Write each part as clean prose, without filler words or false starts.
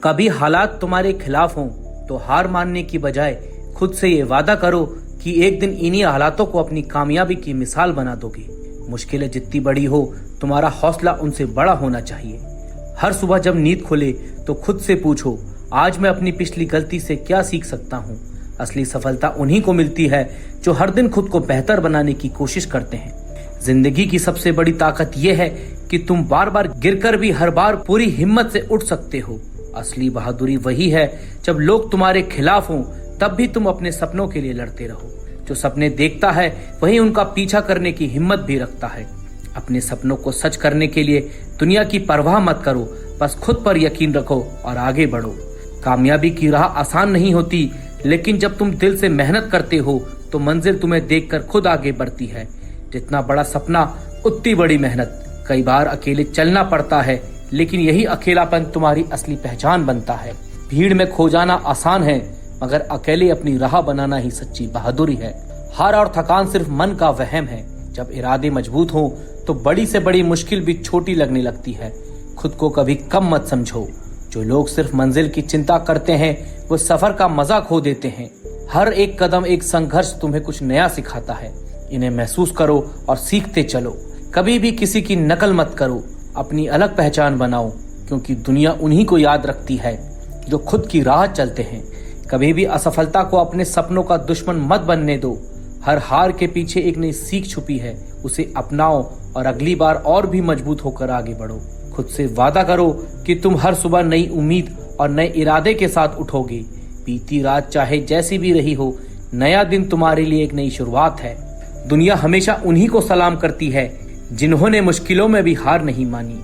कभी हालात तुम्हारे खिलाफ हों तो हार मानने की बजाय खुद से ये वादा करो कि एक दिन इन्हीं हालातों को अपनी कामयाबी की मिसाल बना दोगे। मुश्किलें जितनी बड़ी हो, तुम्हारा हौसला उनसे बड़ा होना चाहिए। हर सुबह जब नींद खुले तो खुद से पूछो, आज मैं अपनी पिछली गलती से क्या सीख सकता हूँ। असली सफलता उन्हीं को मिलती है जो हर दिन खुद को बेहतर बनाने की कोशिश करते हैं। जिंदगी की सबसे बड़ी ताकत यह है कि तुम बार बार गिरकर भी हर बार पूरी हिम्मत से उठ सकते हो। असली बहादुरी वही है जब लोग तुम्हारे खिलाफ हों तब भी तुम अपने सपनों के लिए लड़ते रहो। जो सपने देखता है वही उनका पीछा करने की हिम्मत भी रखता है। अपने सपनों को सच करने के लिए दुनिया की परवाह मत करो, बस खुद पर यकीन रखो और आगे बढ़ो। कामयाबी की राह आसान नहीं होती, लेकिन जब तुम दिल से मेहनत करते हो तो मंजिल तुम्हें देखकर खुद आगे बढ़ती है। जितना बड़ा सपना उतनी बड़ी मेहनत। कई बार अकेले चलना पड़ता है, लेकिन यही अकेलापन तुम्हारी असली पहचान बनता है। भीड़ में खो जाना आसान है, मगर अकेले अपनी राह बनाना ही सच्ची बहादुरी है। हार और थकान सिर्फ मन का वहम है। जब इरादे मजबूत हों तो बड़ी से बड़ी मुश्किल भी छोटी लगने लगती है। खुद को कभी कम मत समझो। जो लोग सिर्फ मंजिल की चिंता करते हैं वो सफर का मजा खो देते हैं। हर एक कदम एक संघर्ष तुम्हें कुछ नया सिखाता है। इन्हें महसूस करो और सीखते चलो। कभी भी किसी की नकल मत करो, अपनी अलग पहचान बनाओ, क्योंकि दुनिया उन्हीं को याद रखती है जो खुद की राह चलते हैं। कभी भी असफलता को अपने सपनों का दुश्मन मत बनने दो। हर हार के पीछे एक नई सीख छुपी है, उसे अपनाओ और अगली बार और भी मजबूत होकर आगे बढ़ो। खुद से वादा करो कि तुम हर सुबह नई उम्मीद और नए इरादे के साथ उठोगे। बीती रात चाहे जैसी भी रही हो, नया दिन तुम्हारे लिए एक नई शुरुआत है। दुनिया हमेशा उन्हीं को सलाम करती है जिन्होंने मुश्किलों में भी हार नहीं मानी।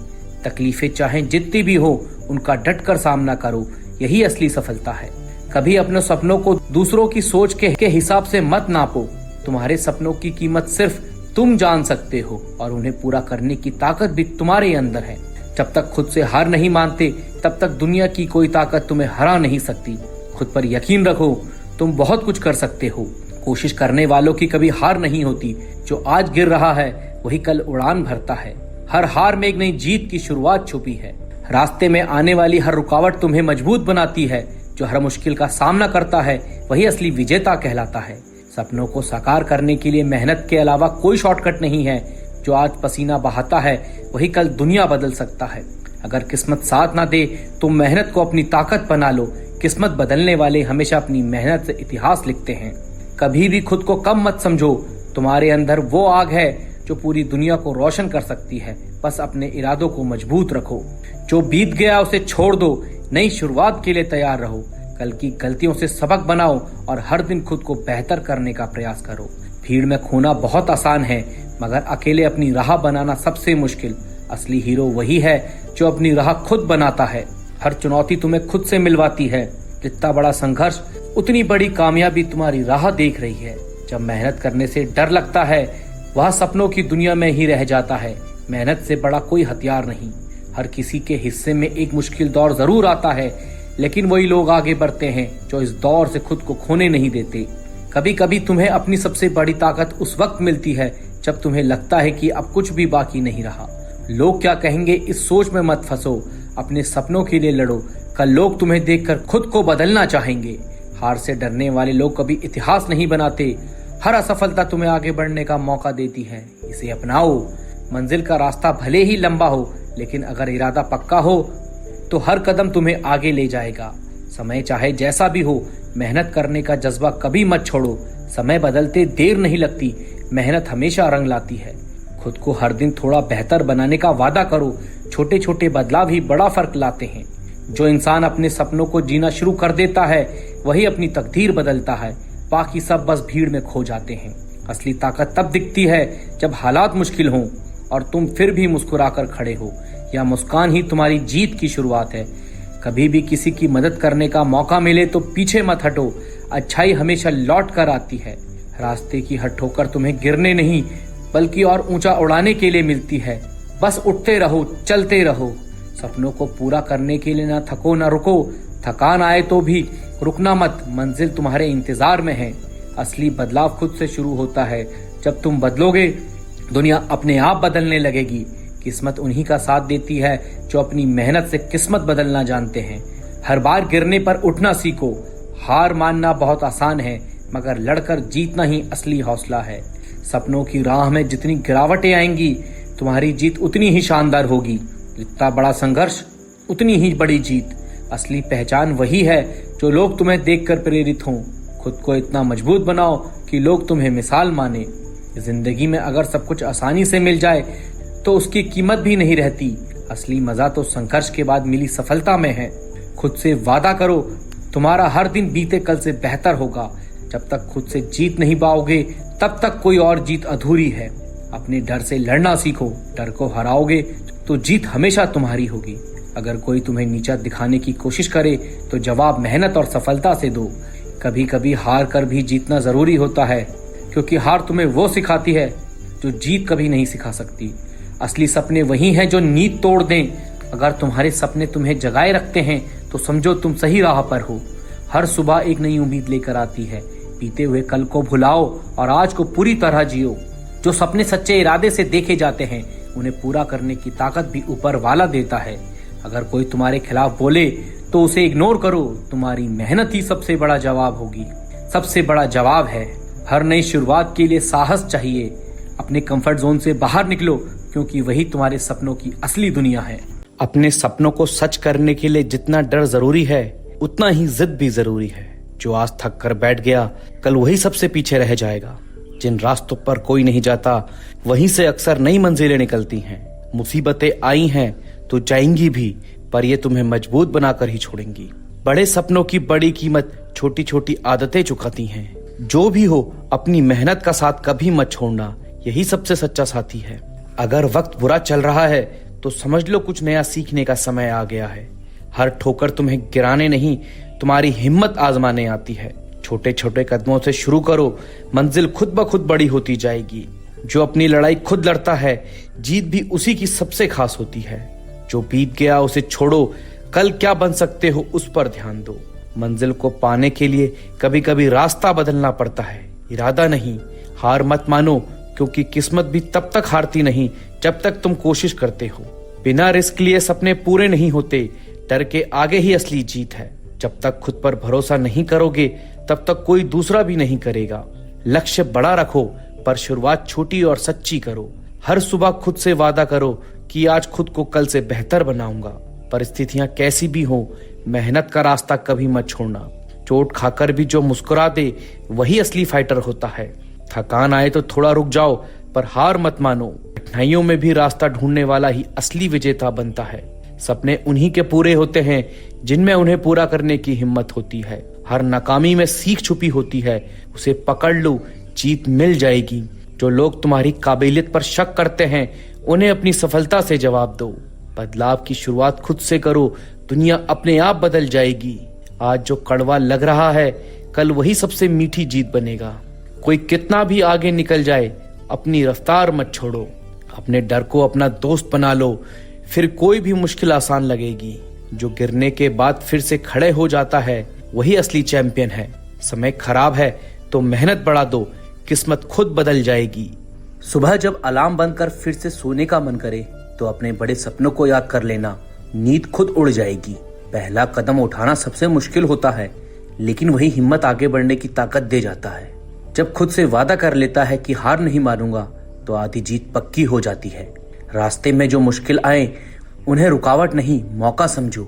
तकलीफें चाहे जितनी भी हो, उनका डटकर सामना करो, यही असली सफलता है। कभी अपने सपनों को दूसरों की सोच के हिसाब से मत नापो। तुम्हारे सपनों की कीमत सिर्फ तुम जान सकते हो और उन्हें पूरा करने की ताकत भी तुम्हारे अंदर है। जब तक खुद से हार नहीं मानते तब तक दुनिया की कोई ताकत तुम्हें हरा नहीं सकती। खुद पर यकीन रखो, तुम बहुत कुछ कर सकते हो। कोशिश करने वालों की कभी हार नहीं होती। जो आज गिर रहा है वही कल उड़ान भरता है। हर हार में एक नई जीत की शुरुआत छुपी है। रास्ते में आने वाली हर रुकावट तुम्हें मजबूत बनाती है। जो हर मुश्किल का सामना करता है वही असली विजेता कहलाता है। सपनों को साकार करने के लिए मेहनत के अलावा कोई शॉर्टकट नहीं है। जो आज पसीना बहाता है वही कल दुनिया बदल सकता है। अगर किस्मत साथ ना दे तो मेहनत को अपनी ताकत बना लो। किस्मत बदलने वाले हमेशा अपनी मेहनत से इतिहास लिखते हैं। कभी भी खुद को कम मत समझो। तुम्हारे अंदर वो आग है जो पूरी दुनिया को रोशन कर सकती है। बस अपने इरादों को मजबूत रखो। जो बीत गया उसे छोड़ दो, नई शुरुआत के लिए तैयार रहो। कल की गलतियों से सबक बनाओ और हर दिन खुद को बेहतर करने का प्रयास करो। भीड़ में खोना बहुत आसान है, मगर अकेले अपनी राह बनाना सबसे मुश्किल। असली हीरो वही है जो अपनी राह खुद बनाता है। हर चुनौती तुम्हें खुद से मिलवाती है। जितना बड़ा संघर्ष उतनी बड़ी कामयाबी तुम्हारी राह देख रही है। जब मेहनत करने से डर लगता है वह सपनों की दुनिया में ही रह जाता है। मेहनत से बड़ा कोई हथियार नहीं। हर किसी के हिस्से में एक मुश्किल दौर जरूर आता है, लेकिन वही लोग आगे बढ़ते हैं जो इस दौर से खुद को खोने नहीं देते। कभी कभी तुम्हें अपनी सबसे बड़ी ताकत उस वक्त मिलती है जब तुम्हें लगता है कि अब कुछ भी बाकी नहीं रहा। लोग क्या कहेंगे इस सोच में मत फंसो। अपने सपनों के लिए लड़ो। कल लोग तुम्हें देखकर खुद को बदलना चाहेंगे। हार से डरने वाले लोग कभी इतिहास नहीं बनाते। हर असफलता तुम्हें आगे बढ़ने का मौका देती है। इसे अपनाओ। मंजिल का रास्ता भले ही लंबा हो, लेकिन अगर इरादा पक्का हो तो हर कदम तुम्हें आगे ले जाएगा। समय चाहे जैसा भी हो, मेहनत करने का जज्बा कभी मत छोड़ो। समय बदलते देर नहीं लगती। मेहनत हमेशा रंग लाती है। खुद को हर दिन थोड़ा बेहतर बनाने का वादा करो। छोटे छोटे बदलाव ही बड़ा फर्क लाते हैं। जो इंसान अपने सपनों को जीना शुरू कर देता है वही अपनी तकदीर बदलता है। बाकी सब बस भीड़ में खो जाते हैं। असली ताकत तब दिखती है जब हालात मुश्किल हों और तुम फिर भी मुस्कुराकर खड़े हो। यह मुस्कान ही तुम्हारी जीत की शुरुआत है। कभी भी किसी की मदद करने का मौका मिले तो पीछे मत हटो। अच्छाई हमेशा लौट कर आती है। रास्ते की हर ठोकर तुम्हें गिरने नहीं बल्कि और ऊंचा उड़ाने के लिए मिलती है। बस उठते रहो, चलते रहो। सपनों को पूरा करने के लिए ना थको ना रुको। थकान आए तो भी रुकना मत। मंजिल तुम्हारे इंतजार में है। असली बदलाव खुद से शुरू होता है। जब तुम बदलोगे दुनिया अपने आप बदलने लगेगी। किस्मत उन्हीं का साथ देती है जो अपनी मेहनत से किस्मत बदलना जानते हैं। हर बार गिरने पर उठना सीखो। हार मानना बहुत आसान है, मगर लड़कर जीतना ही असली हौसला है। सपनों की राह में जितनी गिरावटें आएंगी, तुम्हारी जीत उतनी ही शानदार होगी। जितना बड़ा संघर्ष, उतनी ही बड़ी जीत। असली पहचान वही है जो लोग तुम्हें देखकर प्रेरित हों। खुद को इतना मजबूत बनाओ कि लोग तुम्हें मिसाल माने। जिंदगी में अगर सब कुछ आसानी से मिल जाए तो उसकी कीमत भी नहीं रहती। असली मजा तो संघर्ष के बाद मिली सफलता में है। खुद से वादा करो, तुम्हारा हर दिन बीते कल से बेहतर होगा। जब तक खुद से जीत नहीं पाओगे, तब तक कोई और जीत अधूरी है। अपने डर से लड़ना सीखो। डर को हराओगे तो जीत हमेशा तुम्हारी होगी। अगर कोई तुम्हें नीचा दिखाने की कोशिश करे तो जवाब मेहनत और सफलता से दो। कभी कभी हार कर भी जीतना जरूरी होता है, क्योंकि हार तुम्हें वो सिखाती है जो जीत कभी नहीं सिखा सकती। असली सपने वही हैं जो नींद तोड़ दें। अगर तुम्हारे सपने तुम्हें जगाए रखते हैं तो समझो तुम सही राह पर हो। हर सुबह एक नई उम्मीद लेकर आती है। बीते हुए कल को भुलाओ और आज को पूरी तरह जियो। जो सपने सच्चे इरादे से देखे जाते हैं, उन्हें पूरा करने की ताकत भी ऊपर वाला देता है। अगर कोई तुम्हारे खिलाफ बोले तो उसे इग्नोर करो। तुम्हारी मेहनत ही सबसे बड़ा जवाब होगी। सबसे बड़ा जवाब है, हर नई शुरुआत के लिए साहस चाहिए। अपने कंफर्ट जोन से बाहर निकलो, क्योंकि वही तुम्हारे सपनों की असली दुनिया है। अपने सपनों को सच करने के लिए जितना डर जरूरी है, उतना ही जिद भी जरूरी है। जो आज थक कर बैठ गया, कल वही सबसे पीछे रह जाएगा। जिन रास्तों पर कोई नहीं जाता, वहीं से अक्सर नई मंजिलें निकलती हैं। मुसीबतें आई हैं तो जाएंगी भी, पर ये तुम्हें मजबूत बनाकर ही छोड़ेंगी। बड़े सपनों की बड़ी कीमत छोटी छोटी आदतें चुकाती हैं। जो भी हो, अपनी मेहनत का साथ कभी मत छोड़ना। यही सबसे सच्चा साथी है। अगर वक्त बुरा चल रहा है तो समझ लो कुछ नया सीखने का समय आ गया है। हर ठोकर तुम्हें गिराने नहीं, तुम्हारी हिम्मत आजमाने आती है। छोटे छोटे कदमों से शुरू करो, मंजिल खुद ब खुद बड़ी होती जाएगी। जो अपनी लड़ाई खुद लड़ता है, जीत भी उसी की सबसे खास होती है। जो बीत गया उसे छोड़ो, कल क्या बन सकते हो उस पर ध्यान दो। मंजिल को पाने के लिए कभी कभी रास्ता बदलना पड़ता है, इरादा नहीं। हार मत मानो, क्योंकि किस्मत भी तब तक हारती नहीं जब तक तुम कोशिश करते हो। बिना रिस्क लिए सपने पूरे नहीं होते। डर के आगे ही असली जीत है। जब तक खुद पर भरोसा नहीं करोगे, तब तक कोई दूसरा भी नहीं करेगा। लक्ष्य बड़ा रखो, पर शुरुआत छोटी और सच्ची करो। हर सुबह खुद से वादा करो कि आज खुद को कल से बेहतर बनाऊंगा। परिस्थितियां कैसी भी हो, मेहनत का रास्ता कभी मत छोड़ना। चोट खाकर भी जो मुस्कुरा दे, वही असली फाइटर होता है। थकान आए तो थोड़ा रुक जाओ, पर हार मत मानो। कठिनाइयों में भी रास्ता ढूंढने वाला ही असली विजेता बनता है। सपने उन्हीं के पूरे होते हैं जिनमें उन्हें पूरा करने की हिम्मत होती है। हर नाकामी में सीख छुपी होती है, उसे पकड़ लो, जीत मिल जाएगी। जो लोग तुम्हारी काबिलियत पर शक करते हैं, उन्हें अपनी सफलता से जवाब दो। बदलाव की शुरुआत खुद से करो, दुनिया अपने आप बदल जाएगी। आज जो कड़वा लग रहा है, कल वही सबसे मीठी जीत बनेगा। कोई कितना भी आगे निकल जाए, अपनी रफ्तार मत छोड़ो। अपने डर को अपना दोस्त बना लो, फिर कोई भी मुश्किल आसान लगेगी। जो गिरने के बाद फिर से खड़े हो जाता है, वही असली चैंपियन है। समय खराब है तो मेहनत बढ़ा दो, किस्मत खुद बदल जाएगी। सुबह जब अलार्म बंद कर फिर से सोने का मन करे, तो अपने बड़े सपनों को याद कर लेना, नींद खुद उड़ जाएगी। पहला कदम उठाना सबसे मुश्किल होता है, लेकिन वही हिम्मत आगे बढ़ने की ताकत दे जाता है। जब खुद से वादा कर लेता है कि हार नहीं मानूंगा, तो आधी जीत पक्की हो जाती है। रास्ते में जो मुश्किल आए, उन्हें रुकावट नहीं, मौका समझो।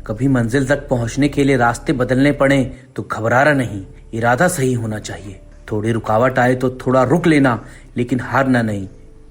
कभी मंजिल तक पहुंचने के लिए रास्ते बदलने पड़े तो घबराना नहीं, इरादा सही होना चाहिए। थोड़ी रुकावट आए तो थोड़ा रुक लेना, लेकिन हारना नहीं,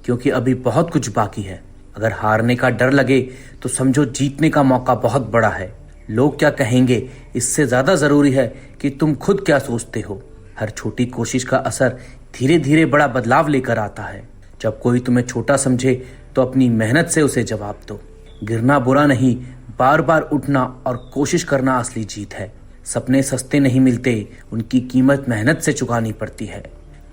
क्योंकि अभी बहुत कुछ बाकी है। अगर हारने का डर लगे तो समझो जीतने का मौका बहुत बड़ा है। लोग क्या कहेंगे, इससे ज्यादा जरूरी है कि तुम खुद क्या सोचते हो। हर छोटी कोशिश का असर धीरे धीरे बड़ा बदलाव लेकर आता है। जब कोई तुम्हें छोटा समझे तो अपनी मेहनत से उसे जवाब दो। गिरना बुरा नहीं, बार बार उठना और कोशिश करना असली जीत है। सपने सस्ते नहीं मिलते, उनकी कीमत मेहनत से चुकानी पड़ती है।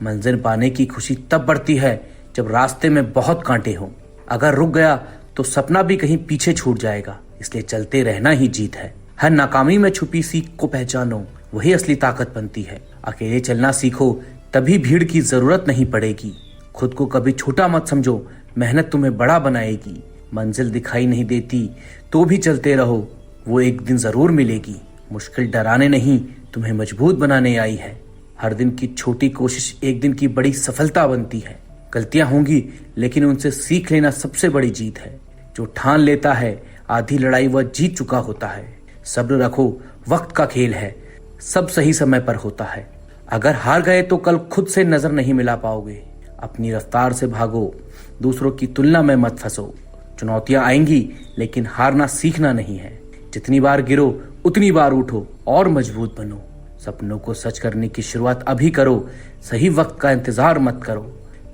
मंजिल पाने की खुशी तब बढ़ती है जब रास्ते में बहुत कांटे हों। अगर रुक गया तो सपना भी कहीं पीछे छूट जाएगा, इसलिए चलते रहना ही जीत है। हर नाकामी में छुपी सीख को पहचानो, वही असली ताकत बनती है। अकेले चलना सीखो, तभी भीड़ की जरूरत नहीं पड़ेगी। खुद को कभी छोटा मत समझो, मेहनत तुम्हें बड़ा बनाएगी। मंजिल दिखाई नहीं देती तो भी चलते रहो, वो एक दिन जरूर मिलेगी। मुश्किल डराने नहीं, तुम्हें मजबूत बनाने आई है। हर दिन की छोटी कोशिश एक दिन की बड़ी सफलता बनती है। गलतियां होंगी, लेकिन उनसे सीख लेना सबसे बड़ी जीत है। जो ठान लेता है आधी लड़ाई वह जीत चुका होता है। सब्र रखो, वक्त का खेल है, सब सही समय पर होता है। अगर हार गए तो कल खुद से नजर नहीं मिला पाओगे। अपनी रफ्तार से भागो, दूसरों की तुलना में मत फंसो। चुनौतियां आएंगी, लेकिन हारना सीखना नहीं है। जितनी बार गिरो उतनी बार उठो और मजबूत बनो। सपनों को सच करने की शुरुआत अभी करो, सही वक्त का इंतजार मत करो।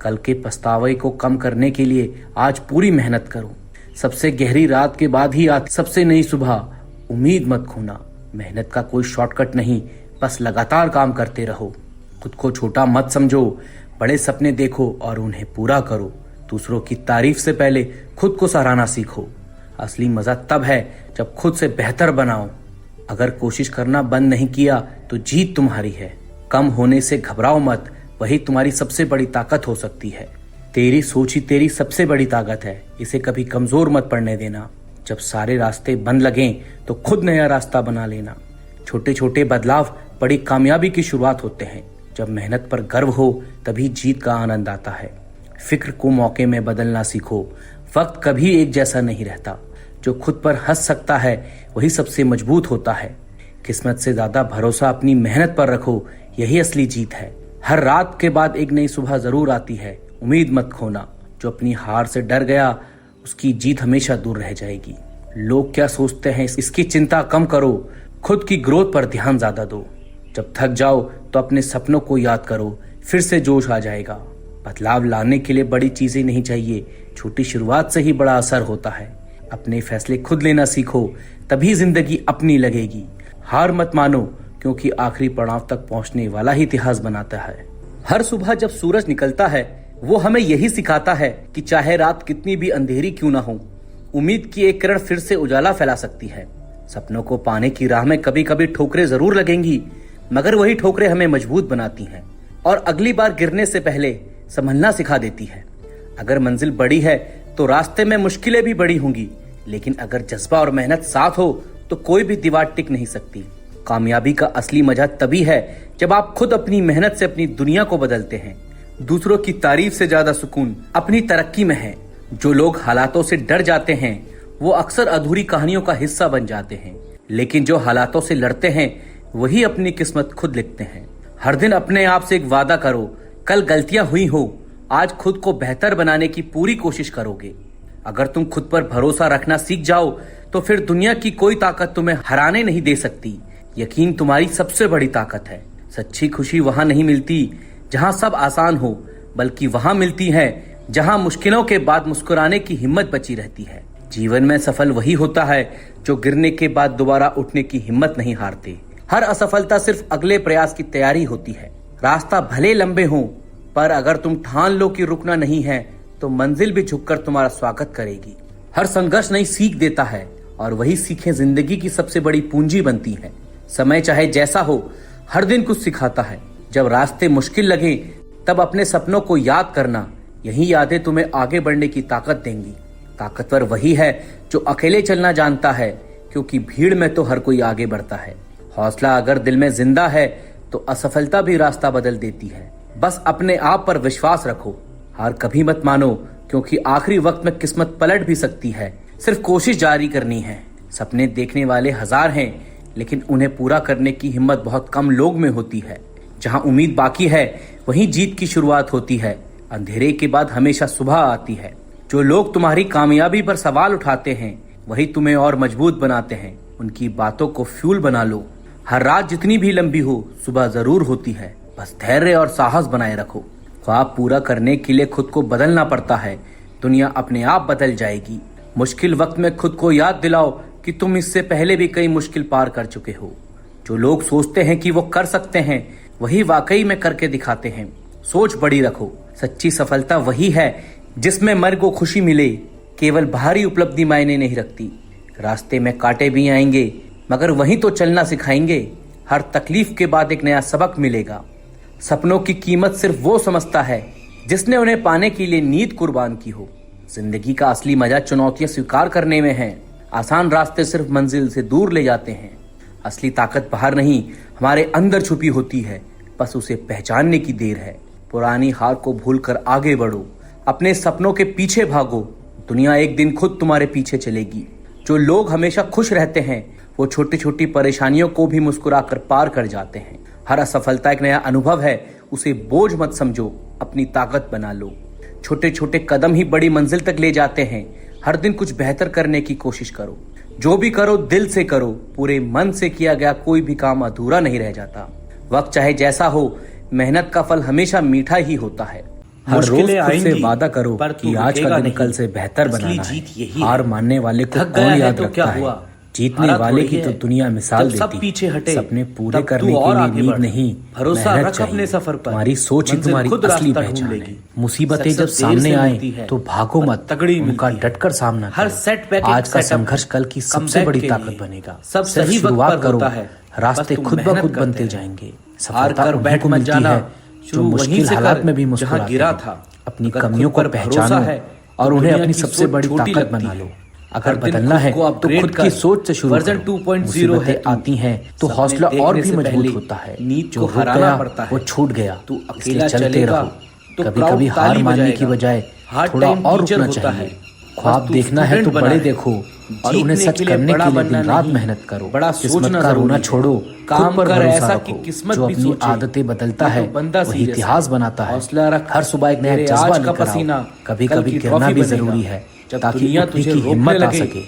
कल के पछतावे को कम करने के लिए आज पूरी मेहनत करो। सबसे गहरी रात के बाद ही आती सबसे नई सुबह, उम्मीद मत खोना। मेहनत का कोई शॉर्टकट नहीं, बस लगातार काम करते रहो। खुद को छोटा मत समझो, बड़े सपने देखो और उन्हें पूरा करो। दूसरों की तारीफ से पहले खुद को सराहना सीखो। असली मजा तब है जब खुद से बेहतर बनाओ। अगर कोशिश करना बंद नहीं किया तो जीत तुम्हारी है। कम होने से घबराओ मत, वही तुम्हारी सबसे बड़ी ताकत हो सकती है। तेरी सोच ही तेरी सबसे बड़ी ताकत है, इसे कभी कमजोर मत पड़ने देना। जब सारे रास्ते बंद लगें तो खुद नया रास्ता बना लेना। छोटे छोटे बदलाव बड़ी कामयाबी की शुरुआत होते हैं। जब मेहनत पर गर्व हो तभी जीत का आनंद आता है। फिक्र को मौके में बदलना सीखो। वक्त कभी एक जैसा नहीं रहता। जो खुद पर हंस सकता है वही सबसे मजबूत होता है। किस्मत से ज्यादा भरोसा अपनी मेहनत पर रखो, यही असली जीत है। हर रात के बाद एक नई सुबह जरूर आती है, उम्मीद मत खोना। जो अपनी हार से डर गया उसकी जीत हमेशा दूर रह जाएगी। लोग क्या सोचते हैं इसकी चिंता कम करो, खुद की ग्रोथ पर ध्यान ज्यादा दो। जब थक जाओ तो अपने सपनों को याद करो, फिर से जोश आ जाएगा। बदलाव लाने के लिए बड़ी चीजें नहीं चाहिए, छोटी शुरुआत से ही बड़ा असर होता है। अपने फैसले खुद लेना सीखो, तभी जिंदगी अपनी लगेगी। हार मत मानो, क्योंकि आखिरी पड़ाव तक पहुंचने वाला ही इतिहास बनाता है। हर सुबह जब सूरज निकलता है वो हमें यही सिखाता है कि चाहे रात कितनी भी अंधेरी क्यों ना हो, उम्मीद की एक किरण फिर से उजाला फैला सकती है। सपनों को पाने की राह में कभी कभी ठोकरें जरूर लगेंगी, मगर वही ठोकरें हमें मजबूत बनाती हैं और अगली बार गिरने से पहले संभलना सिखा देती है। अगर मंजिल बड़ी है तो रास्ते में मुश्किलें भी बड़ी होंगी, लेकिन अगर जज्बा और मेहनत साथ हो तो कोई भी दीवार टिक नहीं सकती। कामयाबी का असली मजा तभी है जब आप खुद अपनी मेहनत से अपनी दुनिया को बदलते हैं। दूसरों की तारीफ से ज्यादा सुकून अपनी तरक्की में है। जो लोग हालातों से डर जाते हैं वो अक्सर अधूरी कहानियों का हिस्सा बन जाते हैं, लेकिन जो हालातों से लड़ते हैं वही अपनी किस्मत खुद लिखते हैं। हर दिन अपने आप से एक वादा करो, कल गलतियां हुई हो, आज खुद को बेहतर बनाने की पूरी कोशिश करोगे। अगर तुम खुद पर भरोसा रखना सीख जाओ तो फिर दुनिया की कोई ताकत तुम्हें हराने नहीं दे सकती। यकीन तुम्हारी सबसे बड़ी ताकत है। सच्ची खुशी वहां नहीं मिलती जहां सब आसान हो, बल्कि वहां मिलती है जहां मुश्किलों के बाद मुस्कुराने की हिम्मत बची रहती है। जीवन में सफल वही होता है जो गिरने के बाद दोबारा उठने की हिम्मत नहीं हारते। हर असफलता सिर्फ अगले प्रयास की तैयारी होती है। रास्ता भले लंबे हो, पर अगर तुम ठान लो कि रुकना नहीं है तो मंजिल भी झुककर तुम्हारा स्वागत करेगी। हर संघर्ष नई सीख देता है और वही सीखें जिंदगी की सबसे बड़ी पूंजी बनती है। समय चाहे जैसा हो, हर दिन कुछ सिखाता है। जब रास्ते मुश्किल लगे तब अपने सपनों को याद करना, यही यादें तुम्हें आगे बढ़ने की ताकत देंगी। ताकतवर वही है जो अकेले चलना जानता है, क्योंकि भीड़ में तो हर कोई आगे बढ़ता है। हौसला अगर दिल में जिंदा है तो असफलता भी रास्ता बदल देती है। बस अपने आप पर विश्वास रखो, हार कभी मत मानो, क्योंकि आखिरी वक्त में किस्मत पलट भी सकती है। सिर्फ कोशिश जारी करनी है। सपने देखने वाले हजार हैं, लेकिन उन्हें पूरा करने की हिम्मत बहुत कम लोग में होती है। जहां उम्मीद बाकी है वहीं जीत की शुरुआत होती है। अंधेरे के बाद हमेशा सुबह आती है। जो लोग तुम्हारी कामयाबी पर सवाल उठाते हैं वही तुम्हें और मजबूत बनाते हैं। उनकी बातों को फ्यूल बना लो। हर रात जितनी भी लंबी हो, सुबह जरूर होती है। बस धैर्य और साहस बनाए रखो। ख्वाब पूरा करने के लिए खुद को बदलना पड़ता है। दुनिया अपने आप बदल जाएगी। मुश्किल वक्त में खुद को याद दिलाओ कि तुम इससे पहले भी कई मुश्किल पार कर चुके हो। जो लोग सोचते हैं कि वो कर सकते हैं वही वाकई में करके दिखाते हैं। सोच बड़ी रखो। सच्ची सफलता वही है जिसमें मर को खुशी मिले। केवल बाहरी उपलब्धि मायने नहीं रखती। रास्ते में कांटे भी आएंगे, मगर वहीं तो चलना सिखाएंगे। हर तकलीफ के बाद एक नया सबक मिलेगा। सपनों की कीमत सिर्फ वो समझता है जिसने उन्हें पाने के लिए नींद कुर्बान की हो। जिंदगी का असली मजा चुनौतियां स्वीकार करने में है। आसान रास्ते सिर्फ मंजिल से दूर ले जाते हैं। असली ताकत बाहर नहीं, हमारे अंदर छुपी होती है, बस उसे पहचानने की देर है। पुरानी हार को भूलकर आगे बढ़ो, अपने सपनों के पीछे भागो, दुनिया एक दिन खुद तुम्हारे पीछे चलेगी। जो लोग हमेशा खुश रहते हैं वो छोटी छोटी परेशानियों को भी मुस्कुराकर पार कर जाते हैं। हर असफलता एक नया अनुभव है, उसे बोझ मत समझो, अपनी ताकत बना लो। छोटे छोटे कदम ही बड़ी मंजिल तक ले जाते हैं। हर दिन कुछ बेहतर करने की कोशिश करो। जो भी करो दिल से करो, पूरे मन से किया गया कोई भी काम अधूरा नहीं रह जाता। वक्त चाहे जैसा हो, मेहनत का फल हमेशा मीठा ही होता है। हर रोज खुद से वादा करो कि आज का दिन कल से बेहतर बनाना है। हार मानने वाले को कौन याद रखता है? जीतने वाले की तो दुनिया मिसाल देती है। सपने पूरे करने के लिए नींद नहीं, भरोसा रख अपने सफर पर। तुम्हारी सोच ही तुम्हारी असली पहचान है। मुसीबतें जब सामने आए तो भागो मत, उनका डटकर सामना करो। आज का संघर्ष कल की सबसे बड़ी ताकत बनेगा। सब सही शुरुआत करो, रास्ते खुद ब खुद बनते जाएंगे। सफलता उन्हीं को मिलती है जो मुश्किल हालात में भी मुस्कुराते हैं। अपनी कमियों को पहचानो और उन्हें अपनी सबसे बड़ी ताकत बना लो। अगर बदलना है तो खुद की सोच से शुरू करो। मुसीबतें आती हैं तो हौसला और भी मजबूत होता है। जो रुक गया वो छूट गया, इसलिए चलते रहो। कभी कभी हार मानने की बजाय थोड़ा और रुकना चाहिए। ख्वाब देखना है तो बड़े देखो और उन्हें सच करने के लिए दिन रात मेहनत करो। बड़ा किस्मत का रोना छोड़ो, काम पर भरोसा रखो। जो अपनी आदतें बदलता है वही इतिहास बनाता है। हर सुबह एक नया जज्बा लेकर आओ। कभी कभी गिरना भी जरूरी है ताकि उठने की हिम्मत आ सके।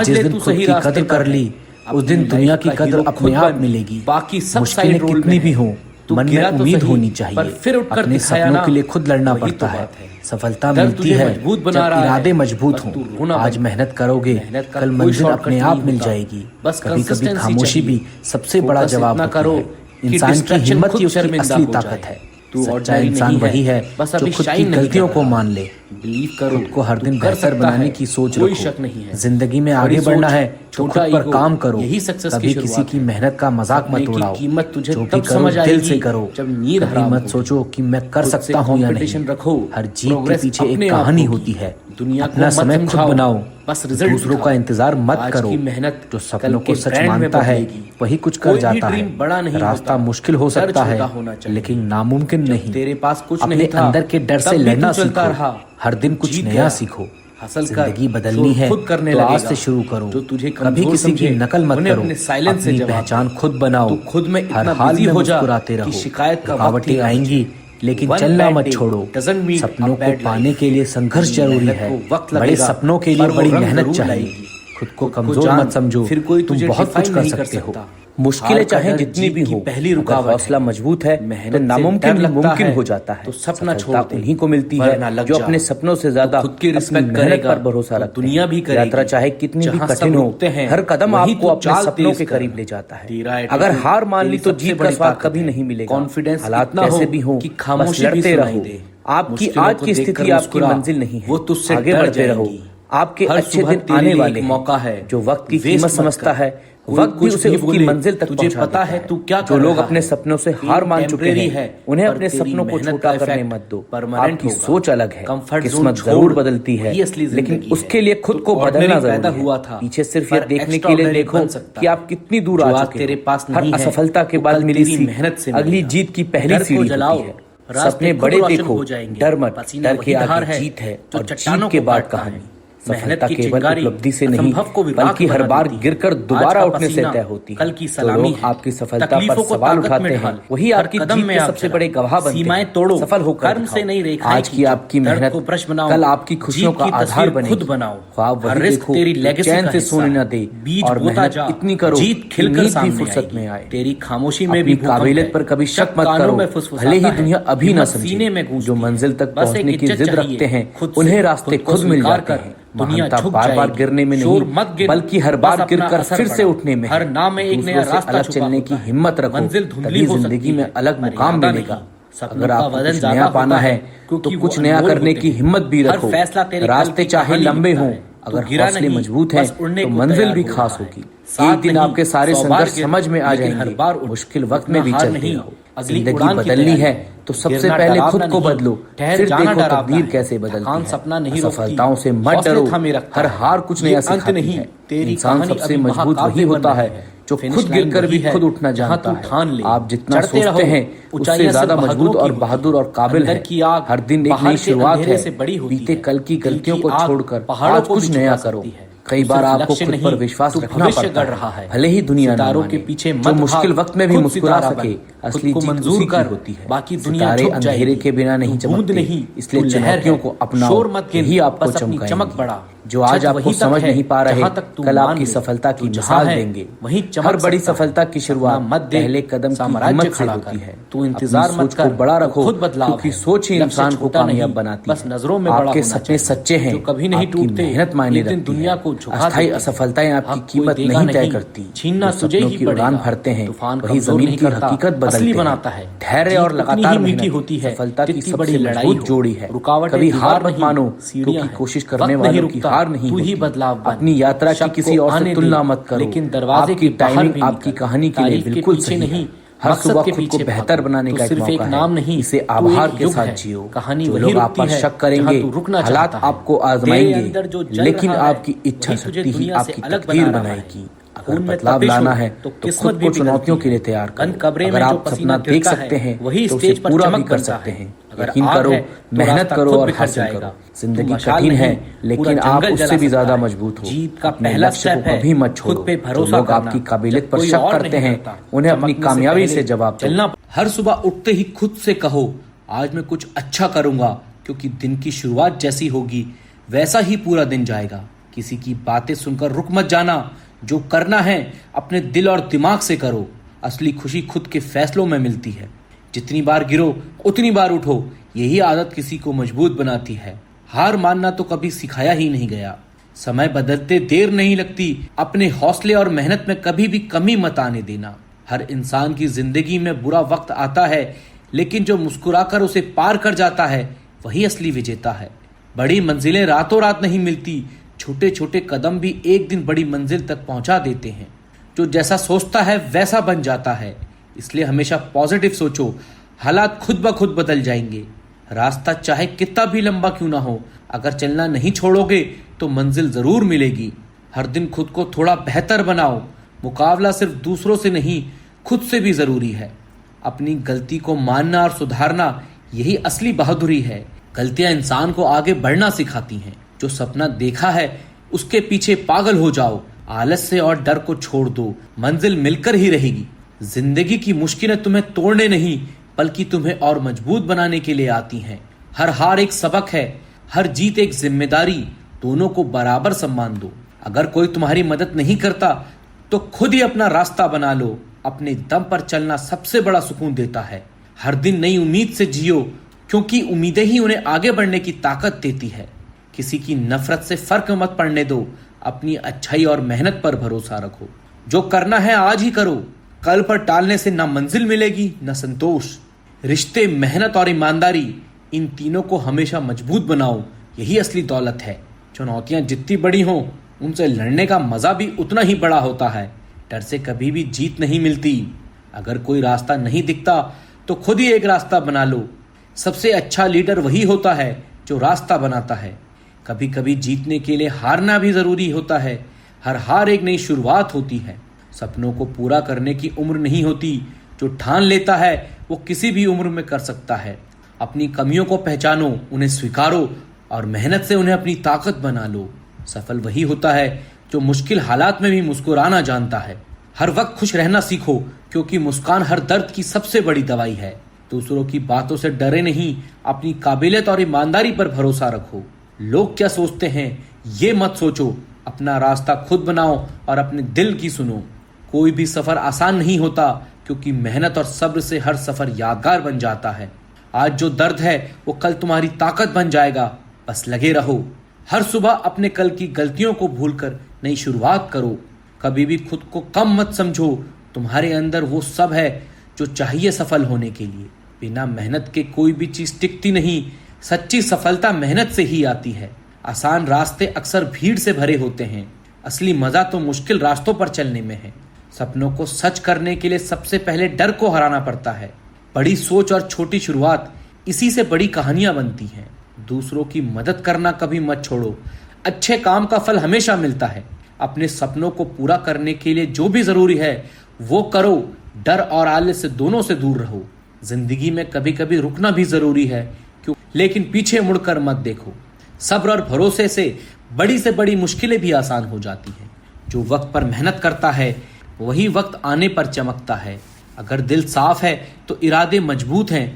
जिस दिन खुद की कदर कर ली उस दिन दुनिया की कदर अपने आप मिलेगी। बाकी मुश्किलें कितनी भी हों, मन में उम्मीद होनी चाहिए। अपने सपनों के लिए खुद लड़ना पड़ता है। सफलता मिलती है जब इरादे मजबूत हों। आज मेहनत करोगे, कल मंजिल अपने आप मिल जाएगी। कभी कभी खामोशी भी सबसे बड़ा जवाब होती है। इंसान की हिम्मत ही उसकी असली ताकत है। सच्चा इंसान वही है जो खुद की गलतियों को मान ले। बिलीव करो, खुद को हर दिन बेहतर बनाने की सोच रखो। कोई शक नहीं है। जिंदगी में आगे बढ़ना है तो खुद पर काम करो। यही सक्सेस की शुरुआत है। कभी किसी की मेहनत का मजाक मत उड़ाओ। कीमत तुझे तब समझ आएगी दिल से करो। जब नींद हराम मत सोचो कि मैं कर सकता हूँ या नहीं। रखो, हर जीत के पीछे एक कहानी होती है। दुनिया अपना समय खुद बनाओ, बस दूसरों का इंतजार मत करो। मेहनत जो सपनों को सच मानता है वही कुछ कर जाता है। बड़ा नहीं, रास्ता मुश्किल हो सकता है लेकिन नामुमकिन नहीं। तेरे पास कुछ नहीं था, अंदर के डर से लड़ना सीखो। हर दिन कुछ नया सीखो। जिंदगी बदलनी है तो आज से शुरू करो। कभी किसी की नकल मत करो, अपनी पहचान खुद बनाओ। खुद में हर हाल में मुस्कुराते रहो। रुकावटें आएंगी लेकिन चलना मत छोड़ो। सपनों को पाने के लिए संघर्ष जरूरी है। बड़े सपनों के लिए बड़ी मेहनत चाहिए। खुद को कमजोर मत समझो, तुम बहुत कुछ कर सकते हो। मुश्किलें चाहे जितनी भी हो, पहली रुकावट हौसला मजबूत है तो नामुमकिन भी मुमकिन हो जाता है। तो सपना छोड़ता उन्हीं को मिलती है जो अपने सपनों से ज्यादा खुद की रिस्पेक्ट करेगा, पर भरोसा रखता है। दुनिया भी यात्रा चाहे कितनी भी कठिन हो, हर कदम आपको अपने सपनों के करीब ले जाता है। अगर हार मान ली तो जीत का स्वाद कभी नहीं मिलेगा। कॉन्फिडेंस हालात कैसे भी हो कि खामोशी लड़ते रहो। आपकी आज की स्थिति आपकी मंजिल नहीं है, वो तुझसे आगे बढ़ते रहो। आपके अच्छे दिन आने वाले मौका है। जो वक्त की कीमत समझता है वक्त भी उसे उसकी मंजिल तक तुझे पता है तू क्या। जो लोग अपने सपनों से हार मान चुके हैं उन्हें अपने सपनों को छोटा करने मत दो। आपकी सोच अलग है, किस्मत जरूर बदलती है लेकिन उसके लिए खुद को बदलना जरूरी है। पीछे सिर्फ ये देखने के लिए देखो कि आप कितनी दूर आ चुके तेरे पास। हर असफलता के बाद मिली मेहनत से अगली जीत की पहली सीढ़ी होती है। सपने बड़े देखो, डर मत, डर के आगे जीत है और जीत के बाद कहानी। सफलता केवल उपलब्धि से नहीं बल्कि हर बार गिरकर दोबारा उठने से तय होती है। कल की सलामी आपकी सफलता पर सवाल उठाते हैं, वही आपकी जीत के सबसे बड़े गवाह बनते हैं। सीमाएं तोड़ो, सफल होकर से नहीं रेखाएं। आज की आपकी मेहनत कल आपकी खुशियों का आधार बने। खुद बनाओ, ख्वाब वही देखो, चैन से सोने न दे और मेहनत इतनी करो जीत खिलकर सामने फुर्सत में आए। तेरी खामोशी में भी काबिलियत पर कभी शक मत करो। भले ही दुनिया अभी न समझे, जो मंजिल तक पहुंचने की जिद रखते हैं उन्हें रास्ते खुद मिल जाते हैं। दुनिया बार बार गिरने में नहीं बल्कि हर बार गिरकर फिर से उठने में। हर नाम में एक नया रास्ता अलग चलने की हिम्मत रखो, तभी जिंदगी में अलग मुकाम मिलेगा। अगर आपको कुछ नया पाना है तो कुछ नया करने की हिम्मत भी रखो। रास्ते चाहे लंबे हों, अगर हौसले मजबूत हैं तो मंजिल भी खास होगी। एक दिन आपके सारे संघर्ष समझ में आ जाएंगे। मुश्किल वक्त में भी चलते रहो। जिंदगी बदलनी है तो सबसे पहले खुद को बदलो, फिर देखो तकदीर कैसे बदलती है। असफलताओं से मत डरो, हर हार कुछ नया सिखाती है। इंसान सबसे मजबूत वही होता है जो खुद गिरकर भी खुद उठना जानता है। आप जितना सोचते हैं उससे ज्यादा मजबूत और बहादुर और काबिल है। हर दिन एक नई शुरुआत है। बीते कल की गलतियों को छोड़कर आज कुछ नया करो। कई बार आपको खुद पर विश्वास रखना पड़ता है, भले ही दुनिया न माने। जो मुश्किल वक्त में भी मुस्कुरा सके, असली जीत उसी की होती है। बाकी सितारे अंधेरे के बिना नहीं चमकते, इसलिए चुनौतियों को अपनाओ, यही आपको चमकाएंगे। जो आज आपको समझ नहीं पा रहे, कल आपकी सफलता की मिसाल देंगे। हर बड़ी सफलता की शुरुआत पहले कदम की हिम्मत से होती है। तो इंतजार मत कर, बड़ा रखो, क्योंकि सोच ही इंसान को कामयाब बनाती है। आपके सपने सच्चे हैं, कभी नहीं टूटते, मेहनत मायने रखती है। अस्थायी असफलताएं आपकी कीमत नहीं तय करती। छीनना तुझे ही उड़ान भरते हैं, वही जमीन की हकीकत बदलती बनाता है। धैर्य और लगातार मीठी होती है सफलता की सबसे मजबूत जोड़ी है। कभी हार मत मानो, क्योंकि कोशिश करने वालों की हार नहीं होती। बदलाव अपनी यात्रा की किसी और से तुलना मत करो, लेकिन दरवाजे की टाइमिंग आपकी कहानी के लिए बिल्कुल सही नहीं। हर सुबह खुद को बेहतर बनाने का एक मौका है। इसे आभार के साथ जियो। कहानी जो लोग आप पर शक करेंगे, हालात आपको आजमाएंगे, लेकिन आपकी इच्छा शक्ति ही आपकी तकदीर बनाएगी। अगर बदलाव लाना है तो खुद को चुनौतियों के लिए तैयार करो। अगर आप सपना देख सकते हैं तो उसे पूरा भी कर सकते हैं। यकीन करो, मेहनत करो और हासिल करो। जिंदगी कठिन है, लेकिन आप उससे भी ज्यादा मजबूत हो। जीत का पहला स्टेप है कभी मत छोड़ो। जो लोग आपकी काबिलियत पर शक करते हैं, उन्हें अपनी कामयाबी से जवाब दो। हर सुबह उठते ही खुद से कहो, आज मैं कुछ अच्छा करूंगा, क्योंकि दिन की शुरुआत जैसी होगी वैसा ही पूरा दिन जाएगा। किसी की बातें सुनकर रुक मत जाना। जो करना है अपने दिल और दिमाग से करो। असली खुशी खुद के फैसलों में मिलती है। जितनी बार गिरो उतनी बार उठो, यही आदत किसी को मजबूत बनाती है। हार मानना तो कभी सिखाया ही नहीं गया। समय बदलते देर नहीं लगती। अपने हौसले और मेहनत में कभी भी कमी मत आने देना। हर इंसान की जिंदगी में बुरा वक्त आता है, लेकिन जो मुस्कुराकर उसे पार कर जाता है वही असली विजेता है। बड़ी मंजिलें रातों रात नहीं मिलती, छोटे छोटे कदम भी एक दिन बड़ी मंजिल तक पहुंचा देते हैं। जो जैसा सोचता है वैसा बन जाता है, इसलिए हमेशा पॉजिटिव सोचो। हालात खुद ब खुद बदल जाएंगे। रास्ता चाहे कितना भी लंबा क्यों ना हो, अगर चलना नहीं छोड़ोगे तो मंजिल जरूर मिलेगी। हर दिन खुद को थोड़ा बेहतर बनाओ। मुकाबला सिर्फ दूसरों से नहीं, खुद से भी जरूरी है। अपनी गलती को मानना और सुधारना, यही असली बहादुरी है। गलतियां इंसान को आगे बढ़ना सिखाती हैं। जो सपना देखा है उसके पीछे पागल हो जाओ। आलस्य और डर को छोड़ दो, मंजिल मिलकर ही रहेगी। जिंदगी की मुश्किलें तुम्हें तोड़ने नहीं, बल्कि तुम्हें और मजबूत बनाने के लिए आती हैं। हर हार एक सबक है, हर जीत एक जिम्मेदारी। दोनों को बराबर सम्मान दो। अगर कोई तुम्हारी मदद नहीं करता तो खुद ही अपना रास्ता बना लो। अपने दम पर चलना सबसे बड़ा सुकून देता है। हर दिन नई उम्मीद से जियो, क्योंकि उम्मीदें ही उन्हें आगे बढ़ने की ताकत देती है। किसी की नफरत से फर्क मत पड़ने दो। अपनी अच्छाई और मेहनत पर भरोसा रखो। जो करना है आज ही करो। कल पर टालने से ना मंजिल मिलेगी न संतोष। रिश्ते, मेहनत और ईमानदारी, इन तीनों को हमेशा मजबूत बनाओ। यही असली दौलत है। चुनौतियां जितनी बड़ी हों, उनसे लड़ने का मजा भी उतना ही बड़ा होता है। डर से कभी भी जीत नहीं मिलती। अगर कोई रास्ता नहीं दिखता तो खुद ही एक रास्ता बना लो। सबसे अच्छा लीडर वही होता है जो रास्ता बनाता है। कभी कभी जीतने के लिए हारना भी जरूरी होता है। हर हार एक नई शुरुआत होती है। सपनों को पूरा करने की उम्र नहीं होती। जो ठान लेता है वो किसी भी उम्र में कर सकता है। अपनी कमियों को पहचानो, उन्हें स्वीकारो और मेहनत से उन्हें अपनी ताकत बना लो। सफल वही होता है जो मुश्किल हालात में भी मुस्कुराना जानता है। हर वक्त खुश रहना सीखो, क्योंकि मुस्कान हर दर्द की सबसे बड़ी दवाई है। दूसरों की बातों से डरे नहीं, अपनी काबिलियत और ईमानदारी पर भरोसा रखो। लोग क्या सोचते हैं ये मत सोचो। अपना रास्ता खुद बनाओ और अपने दिल की सुनो। कोई भी सफर आसान नहीं होता, क्योंकि मेहनत और सब्र से हर सफर यादगार बन जाता है। आज जो दर्द है वो कल तुम्हारी ताकत बन जाएगा। बस लगे रहो। हर सुबह अपने कल की गलतियों को भूलकर नई शुरुआत करो। कभी भी खुद को कम मत समझो। तुम्हारे अंदर वो सब है जो चाहिए सफल होने के लिए। बिना मेहनत के कोई भी चीज टिकती नहीं। सच्ची सफलता मेहनत से ही आती है। आसान रास्ते अक्सर भीड़ से भरे होते हैं। असली मजा तो मुश्किल रास्तों पर चलने में है। सपनों को सच करने के लिए सबसे पहले डर को हराना पड़ता है। बड़ी सोच और छोटी शुरुआत, इसी से बड़ी कहानियां बनती हैं। दूसरों की मदद करना कभी मत छोड़ो, अच्छे काम का फल हमेशा मिलता है। अपने सपनों को पूरा करने के लिए जो भी जरूरी है वो करो, डर और आलस से दोनों से दूर रहो। जिंदगी में कभी कभी रुकना भी जरूरी है, क्यों, लेकिन पीछे मुड़कर मत देखो। सब्र और भरोसे से बड़ी मुश्किलें भी आसान हो जाती हैं। जो वक्त पर मेहनत करता है वही वक्त आने पर चमकता है। अगर दिल साफ है तो इरादे मजबूत हैं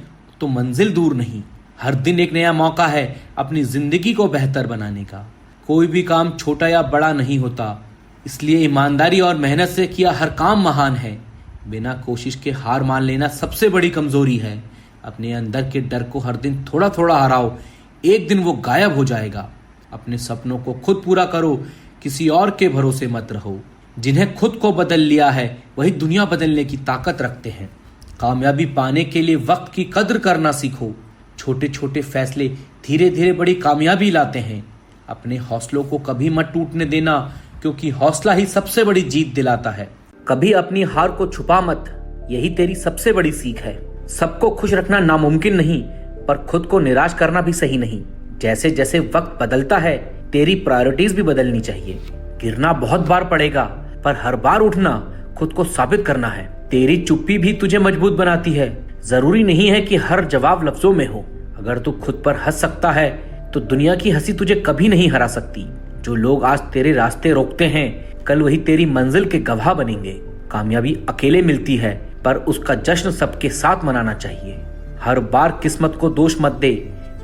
तो मंजिल दूर नहीं। हर दिन एक नया मौका है अपनी जिंदगी को बेहतर बनाने का। कोई भी काम छोटा या बड़ा नहीं होता, इसलिए ईमानदारी और मेहनत से किया हर काम महान है। बिना कोशिश के हार मान लेना सबसे बड़ी कमजोरी है। अपने अंदर के डर को हर दिन थोड़ा थोड़ा हराओ, एक दिन वो गायब हो जाएगा। अपने सपनों को खुद पूरा करो, किसी और के भरोसे मत रहो। जिन्हें खुद को बदल लिया है वही दुनिया बदलने की ताकत रखते हैं। कामयाबी पाने के लिए वक्त की कद्र करना सीखो। छोटे छोटे फैसले धीरे धीरे बड़ी कामयाबी लाते हैं। अपने हौसलों को कभी मत टूटने देना, क्योंकि हौसला ही सबसे बड़ी जीत दिलाता है। कभी अपनी हार को छुपा मत, यही तेरी सबसे बड़ी सीख है। सबको खुश रखना नामुमकिन नहीं, पर खुद को निराश करना भी सही नहीं। जैसे जैसे वक्त बदलता है तेरी प्रायोरिटीज भी बदलनी चाहिए। गिरना बहुत बार पड़ेगा, पर हर बार उठना खुद को साबित करना है। तेरी चुप्पी भी तुझे मजबूत बनाती है। जरूरी नहीं है कि हर जवाब लफ्जों में हो। अगर तू खुद पर हंस सकता है तो दुनिया की हंसी तुझे कभी नहीं हरा सकती। जो लोग आज तेरे रास्ते रोकते हैं कल वही तेरी मंजिल के गवाह बनेंगे। कामयाबी अकेले मिलती है, पर उसका जश्न सबके साथ मनाना चाहिए। हर बार किस्मत को दोष मत दे,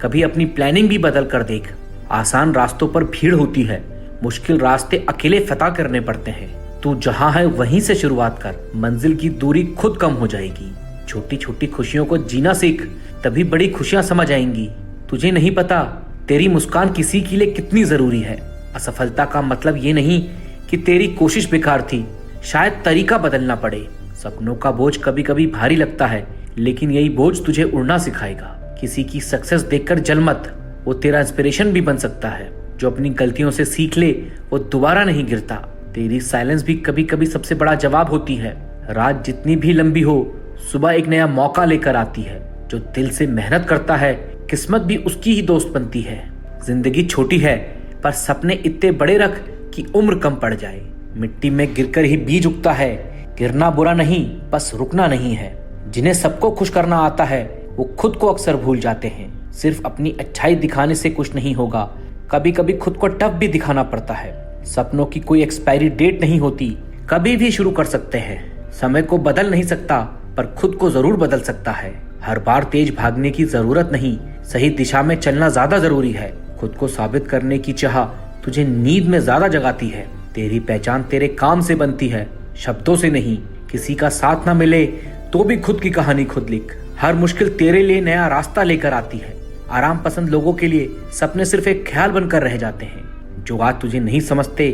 कभी अपनी प्लानिंग भी बदल कर देख। आसान रास्तों पर भीड़ होती है, मुश्किल रास्ते अकेले फतह करने पड़ते हैं। तू जहां है वहीं से शुरुआत कर, मंजिल की दूरी खुद कम हो जाएगी। छोटी छोटी खुशियों को जीना सीख, तभी बड़ी खुशियां समझ आएंगी। तुझे नहीं पता तेरी मुस्कान किसी के लिए कितनी जरूरी है। असफलता का मतलब ये नहीं कि तेरी कोशिश बेकार थी, शायद तरीका बदलना पड़े। सपनों का बोझ कभी कभी भारी लगता है, लेकिन यही बोझ तुझे उड़ना सिखाएगा। किसी की सक्सेस देखकर जल मत, वो तेरा इंस्पिरेशन भी बन सकता है। जो अपनी गलतियों से सीख ले वो दोबारा नहीं गिरता। तेरी साइलेंस भी कभी कभी सबसे बड़ा जवाब होती है। रात जितनी भी लंबी हो, सुबह एक नया मौका लेकर आती है। जो दिल से मेहनत करता है किस्मत भी उसकी ही दोस्त बनती है। जिंदगी छोटी है, पर सपने इतने बड़े रख कि उम्र कम पड़ जाए। मिट्टी में गिरकर ही बीज उगता है। गिरना बुरा नहीं, बस रुकना नहीं है। जिन्हें सबको खुश करना आता है वो खुद को अक्सर भूल जाते हैं। सिर्फ अपनी अच्छाई दिखाने से कुछ नहीं होगा, कभी कभी खुद को टफ भी दिखाना पड़ता है। सपनों की कोई एक्सपायरी डेट नहीं होती, कभी भी शुरू कर सकते हैं। समय को बदल नहीं सकता, पर खुद को जरूर बदल सकता है। हर बार तेज भागने की जरूरत नहीं, सही दिशा में चलना ज्यादा जरूरी है। खुद को साबित करने की चाह तुझे नींद में ज्यादा जगाती है। तेरी पहचान तेरे काम से बनती है, शब्दों से नहीं। किसी का साथ ना मिले तो भी खुद की कहानी खुद लिख। हर मुश्किल तेरे लिए नया रास्ता लेकर आती है। आराम पसंद लोगों के लिए सपने सिर्फ एक ख्याल बनकर रह जाते हैं। जो आज तुझे नहीं समझते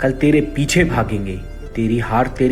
कल तेरे पीछे भागेंगे। तेरी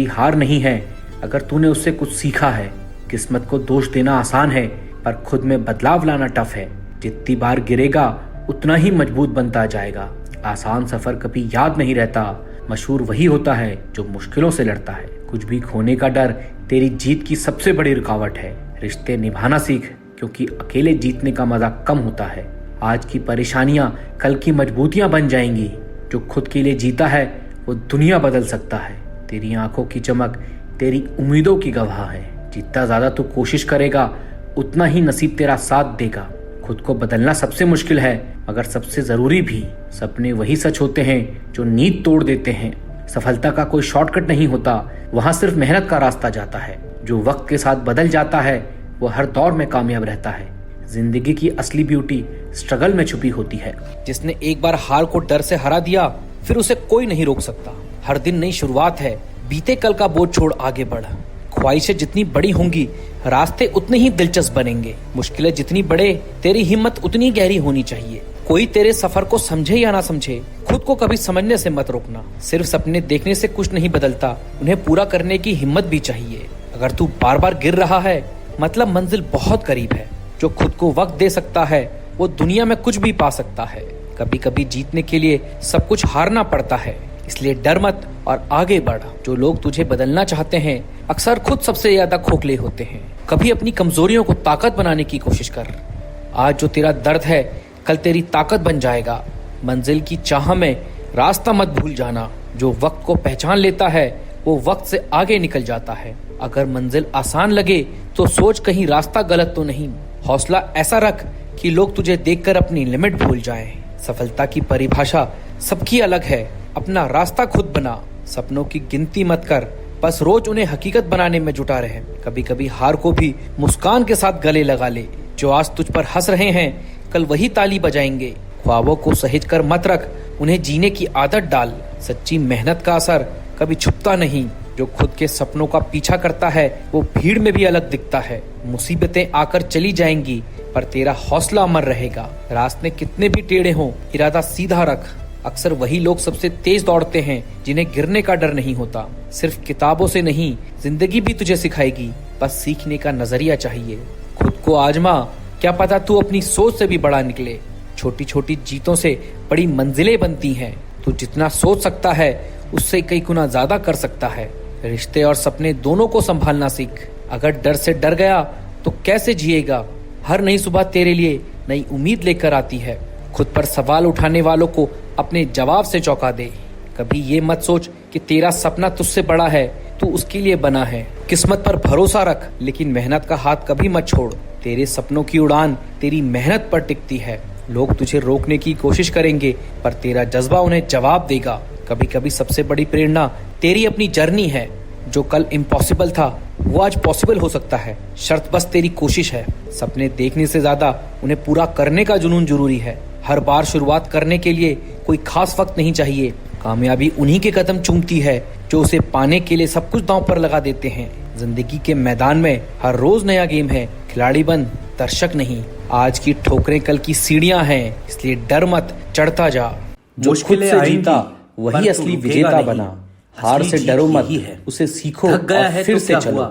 हार नहीं है, अगर तूने उससे कुछ सीखा है। किस्मत को दोष देना आसान है, पर खुद में बदलाव लाना टफ है। जितनी बार गिरेगा उतना ही मजबूत बनता जाएगा। आसान सफर कभी याद नहीं रहता, मशहूर वही होता है जो मुश्किलों से लड़ता है। कुछ भी खोने का डर तेरी जीत की सबसे बड़ी रुकावट है। रिश्ते निभाना सीख, क्योंकि अकेले जीतने का मजा कम होता है। आज की परेशानियां कल की मजबूतियां बन जाएंगी। जो खुद के लिए जीता है वो दुनिया बदल सकता है। तेरी आंखों की चमक तेरी उम्मीदों की गवाह है। जितना ज्यादा तू कोशिश करेगा उतना ही नसीब तेरा साथ देगा। खुद को बदलना सबसे मुश्किल है, मगर सबसे जरूरी भी। सपने वही सच होते हैं जो नींद तोड़ देते हैं। सफलता का कोई शॉर्टकट नहीं होता, वहां सिर्फ मेहनत का रास्ता जाता है। जो वक्त के साथ बदल जाता है वो हर दौर में कामयाब रहता है। जिंदगी की असली ब्यूटी स्ट्रगल में छुपी होती है। जिसने एक बार हार को डर से हरा दिया फिर उसे कोई नहीं रोक सकता। हर दिन नई शुरुआत है, बीते कल का बोझ छोड़ आगे बढ़। ख्वाहिशें जितनी बड़ी होंगी रास्ते उतने ही दिलचस्प बनेंगे। मुश्किलें जितनी बड़े तेरी हिम्मत उतनी गहरी होनी चाहिए। कोई तेरे सफर को समझे या ना समझे, खुद को कभी समझने से मत रोकना। सिर्फ सपने देखने से कुछ नहीं बदलता, उन्हें पूरा करने की हिम्मत भी चाहिए। अगर तू बार बार गिर रहा है मतलब मंजिल बहुत करीब है। जो खुद को वक्त दे सकता है वो दुनिया में कुछ भी पा सकता है। कभी कभी जीतने के लिए सब कुछ हारना पड़ता है, इसलिए डर मत और आगे बढ़। जो लोग तुझे बदलना चाहते हैं अक्सर खुद सबसे ज्यादा खोखले होते हैं। कभी अपनी कमजोरियों को ताकत बनाने की कोशिश कर। आज जो तेरा दर्द है कल तेरी ताकत बन जाएगा। मंजिल की चाह में रास्ता मत भूल जाना। जो वक्त को पहचान लेता है वो वक्त से आगे निकल जाता है। अगर मंजिल आसान लगे तो सोच कहीं रास्ता गलत तो नहीं। हौसला ऐसा रख कि लोग तुझे देखकर अपनी लिमिट भूल जाएं। सफलता की परिभाषा सबकी अलग है। अपना रास्ता खुद बना। सपनों की गिनती मत कर, बस रोज उन्हें हकीकत बनाने में जुटा रहे। कभी कभी हार को भी मुस्कान के साथ गले लगा ले। जो आज तुझ पर हंस रहे हैं कल वही ताली बजाएंगे। ख्वाबों को सहेज कर मत रख, उन्हें जीने की आदत डाल। सच्ची मेहनत का असर कभी छुपता नहीं। जो खुद के सपनों का पीछा करता है वो भीड़ में भी अलग दिखता है। मुसीबतें आकर चली जाएंगी पर तेरा हौसला अमर रहेगा। रास्ते कितने भी टेढ़े हों इरादा सीधा रख। अक्सर वही लोग सबसे तेज दौड़ते हैं जिन्हें गिरने का डर नहीं होता। सिर्फ किताबों से नहीं जिंदगी भी तुझे सिखाएगी, बस सीखने का नजरिया चाहिए। खुद को आजमा, क्या पता तू अपनी सोच से भी बड़ा निकले। छोटी छोटी जीतों से बड़ी मंजिलें बनती हैं। तू जितना सोच सकता है उससे कई गुना ज्यादा कर सकता है। रिश्ते और सपने दोनों को संभालना सीख। अगर डर से डर गया तो कैसे जिएगा। हर नई सुबह तेरे लिए नई उम्मीद लेकर आती है। खुद पर सवाल उठाने वालों को अपने जवाब से चौंका दे। कभी ये मत सोच कि तेरा सपना तुझसे बड़ा है, तू उसके लिए बना है। किस्मत पर भरोसा रख लेकिन मेहनत का हाथ कभी मत छोड़। तेरे सपनों की उड़ान तेरी मेहनत पर टिकती है। लोग तुझे रोकने की कोशिश करेंगे पर तेरा जज्बा उन्हें जवाब देगा। कभी कभी सबसे बड़ी प्रेरणा तेरी अपनी जर्नी है। जो कल इम्पॉसिबल था वो आज पॉसिबल हो सकता है। शर्त बस तेरी कोशिश है। सपने देखने से ज्यादा उन्हें पूरा करने का जुनून जरूरी है। हर बार शुरुआत करने के लिए कोई खास वक्त नहीं चाहिए। कामयाबी उन्हीं के कदम चूमती है जो उसे पाने के लिए सब कुछ दांव पर लगा देते हैं। जिंदगी के मैदान में हर रोज नया गेम है। खिलाड़ी बन, दर्शक नहीं। आज की ठोकरें कल की सीढ़ियां हैं, इसलिए डर मत, चढ़ता जा। जो खुद से जीता वही असली विजेता बना। हार से डरो मत, उसे सीखो और फिर से चलो।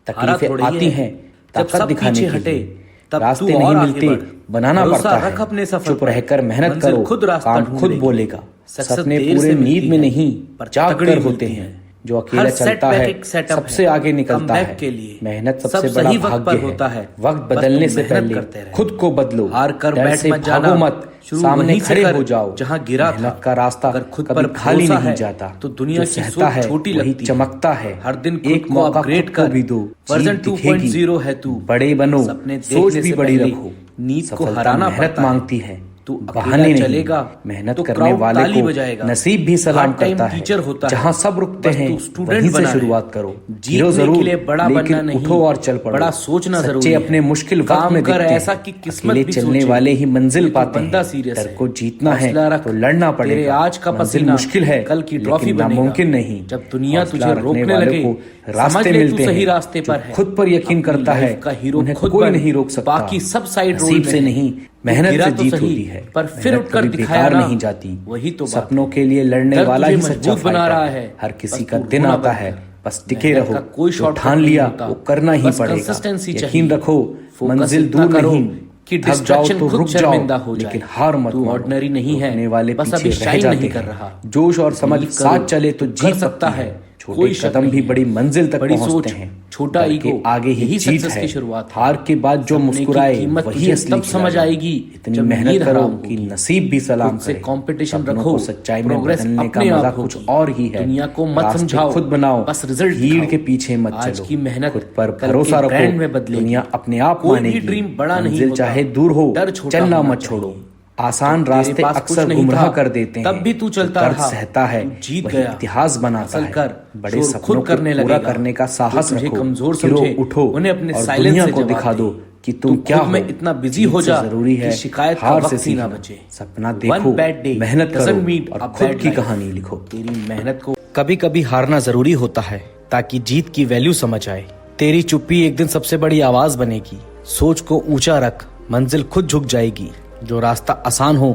तकलीफें आती हैं ताकत दिखाने के लिए। रास्ते नहीं मिलते, बनाना पड़ता है। चुप रहकर मेहनत करो, काम खुद बोलेगा। सपने पूरे नींद में नहीं जाग कर होते हैं। जो अकेला चलता है सबसे आगे निकलता है। मेहनत सबसे बड़ा भाग्य है। वक्त बदलने से पहले खुद को बदलो। हार कर बैठ मत जाना, मत सामने खड़े हो जाओ। जहाँ गिरा था का रास्ता कभी खाली नहीं जाता। तो दुनिया की सोच छोटी लगती, चमकता है। हर दिन एक मौका अपग्रेड कर भी दो। वर्जन 2.0 है तू। बड़े बनो, सोच भी बड़ी रखो। नींद को हराना मेहनत मांगती है। तू बहाने नहीं चलेगा, मेहनत करने वाले को नसीब भी सलाम करता है। टीचर होता है, जहाँ सब रुकते हैं वहीं से शुरुआत करो। जीरो जरूर, लेकिन उठो और चल पड़ो। बड़ा सोचना जरूरी है। अपने मुश्किल वक्त में दिखते हैं। ऐसा कि किस्मत भी चलने वाले ही मंजिल पाते हैं। डर को जीतना है तो लड़ना पड़ेगा। आज का पसीना मुश्किल है, कल की ट्रॉफी नामुमकिन नहीं। जब दुनिया तुझे रोकने लगे रास्ते मिलते हैं। सही रास्ते पर है, खुद पर यकीन करता है का हीरो खुद कोई नहीं रोक सकता। बाकी सब साइड नसीब से नहीं मेहनत से जीत होती है। पर फिर उठकर दिखाया नहीं जाती। वही तो सपनों के लिए लड़ने वाला ही सच्चा बना रहा है। हर किसी का दिन आता है, बस टिके रहो। कोई शॉट ठान लिया वो करना ही पड़ेगा। यकीन रखो मंजिल दूर नहीं कि डिस्ट्रैक्शन तो रुक जाओ, लेकिन हार मत। ऑर्डिनरी नहीं है, वाले बस अभी शाइन नहीं कर रहा। जोश और समझ साथ चले तो जीत सकता है। छोटे कदम भी बड़ी मंजिल तक पहुंचते हैं। छोटा ईगो आगे ही जीत है। हार के बाद जो मुस्कुराए वही असली समझ आएगी। इतनी मेहनत करो कि नसीब भी सलाम करे। कंपटीशन रखो, सच्चाई में बदलने का मजा कुछ और ही है। दुनिया को मत समझाओ, खुद बनाओ, बस रिजल्ट भीड़ के पीछे मत चलो। आज की मेहनत खुद पर भरोसा रखो, दुनिया अपने आप मानेगी। ड्रीम बड़ा नहीं होता, चाहे दूर हो चलना मत छोड़ो। आसान रास्ते अक्सर गुमराह कर देते हैं। तब भी तू चलता रहा, सहता है, जीत गया, इतिहास बनाता है। बड़े सपनों को पूरा करने का साहस रखो। कमजोर समझे, उठो, उन्हें अपने साइलेंस को दिखा दो कि तुम क्या हो। इतना बिजी हो जा जरूरी है, शिकायत हार से सीखना बचे। सपना देखो, मेहनत करो और खुद की कहानी लिखो। तेरी मेहनत को कभी कभी हारना जरूरी होता है ताकि जीत की वैल्यू समझ आए। तेरी चुप्पी एक दिन सबसे बड़ी आवाज बनेगी। सोच को ऊंचा रख, मंजिल खुद झुक जाएगी। जो रास्ता आसान हो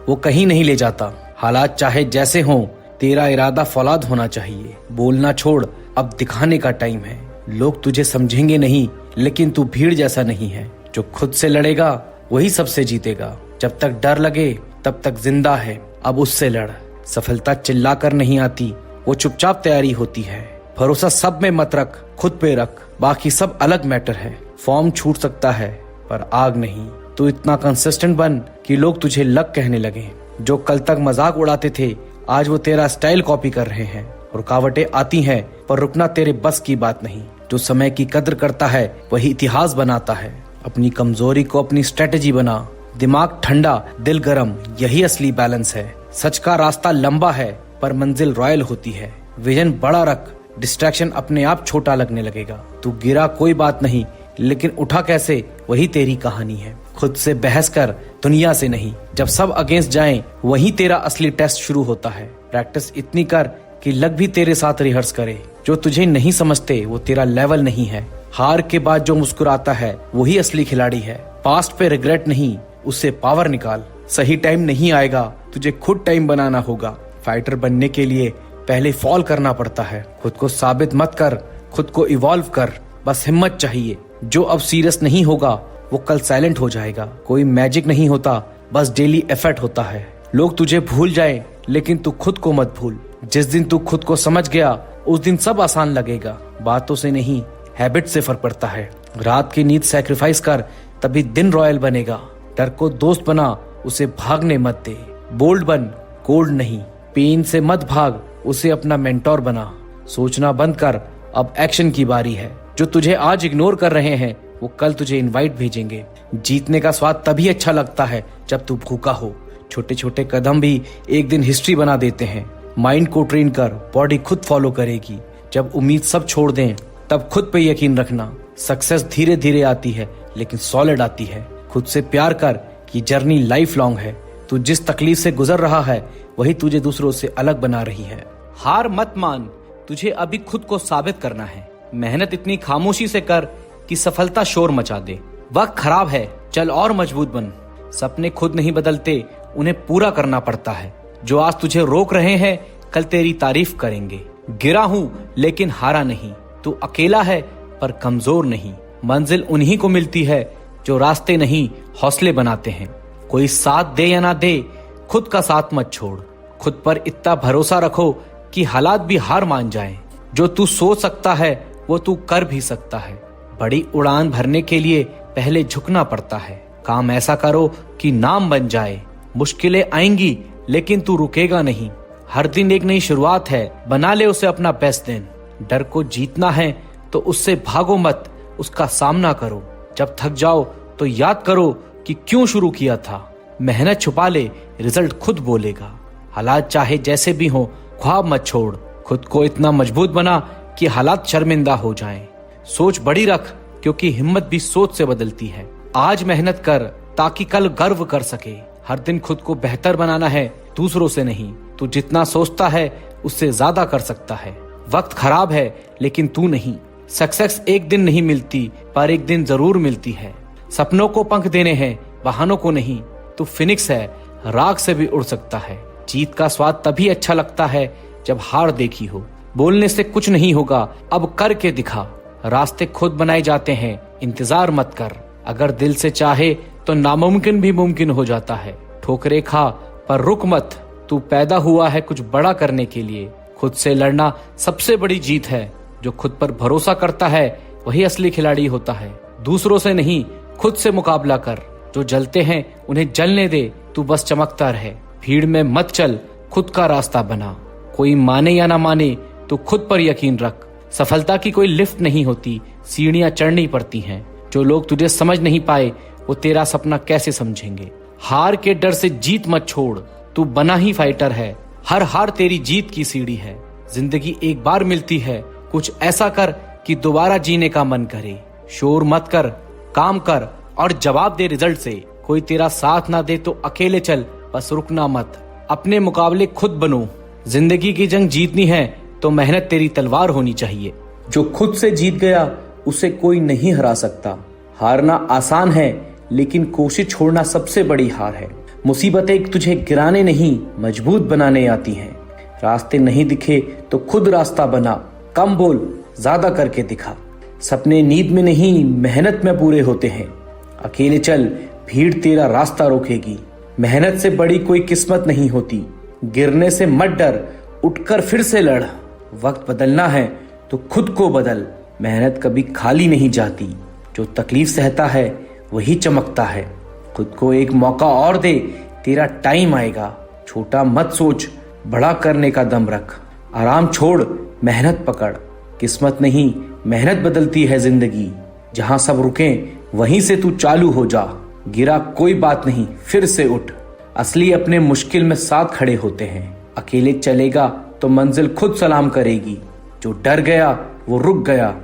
वो कहीं नहीं ले जाता। हालात चाहे जैसे हो, तेरा इरादा फौलाद होना चाहिए। बोलना छोड़, अब दिखाने का टाइम है। लोग तुझे समझेंगे नहीं, लेकिन तू भीड़ जैसा नहीं है। जो खुद से लड़ेगा वही सबसे जीतेगा। जब तक डर लगे तब तक जिंदा है, अब उससे लड़। सफलता चिल्लाकर नहीं आती, वो चुपचाप तैयारी होती है। भरोसा सब में मत रख, खुद पे रख, बाकी सब अलग मैटर है। फॉर्म छूट सकता है पर आग नहीं। तू इतना कंसिस्टेंट बन कि लोग तुझे लक कहने लगे। जो कल तक मजाक उड़ाते थे आज वो तेरा स्टाइल कॉपी कर रहे हैं। रुकावटें आती हैं पर रुकना तेरे बस की बात नहीं। जो समय की कद्र करता है वही इतिहास बनाता है। अपनी कमजोरी को अपनी स्ट्रेटेजी बना। दिमाग ठंडा, दिल गरम, यही असली बैलेंस है। सच का रास्ता लंबा है पर मंजिल रॉयल होती है। विजन बड़ा रख, डिस्ट्रैक्शन अपने आप छोटा लगने लगेगा। तू गिरा कोई बात नहीं, लेकिन उठा कैसे वही तेरी कहानी है। खुद से बहस कर, दुनिया से नहीं। जब सब अगेंस्ट जाएं, वही तेरा असली टेस्ट शुरू होता है। प्रैक्टिस इतनी कर कि लक भी तेरे साथ रिहर्स करे। जो तुझे नहीं समझते वो तेरा लेवल नहीं है। हार के बाद जो मुस्कुराता है वही असली खिलाड़ी है। पास्ट पे रिग्रेट नहीं, उससे पावर निकाल। सही टाइम नहीं आएगा, तुझे खुद टाइम बनाना होगा। फाइटर बनने के लिए पहले फॉल करना पड़ता है। खुद को साबित मत कर, खुद को इवॉल्व कर। बस हिम्मत चाहिए। जो अब सीरियस नहीं होगा वो कल साइलेंट हो जाएगा। कोई मैजिक नहीं होता, बस डेली एफर्ट होता है। लोग तुझे भूल जाए लेकिन तू खुद को मत भूल। जिस दिन तू खुद को समझ गया उस दिन सब आसान लगेगा। बातों से नहीं, हैबिट से फर्क पड़ता है। रात की नींद सैक्रिफाइस कर, तभी दिन रॉयल बनेगा। डर को दोस्त बना, उसे भागने मत दे। बोल्ड बन, कोल्ड नहीं। पेन से मत भाग, उसे अपना मेंटोर बना। सोचना बंद कर, अब एक्शन की बारी है। जो तुझे आज इग्नोर कर रहे हैं वो कल तुझे इनवाइट भेजेंगे। जीतने का स्वाद तभी अच्छा लगता है जब तू भूखा हो। छोटे छोटे कदम भी एक दिन हिस्ट्री बना देते हैं। माइंड को ट्रेन कर, बॉडी खुद फॉलो करेगी। जब उम्मीद सब छोड़ दें तब खुद पे यकीन रखना। सक्सेस धीरे धीरे आती है लेकिन सॉलिड आती है। खुद से प्यार कर कि जर्नी लाइफ लॉन्ग है। तू जिस तकलीफ से गुजर रहा है वही तुझे दूसरों से अलग बना रही है। हार मत मान, तुझे अभी खुद को साबित करना है। मेहनत इतनी खामोशी से कर कि सफलता शोर मचा दे। वक्त खराब है, चल और मजबूत बन। सपने खुद नहीं बदलते, उन्हें पूरा करना पड़ता है। जो आज तुझे रोक रहे हैं कल तेरी तारीफ करेंगे। गिरा हूं लेकिन हारा नहीं। तू अकेला है पर कमजोर नहीं। मंजिल उन्हीं को मिलती है जो रास्ते नहीं हौसले बनाते हैं। कोई साथ दे या ना दे, खुद का साथ मत छोड़। खुद पर इतना भरोसा रखो कि हालात भी हार मान जाएं। जो तू सोच सकता है वो तू कर भी सकता है। बड़ी उड़ान भरने के लिए पहले झुकना पड़ता है। काम ऐसा करो कि नाम बन जाए। मुश्किलें आएंगी लेकिन तू रुकेगा नहीं। हर दिन एक नई शुरुआत है, बना ले उसे अपना बेस्ट दिन। डर को जीतना है तो उससे भागो मत, उसका सामना करो। जब थक जाओ तो याद करो कि क्यों शुरू किया था। मेहनत छुपा ले, रिजल्ट खुद बोलेगा। हालात चाहे जैसे भी हो, ख्वाब मत छोड़। खुद को इतना मजबूत बना कि हालात शर्मिंदा हो जाएं। सोच बड़ी रख क्योंकि हिम्मत भी सोच से बदलती है। आज मेहनत कर ताकि कल गर्व कर सके। हर दिन खुद को बेहतर बनाना है, दूसरों से नहीं। तू जितना सोचता है उससे ज्यादा कर सकता है। वक्त खराब है लेकिन तू नहीं। सक्सेस एक दिन नहीं मिलती पर एक दिन जरूर मिलती है। सपनों को पंख देने हैं, बहानों को नहीं। तू फिनिक्स है, राग से भी उड़ सकता है। जीत का स्वाद तभी अच्छा लगता है जब हार देखी हो। बोलने से कुछ नहीं होगा, अब करके दिखा। रास्ते खुद बनाए जाते हैं, इंतजार मत कर। अगर दिल से चाहे तो नामुमकिन भी मुमकिन हो जाता है। ठोकरे खा पर रुक मत। तू पैदा हुआ है कुछ बड़ा करने के लिए। खुद से लड़ना सबसे बड़ी जीत है। जो खुद पर भरोसा करता है वही असली खिलाड़ी होता है। दूसरों से नहीं, खुद से मुकाबला कर। जो जलते हैं उन्हें जलने दे, तू बस चमकता रहे। भीड़ में मत चल, खुद का रास्ता बना। कोई माने या ना माने, तू खुद पर यकीन रख। सफलता की कोई लिफ्ट नहीं होती, सीढ़ियां चढ़नी पड़ती हैं। जो लोग तुझे समझ नहीं पाए वो तेरा सपना कैसे समझेंगे। हार के डर से जीत मत छोड़, तू बना ही फाइटर है। हर हार तेरी जीत की सीढ़ी है। जिंदगी एक बार मिलती है, कुछ ऐसा कर कि दोबारा जीने का मन करे। शोर मत कर, काम कर और जवाब दे रिजल्ट से। कोई तेरा साथ ना दे तो अकेले चल, बस रुकना मत। अपने मुकाबले खुद बनो। जिंदगी की जंग जीतनी है तो मेहनत तेरी तलवार होनी चाहिए। जो खुद से जीत गया उसे कोई नहीं हरा सकता। हारना आसान है लेकिन कोशिश छोड़ना सबसे बड़ी हार है। मुसीबतें तुझे गिराने नहीं, मजबूत बनाने आती हैं। रास्ते नहीं दिखे तो खुद रास्ता बना। कम बोल, ज्यादा करके दिखा। सपने नींद में नहीं, मेहनत में पूरे होते हैं। अकेले चल, भीड़ तेरा रास्ता रोकेगी। मेहनत से बड़ी कोई किस्मत नहीं होती। गिरने से मत डर, उठकर फिर से लड़। वक्त बदलना है तो खुद को बदल। मेहनत कभी खाली नहीं जाती, जो तकलीफ सहता है वही चमकता है। खुद को एक मौका और दे, तेरा टाइम आएगा। छोटा मत सोच, बड़ा करने का दम रख। आराम छोड़, मेहनत पकड़। किस्मत नहीं, मेहनत बदलती है जिंदगी। जहां सब रुके वहीं से तू चालू हो जा। गिरा कोई बात नहीं, फिर से उठ। असली अपने मुश्किल में साथ खड़े होते हैं। अकेले चलेगा तो मंजिल खुद सलाम करेगी। जो डर गया वो रुक गया।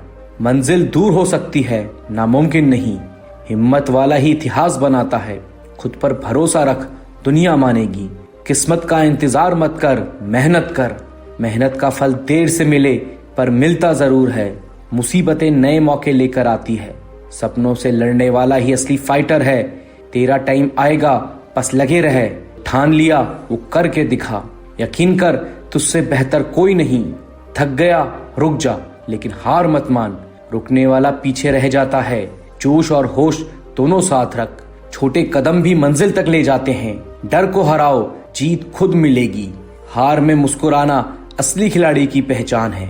मंजिल दूर हो सकती है, नामुमकिन नहीं। हिम्मत वाला ही इतिहास बनाता है। खुद पर भरोसा रख, दुनिया मानेगी। किस्मत का इंतजार मत कर, मेहनत कर। मेहनत का फल देर से मिले पर मिलता जरूर है। मुसीबतें नए मौके लेकर आती है। सपनों से लड़ने वाला ही असली फाइटर है। तेरा टाइम आएगा, बस लगे रहे। ठान लिया वो करके दिखा। यकीन कर, तुझसे बेहतर कोई नहीं। थक गया रुक जा, लेकिन हार मत मान। रुकने वाला पीछे रह जाता है। जोश और होश दोनों साथ रख। छोटे कदम भी मंजिल तक ले जाते हैं। डर को हराओ, जीत खुद मिलेगी। हार में मुस्कुराना असली खिलाड़ी की पहचान है।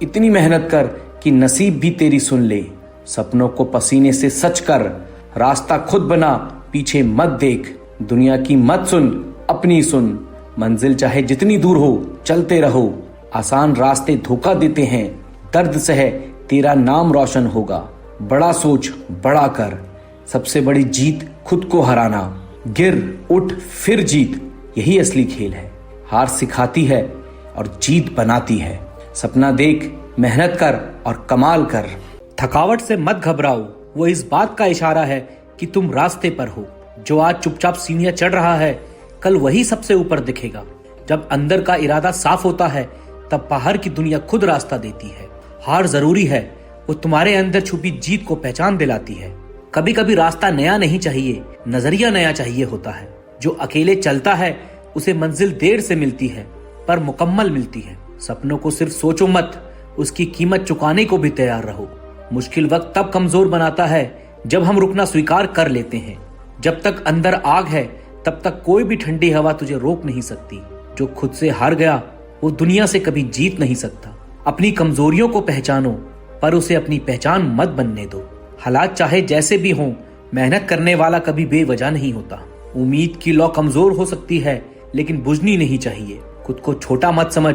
इतनी मेहनत कर कि नसीब भी तेरी सुन ले। सपनों को पसीने से सच कर। रास्ता खुद बना, पीछे मत देख। दुनिया की मत सुन, अपनी सुन। मंजिल चाहे जितनी दूर हो, चलते रहो। आसान रास्ते धोखा देते हैं। दर्द सहे, तेरा नाम रोशन होगा। बड़ा सोच, बड़ा कर। सबसे बड़ी जीत खुद को हराना। गिर उठ फिर जीत, यही असली खेल है। हार सिखाती है और जीत बनाती है। सपना देख, मेहनत कर और कमाल कर। थकावट से मत घबराओ, वो इस बात का इशारा है कि तुम रास्ते पर हो। जो आज चुपचाप सीढ़ियां चढ़ रहा है, कल वही सबसे ऊपर दिखेगा। जब अंदर का इरादा साफ होता है, तब बाहर की दुनिया खुद रास्ता देती है। हार जरूरी है, वो तुम्हारे अंदर छुपी जीत को पहचान दिलाती है। कभी कभी रास्ता नया नहीं चाहिए, नजरिया नया चाहिए होता है। जो अकेले चलता है उसे मंजिल देर से मिलती है, पर मुकम्मल मिलती है। सपनों को सिर्फ सोचो मत, उसकी कीमत चुकाने को भी तैयार रहो। मुश्किल वक्त तब कमजोर बनाता है जब हम रुकना स्वीकार कर लेते हैं। जब तक अंदर आग है, तब तक कोई भी ठंडी हवा तुझे रोक नहीं सकती। जो खुद से हार गया वो दुनिया से कभी जीत नहीं सकता। अपनी कमजोरियों को पहचानो, पर उसे अपनी पहचान मत बनने दो। हालात चाहे जैसे भी हों, मेहनत करने वाला कभी बेवजह नहीं होता। उम्मीद की लौ कमजोर हो सकती है, लेकिन बुझनी नहीं चाहिए। खुद को छोटा मत समझ,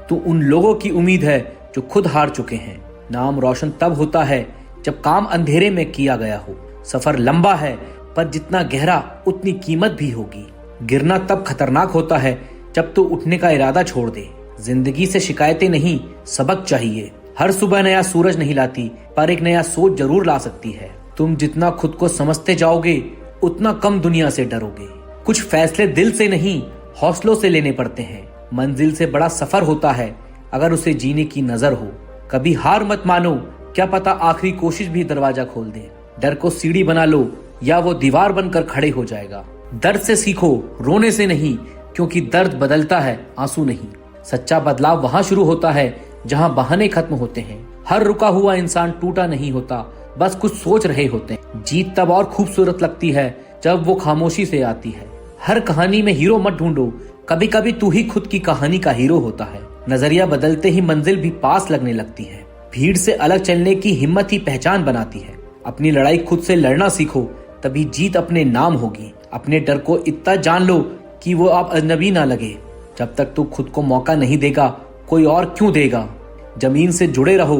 तू उन लोगों की उम्मीद है जो खुद हार चुके हैं। नाम रोशन तब होता है जब काम अंधेरे में किया गया हो। सफर लंबा है, पर जितना गहरा उतनी कीमत भी होगी। गिरना तब खतरनाक होता है जब तू उठने का इरादा छोड़ दे। जिंदगी से शिकायतें नहीं, सबक चाहिए। हर सुबह नया सूरज नहीं लाती, पर एक नया सोच जरूर ला सकती है। तुम जितना खुद को समझते जाओगे, उतना कम दुनिया से डरोगे। कुछ फैसले दिल से नहीं, हौसलों से लेने पड़ते हैं। मंजिल से बड़ा सफर होता है अगर उसे जीने की नजर हो। कभी हार मत मानो, क्या पता आखिरी कोशिश भी दरवाजा खोल दे। डर को सीढ़ी बना लो, या वो दीवार बनकर खड़े हो जाएगा। दर्द से सीखो, रोने से नहीं, क्योंकि दर्द बदलता है, आंसू नहीं। सच्चा बदलाव वहां शुरू होता है जहां बहाने खत्म होते हैं। हर रुका हुआ इंसान टूटा नहीं होता, बस कुछ सोच रहे होते हैं। जीत तब और खूबसूरत लगती है जब वो खामोशी से आती है। हर कहानी में हीरो मत ढूंढो, कभी कभी तू ही खुद की कहानी का हीरो होता है। नजरिया बदलते ही मंजिल भी पास लगने लगती है। भीड़ से अलग चलने की हिम्मत ही पहचान बनाती है। अपनी लड़ाई खुद से लड़ना सीखो, तभी जीत अपने नाम होगी। अपने डर को इतना जान लो कि वो आप अजनबी ना लगे। जब तक तू खुद को मौका नहीं देगा, कोई और क्यों देगा। जमीन से जुड़े रहो,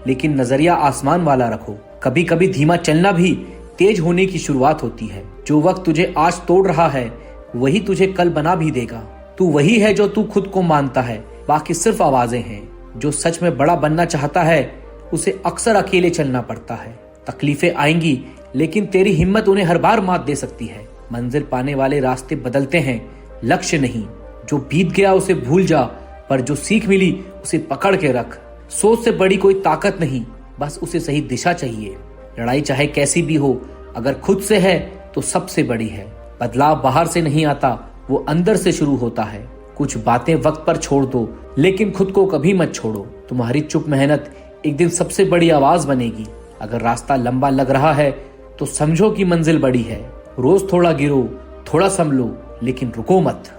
लेकिन नजरिया आसमान वाला रखो। कभी कभी धीमा चलना भी तेज होने की शुरुआत होती है। जो वक्त तुझे आज तोड़ रहा है, वही तुझे कल बना भी देगा। तू वही है जो तू खुद को मानता है, बाकी सिर्फ आवाजें हैं। जो सच में बड़ा बनना चाहता है, उसे अक्सर अकेले चलना पड़ता है। तकलीफें आएंगी, लेकिन तेरी हिम्मत उन्हें हर बार मात दे सकती है। मंजिल पाने वाले रास्ते बदलते हैं, लक्ष्य नहीं। जो बीत गया उसे भूल जा, पर जो सीख मिली उसे पकड़ के रख। सोच से बड़ी कोई ताकत नहीं, बस उसे सही दिशा चाहिए। लड़ाई चाहे कैसी भी हो, अगर खुद से है तो सबसे बड़ी है। बदलाव बाहर से नहीं आता, वो अंदर से शुरू होता है। कुछ बातें वक्त पर छोड़ दो, लेकिन खुद को कभी मत छोड़ो। तुम्हारी चुप मेहनत एक दिन सबसे बड़ी आवाज बनेगी। अगर रास्ता लंबा लग रहा है तो समझो कि मंजिल बड़ी है। रोज थोड़ा गिरो, थोड़ा संभलो, लेकिन रुको मत।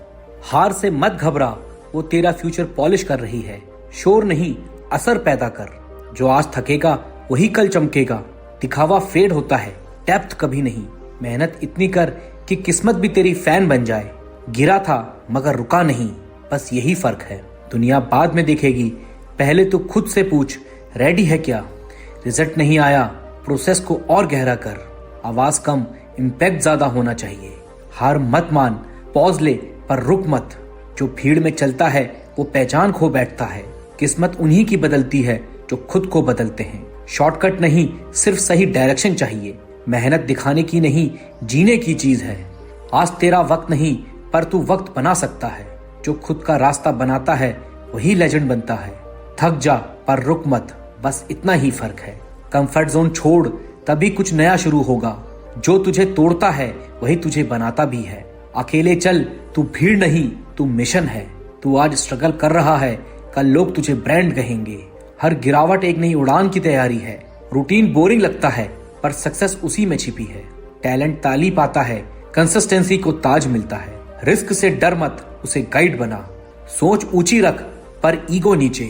हार से मत घबरा, वो तेरा फ्यूचर पॉलिश कर रही है। शोर नहीं, असर पैदा कर। जो आज थकेगा वही कल चमकेगा। दिखावा फेड होता है, डेप्थ कभी नहीं। मेहनत इतनी कर कि किस्मत भी तेरी फैन बन जाए। गिरा था मगर रुका नहीं, बस यही फर्क है। दुनिया बाद में देखेगी, पहले तो खुद से पूछ, रेडी है क्या? रिजल्ट नहीं आया, प्रोसेस को और गहरा कर। आवाज कम, इम्पैक्ट ज्यादा होना चाहिए। हार मत मान, पॉज ले पर रुक मत। जो भीड़ में चलता है वो पहचान खो बैठता है। किस्मत उन्हीं की बदलती है जो खुद को बदलते हैं। शॉर्टकट नहीं, सिर्फ सही डायरेक्शन चाहिए। मेहनत दिखाने की नहीं, जीने की चीज है। आज तेरा वक्त नहीं, पर तू वक्त बना सकता है। जो खुद का रास्ता बनाता है वही लेजेंड बनता है। थक जा पर रुक मत, बस इतना ही फर्क है। कंफर्ट जोन छोड़, तभी कुछ नया शुरू होगा। जो तुझे तोड़ता है वही तुझे बनाता भी है। अकेले चल, तू भीड़ नहीं, तू मिशन है। तू आज स्ट्रगल कर रहा है, कल लोग तुझे ब्रांड कहेंगे। हर गिरावट एक नई उड़ान की तैयारी है। रूटीन बोरिंग लगता है पर सक्सेस उसी में छिपी है। टैलेंट ताली पाता है, कंसिस्टेंसी को ताज मिलता है। रिस्क से डर मत, उसे गाइड बना। सोच ऊंची रख पर ईगो नीचे।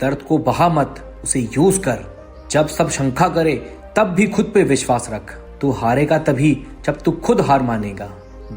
दर्द को बहा मत, उसे यूज कर। जब सब शंका करे तब भी खुद पे विश्वास रख। तू हारेगा तभी जब तू खुद हार मानेगा।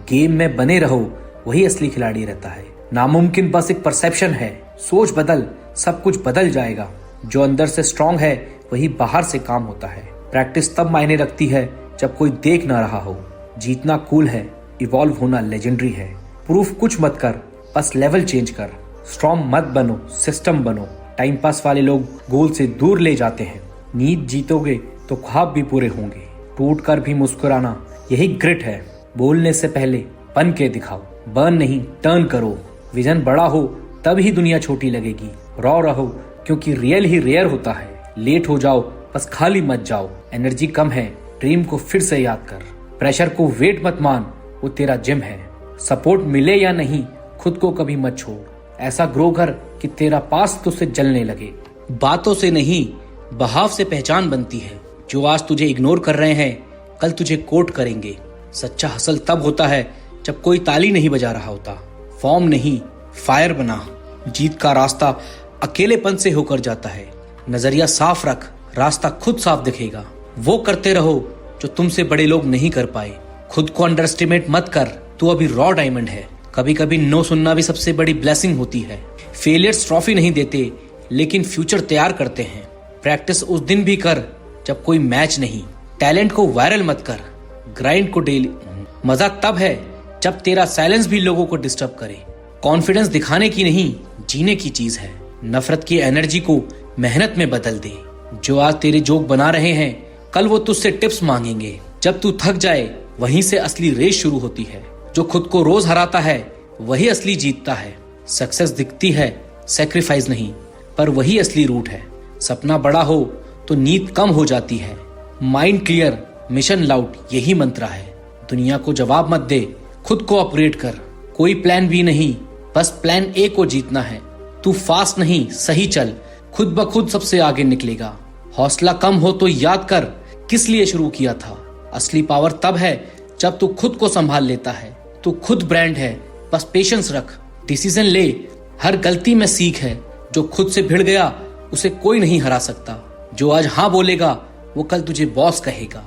गेम में बने रहो, वही असली खिलाड़ी रहता है। नामुमकिन बस एक परसेप्शन है। सोच बदल, सब कुछ बदल जाएगा। जो अंदर से स्ट्रांग है वही बाहर से काम होता है। प्रैक्टिस तब मायने रखती है जब कोई देख ना रहा हो। जीतना कूल है, इवॉल्व होना लेजेंडरी है। प्रूफ कुछ मत कर, बस लेवल चेंज कर। स्ट्रांग मत बनो, सिस्टम बनो। टाइम पास वाले लोग गोल से दूर ले जाते हैं। नींद जीतोगे तो ख्वाब भी पूरे होंगे। टूट कर भी मुस्कुराना, यही ग्रिट है। बोलने से पहले बन के दिखाओ, बर्न नहीं टर्न करो। विजन बड़ा हो तब ही दुनिया छोटी लगेगी। रॉ रहो क्योंकि रियल ही रेयर होता है। लेट हो जाओ बस खाली मत जाओ। एनर्जी कम है, ड्रीम को फिर से याद कर। प्रेशर को वेट मत मान, वो तेरा जिम है। सपोर्ट मिले या नहीं, खुद को कभी मत छोड़। ऐसा ग्रो कर कि तेरा पास तुझसे जलने लगे। बातों से नहीं, बहाव से पहचान बनती है। जो आज तुझे इग्नोर कर रहे हैं कल तुझे कोट करेंगे। सच्चा हसल तब होता है जब कोई ताली नहीं बजा रहा होता। फॉर्म नहीं, फायर बना। जीत का रास्ता अकेलेपन से होकर जाता है। नजरिया साफ रख, रास्ता खुद साफ दिखेगा। वो करते रहो जो तुमसे बड़े लोग नहीं कर पाए। खुद को अंडर एस्टिमेट मत कर, तू अभी रॉ डायमंड है। कभी कभी नो सुनना भी सबसे बड़ी ब्लेसिंग होती है। फेलियर्स ट्रॉफी नहीं देते लेकिन फ्यूचर तैयार करते हैं। प्रैक्टिस उस दिन भी कर जब कोई मैच नहीं। टैलेंट को वायरल मत कर, ग्राइंड को डेली। मजा तब है जब तेरा साइलेंस भी लोगों को डिस्टर्ब करे। कॉन्फिडेंस दिखाने की नहीं, जीने की चीज है। नफरत की एनर्जी को मेहनत में बदल दे। जो आज तेरे जोक बना रहे हैं कल वो तुझसे टिप्स मांगेंगे। जब तू थक जाए वहीं से असली रेस शुरू होती है। जो खुद को रोज हराता है वही असली जीतता है। सक्सेस दिखती है, सेक्रीफाइस नहीं, पर वही असली रूट है। सपना बड़ा हो तो नींद कम हो जाती है। माइंड क्लियर, मिशन लाउड, यही मंत्र है। दुनिया को जवाब मत दे, खुद को अपग्रेड कर। कोई प्लान बी नहीं, बस प्लान ए को जीतना है। तू फास्ट नहीं, सही चल, खुद ब खुद सबसे आगे निकलेगा। हौसला कम हो तो याद कर किस लिए शुरू किया था। असली पावर तब है जब तू खुद को संभाल लेता है। तू खुद ब्रांड है, बस पेशेंस रख। डिसीजन ले, हर गलती में सीख है। जो खुद से भिड़ गया उसे कोई नहीं हरा सकता। जो आज हाँ बोलेगा वो कल तुझे बॉस कहेगा।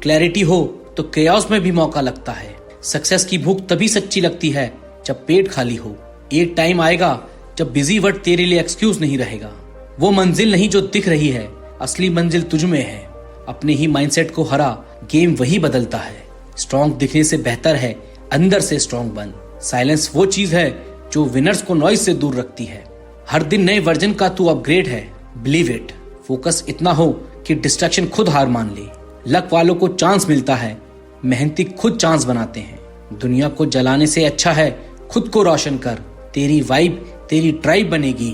क्लैरिटी हो तो केओस में भी मौका लगता है। सक्सेस की भूख तभी सच्ची लगती है जब पेट खाली हो। एक टाइम आएगा जब बिजी वर्ड तेरे लिए एक्सक्यूज नहीं रहेगा। वो मंजिल नहीं जो दिख रही है, असली मंजिल तुझ में है। अपने ही माइंडसेट को हरा, गेम वही बदलता है। स्ट्रॉन्ग दिखने से बेहतर है अंदर से स्ट्रॉन्ग बन। साइलेंस वो चीज है जो विनर्स को नॉइज से दूर रखती है। हर दिन नए वर्जन का तू अपग्रेड है, बिलीव इट। फोकस इतना हो कि डिस्ट्रैक्शन खुद हार मान ले। लक वालों को चांस मिलता है, मेहनती खुद चांस बनाते हैं। दुनिया को जलाने से अच्छा है खुद को रोशन कर। तेरी वाइब तेरी ट्राइब बनेगी।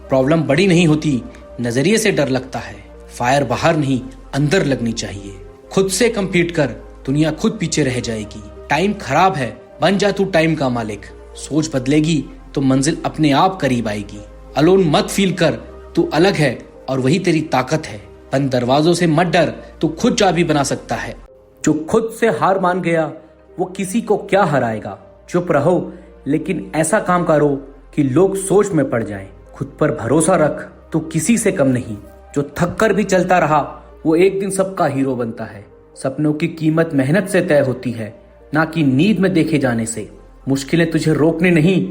प्रॉब्लम बड़ी नहीं होती, नजरिए से डर लगता है। फायर बाहर नहीं अंदर लगनी चाहिए। खुद से compete कर, दुनिया खुद पीछे रह जाएगी। टाइम खराब है, बन जा तू टाइम का मालिक। सोच बदलेगी तो मंजिल अपने आप करीब आएगी। अलोन मत फील कर, तू अलग है और वही तेरी ताकत है। बंद दरवाजों से मत डर, तू खुद चाबी बना सकता है। जो खुद से हार मान गया वो किसी को क्या हराएगा। चुप रहो लेकिन ऐसा काम करो कि लोग सोच में पड़ जाएं। खुद पर भरोसा रख, तो किसी से कम नहीं। जो थक कर भी चलता रहा वो एक दिन सबका हीरो बनता है। सपनों की कीमत मेहनत से तय होती है, ना कि नींद में देखे जाने से। मुश्किलें तुझे रोकने नहीं,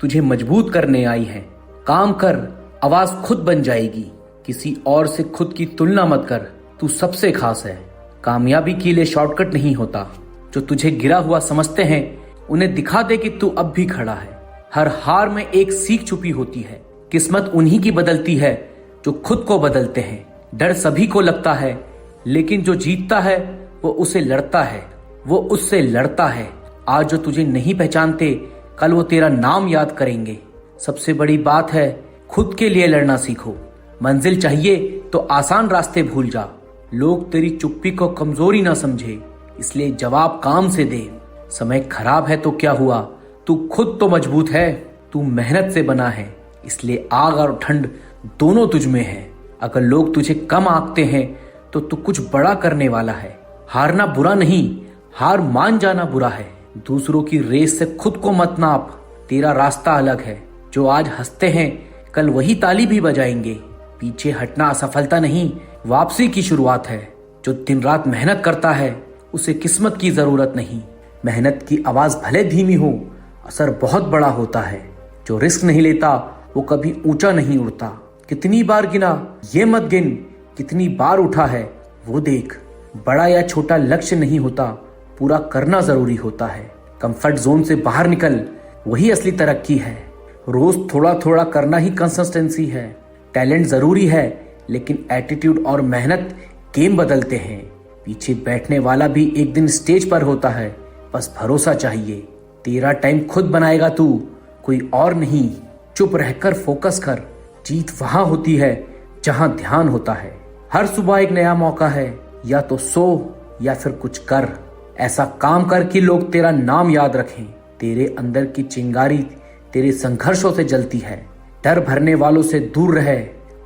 तुझे मजबूत करने आई हैं। काम कर, आवाज खुद बन जाएगी। किसी और से खुद की तुलना मत कर, तू सबसे खास है। कामयाबी के लिए शॉर्टकट नहीं होता। जो तुझे गिरा हुआ समझते हैं उन्हें दिखा दे कि तू अब भी खड़ा है। हर हार में एक सीख छुपी होती है। किस्मत उन्हीं की बदलती है जो खुद को बदलते हैं। डर सभी को लगता है, लेकिन जो जीतता है वो उसे लड़ता है, वो उससे लड़ता है। आज जो तुझे नहीं पहचानते, कल वो तेरा नाम याद करेंगे। सबसे बड़ी बात है, खुद के लिए लड़ना सीखो। मंजिल चाहिए तो आसान रास्ते भूल जा। लोग तेरी चुप्पी को कमजोरी ना समझे, इसलिए जवाब काम से दे। समय खराब है तो क्या हुआ, तू खुद तो मजबूत है। तू मेहनत से बना है, इसलिए आग और ठंड दोनों तुझ में है। अगर लोग तुझे कम आंकते हैं तो तू कुछ बड़ा करने वाला है। हारना बुरा नहीं, हार मान जाना बुरा है। दूसरों की रेस से खुद को मत नाप, तेरा रास्ता अलग है। जो आज हंसते हैं कल वही ताली भी बजाएंगे। पीछे हटना असफलता नहीं, वापसी की शुरुआत है। जो दिन रात मेहनत करता है उसे किस्मत की जरूरत नहीं। मेहनत की आवाज भले धीमी हो, असर बहुत बड़ा होता है। जो रिस्क नहीं लेता वो कभी ऊंचा नहीं उड़ता। कितनी बार गिना ये मत गिन, कितनी बार उठा है वो देख। बड़ा या छोटा लक्ष्य नहीं होता, पूरा करना जरूरी होता है। कंफर्ट जोन से बाहर निकल, वही असली तरक्की है। रोज थोड़ा थोड़ा करना ही कंसिस्टेंसी है। टैलेंट जरूरी है, लेकिन एटीट्यूड और मेहनत गेम बदलते हैं। पीछे बैठने वाला भी एक दिन स्टेज पर होता है, बस भरोसा चाहिए। तेरा टाइम खुद बनाएगा तू, कोई और नहीं। चुप रहकर फोकस कर, जीत वहां होती है जहां ध्यान होता है। हर सुबह एक नया मौका है, या तो सो या फिर कुछ कर। ऐसा काम कर कि लोग तेरा नाम याद रखें। तेरे अंदर की चिंगारी तेरे संघर्षों से जलती है। डर भरने वालों से दूर रहे,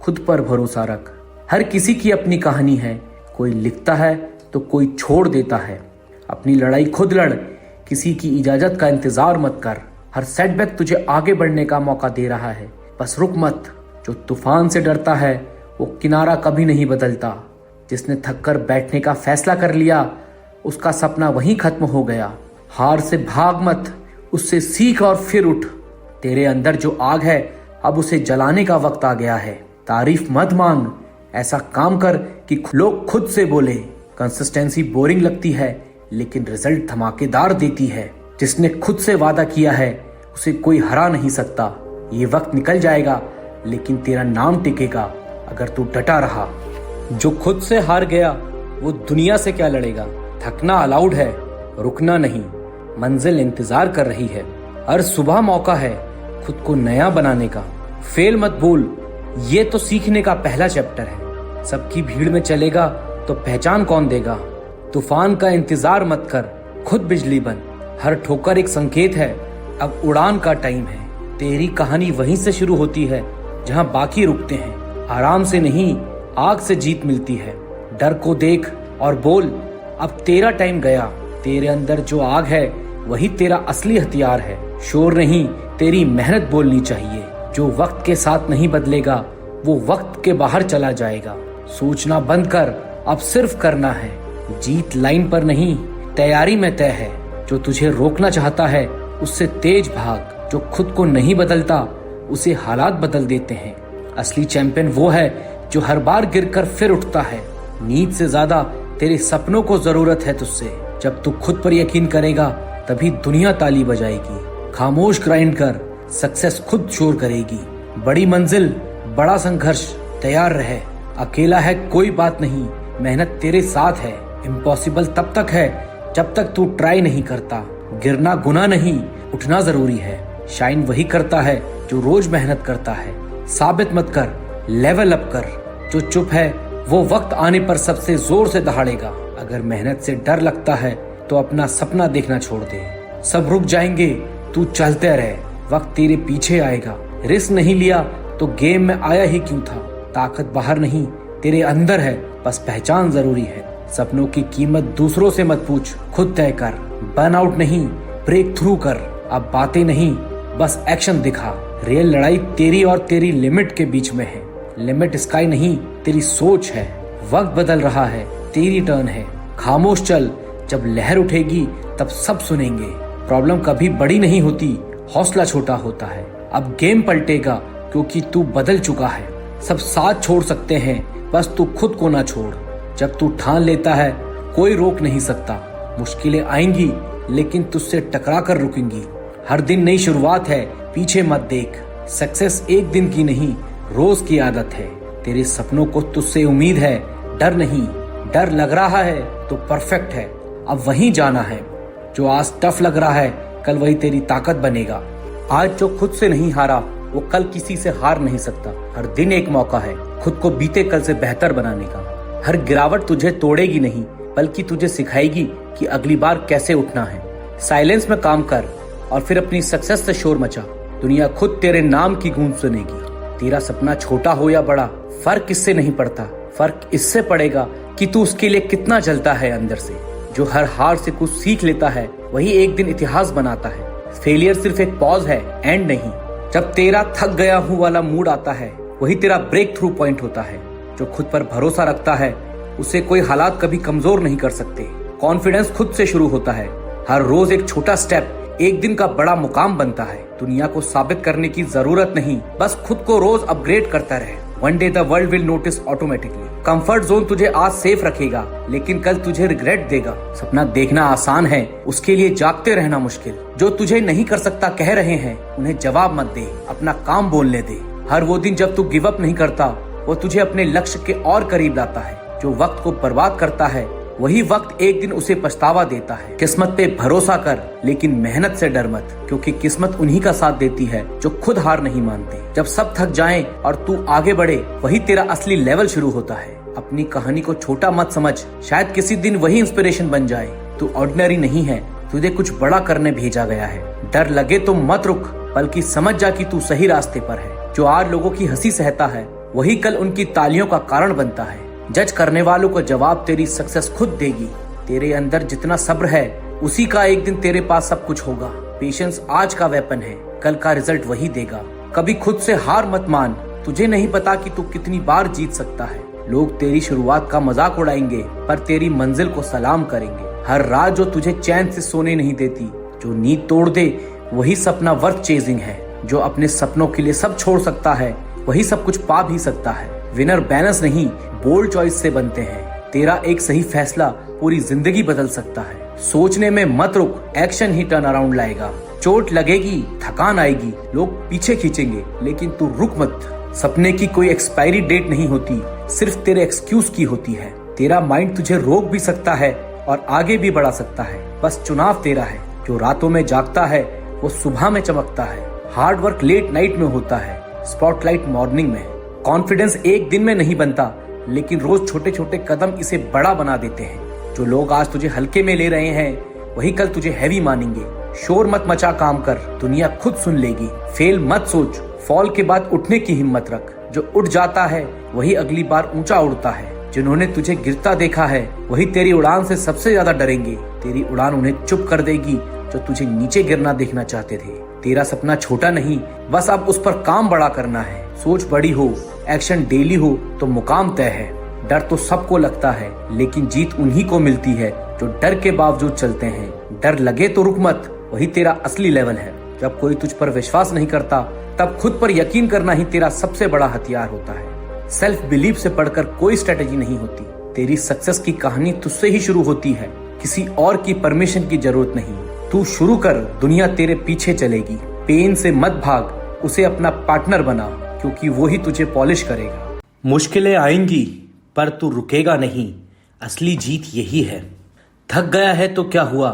खुद पर भरोसा रख। हर किसी की अपनी कहानी है, कोई लिखता है तो कोई छोड़ देता है। अपनी लड़ाई खुद लड़, किसी की इजाजत का इंतजार मत कर। हर सेटबैक तुझे आगे बढ़ने का मौका दे रहा है, बस रुक मत। जो तूफान से डरता है वो किनारा कभी नहीं बदलता। जिसने थककर बैठने का फैसला कर लिया उसका सपना वहीं खत्म हो गया। हार से भाग मत, उससे सीख और फिर उठ। तेरे अंदर जो आग है अब उसे जलाने का वक्त आ गया है। तारीफ मत मांग, ऐसा काम कर कि लोग खुद से बोले। कंसिस्टेंसी बोरिंग लगती है, लेकिन रिजल्ट धमाकेदार देती है। जिसने खुद से वादा किया है उसे कोई हरा नहीं सकता। ये वक्त निकल जाएगा, लेकिन तेरा नाम टिकेगा अगर तू डटा रहा। जो खुद से हार गया वो दुनिया से क्या लड़ेगा। थकना अलाउड है, रुकना नहीं। मंजिल इंतजार कर रही है। हर सुबह मौका है खुद को नया बनाने का। फेल मत बोल, ये तो सीखने का पहला चैप्टर है। सबकी भीड़ में चलेगा तो पहचान कौन देगा। तूफान का इंतजार मत कर, खुद बिजली बन। हर ठोकर एक संकेत है, अब उड़ान का टाइम है। तेरी कहानी वहीं से शुरू होती है जहां बाकी रुकते हैं। आराम से नहीं, आग से जीत मिलती है। डर को देख और बोल, अब तेरा टाइम गया। तेरे अंदर जो आग है वही तेरा असली हथियार है। शोर नहीं, तेरी मेहनत बोलनी चाहिए। जो वक्त के साथ नहीं बदलेगा वो वक्त के बाहर चला जाएगा। सोचना बंद कर, अब सिर्फ करना है। जीत लाइन पर नहीं, तैयारी में तय है। जो तुझे रोकना चाहता है उससे तेज भाग। जो खुद को नहीं बदलता उसे हालात बदल देते हैं। असली चैंपियन वो है जो हर बार गिरकर फिर उठता है। नींद से ज्यादा तेरे सपनों को जरूरत है तुझसे। जब तू खुद पर यकीन करेगा तभी दुनिया ताली बजाएगी। खामोश ग्राइंड कर, सक्सेस खुद शोर करेगी। बड़ी मंजिल, बड़ा संघर्ष, तैयार रहे। अकेला है कोई बात नहीं, मेहनत तेरे साथ है। इम्पॉसिबल तब तक है जब तक तू ट्राई नहीं करता। गिरना गुनाह नहीं, उठना जरूरी है। शाइन वही करता है जो रोज मेहनत करता है। साबित मत कर, लेवल अप कर। जो चुप है वो वक्त आने पर सबसे जोर से दहाड़ेगा। अगर मेहनत से डर लगता है तो अपना सपना देखना छोड़ दे। सब रुक जाएंगे, तू चलते रहे, वक्त तेरे पीछे आएगा। रिस्क नहीं लिया तो गेम में आया ही क्यों था। ताकत बाहर नहीं, तेरे अंदर है, बस पहचान जरूरी है। सपनों की कीमत दूसरों से मत पूछ, खुद तय कर। बर्न आउट नहीं, ब्रेक थ्रू कर। अब बातें नहीं, बस एक्शन दिखा। रियल लड़ाई तेरी और तेरी लिमिट के बीच में है। लिमिट स्काई नहीं, तेरी सोच है। वक्त बदल रहा है, तेरी टर्न है। खामोश चल, जब लहर उठेगी तब सब सुनेंगे। प्रॉब्लम कभी बड़ी नहीं होती, हौसला छोटा होता है। अब गेम पलटेगा क्योंकि तू बदल चुका है। सब साथ छोड़ सकते हैं, बस तू खुद को ना छोड़। जब तू ठान लेता है कोई रोक नहीं सकता। मुश्किलें आएंगी लेकिन तुझसे टकरा कर रुकेंगी। हर दिन नई शुरुआत है, पीछे मत देख। सक्सेस एक दिन की नहीं, रोज की आदत है। तेरे सपनों को तुझसे उम्मीद है, डर नहीं। डर लग रहा है तो परफेक्ट है। अब वहीं जाना है। जो आज टफ लग रहा है कल वही तेरी ताकत बनेगा। आज जो खुद से नहीं हारा वो कल किसी से हार नहीं सकता। हर दिन एक मौका है खुद को बीते कल से बेहतर बनाने का। हर गिरावट तुझे तोड़ेगी नहीं, बल्कि तुझे सिखाएगी कि अगली बार कैसे उठना है। साइलेंस में काम कर और फिर अपनी सक्सेस से शोर मचा। दुनिया खुद तेरे नाम की गूंज सुनेगी। तेरा सपना छोटा हो या बड़ा, फर्क इससे नहीं पड़ता। फर्क इससे पड़ेगा कि तू उसके लिए कितना जलता है अंदर से। जो हर हार से कुछ सीख लेता है वही एक दिन इतिहास बनाता है। फेलियर सिर्फ एक पॉज है, एंड नहीं। जब तेरा थक गया हूँ वाला मूड आता है वही तेरा ब्रेक थ्रू पॉइंट होता है। जो खुद पर भरोसा रखता है उसे कोई हालात कभी कमजोर नहीं कर सकते। कॉन्फिडेंस खुद से शुरू होता है। हर रोज एक छोटा स्टेप एक दिन का बड़ा मुकाम बनता है। दुनिया को साबित करने की जरूरत नहीं, बस खुद को रोज अपग्रेड करता रहे। One day the world will notice automatically. Comfort zone तुझे आज सेफ रखेगा लेकिन कल तुझे रिग्रेट देगा। सपना देखना आसान है, उसके लिए जागते रहना मुश्किल। जो तुझे नहीं कर सकता कह रहे हैं उन्हें जवाब मत दे, अपना काम बोलने दे। हर वो दिन जब तू गिव अप नहीं करता वो तुझे अपने लक्ष्य के और करीब लाता है। जो वक्त को बर्बाद करता है वही वक्त एक दिन उसे पछतावा देता है। किस्मत पे भरोसा कर लेकिन मेहनत से डर मत, क्योंकि किस्मत उन्हीं का साथ देती है जो खुद हार नहीं मानते। जब सब थक जाएं और तू आगे बढ़े वही तेरा असली लेवल शुरू होता है। अपनी कहानी को छोटा मत समझ, शायद किसी दिन वही इंस्पिरेशन बन जाए। तू ऑर्डिनरी नहीं है, तुझे कुछ बड़ा करने भेजा गया है। डर लगे तो मत रुक, बल्कि समझ जा कि तू सही रास्ते पर है। जो आज लोगों की हंसी सहता है वही कल उनकी तालियों का कारण बनता है। जज करने वालों को जवाब तेरी सक्सेस खुद देगी। तेरे अंदर जितना सब्र है उसी का एक दिन तेरे पास सब कुछ होगा। पेशेंस आज का वेपन है, कल का रिजल्ट वही देगा। कभी खुद से हार मत मान, तुझे नहीं पता कि तू कितनी बार जीत सकता है। लोग तेरी शुरुआत का मजाक उड़ाएंगे पर तेरी मंजिल को सलाम करेंगे। हर रात जो तुझे चैन से सोने नहीं देती, जो नींद तोड़ दे वही सपना वर्थ चेजिंग है। जो अपने सपनों के लिए सब छोड़ सकता है वही सब कुछ पा भी सकता है। विनर बैलेंस नहीं, बोल्ड चॉइस से बनते हैं। तेरा एक सही फैसला पूरी जिंदगी बदल सकता है। सोचने में मत रुक, एक्शन ही टर्न अराउंड लाएगा। चोट लगेगी, थकान आएगी, लोग पीछे खींचेंगे, लेकिन तू रुक मत। सपने की कोई एक्सपायरी डेट नहीं होती, सिर्फ तेरे एक्सक्यूज की होती है। तेरा माइंड तुझे रोक भी सकता है और आगे भी बढ़ा सकता है, बस चुनाव तेरा है। जो रातों में जागता है वो सुबह में चमकता है। हार्ड वर्क लेट नाइट में होता है, स्पॉटलाइट मॉर्निंग में। कॉन्फिडेंस एक दिन में नहीं बनता, लेकिन रोज छोटे छोटे कदम इसे बड़ा बना देते हैं। जो लोग आज तुझे हल्के में ले रहे हैं वही कल तुझे हैवी मानेंगे। शोर मत मचा, काम कर, दुनिया खुद सुन लेगी। फेल मत सोच, फॉल के बाद उठने की हिम्मत रख। जो उठ जाता है वही अगली बार ऊंचा उड़ता है। जिन्होंने तुझे गिरता देखा है वही तेरी उड़ान से सबसे ज्यादा डरेंगे। तेरी उड़ान उन्हें चुप कर देगी जो तुझे नीचे गिरना देखना चाहते थे। तेरा सपना छोटा नहीं, बस अब उस पर काम बड़ा करना है। सोच बड़ी हो, एक्शन डेली हो तो मुकाम तय है। डर तो सबको लगता है, लेकिन जीत उन्हीं को मिलती है जो डर के बावजूद चलते हैं। डर लगे तो रुक मत, वही तेरा असली लेवल है। जब कोई तुझ पर विश्वास नहीं करता तब खुद पर यकीन करना ही तेरा सबसे बड़ा हथियार होता है। सेल्फ बिलीफ से बढ़कर कोई स्ट्रेटेजी नहीं होती। तेरी सक्सेस की कहानी तुझसे ही शुरू होती है, किसी और की परमिशन की जरूरत नहीं। तू शुरू कर, दुनिया तेरे पीछे चलेगी। पेन से मत भाग, उसे अपना पार्टनर बना, क्योंकि वो ही तुझे पॉलिश करेगा। मुश्किलें आएंगी पर तू रुकेगा नहीं, असली जीत यही है। थक गया है तो क्या हुआ,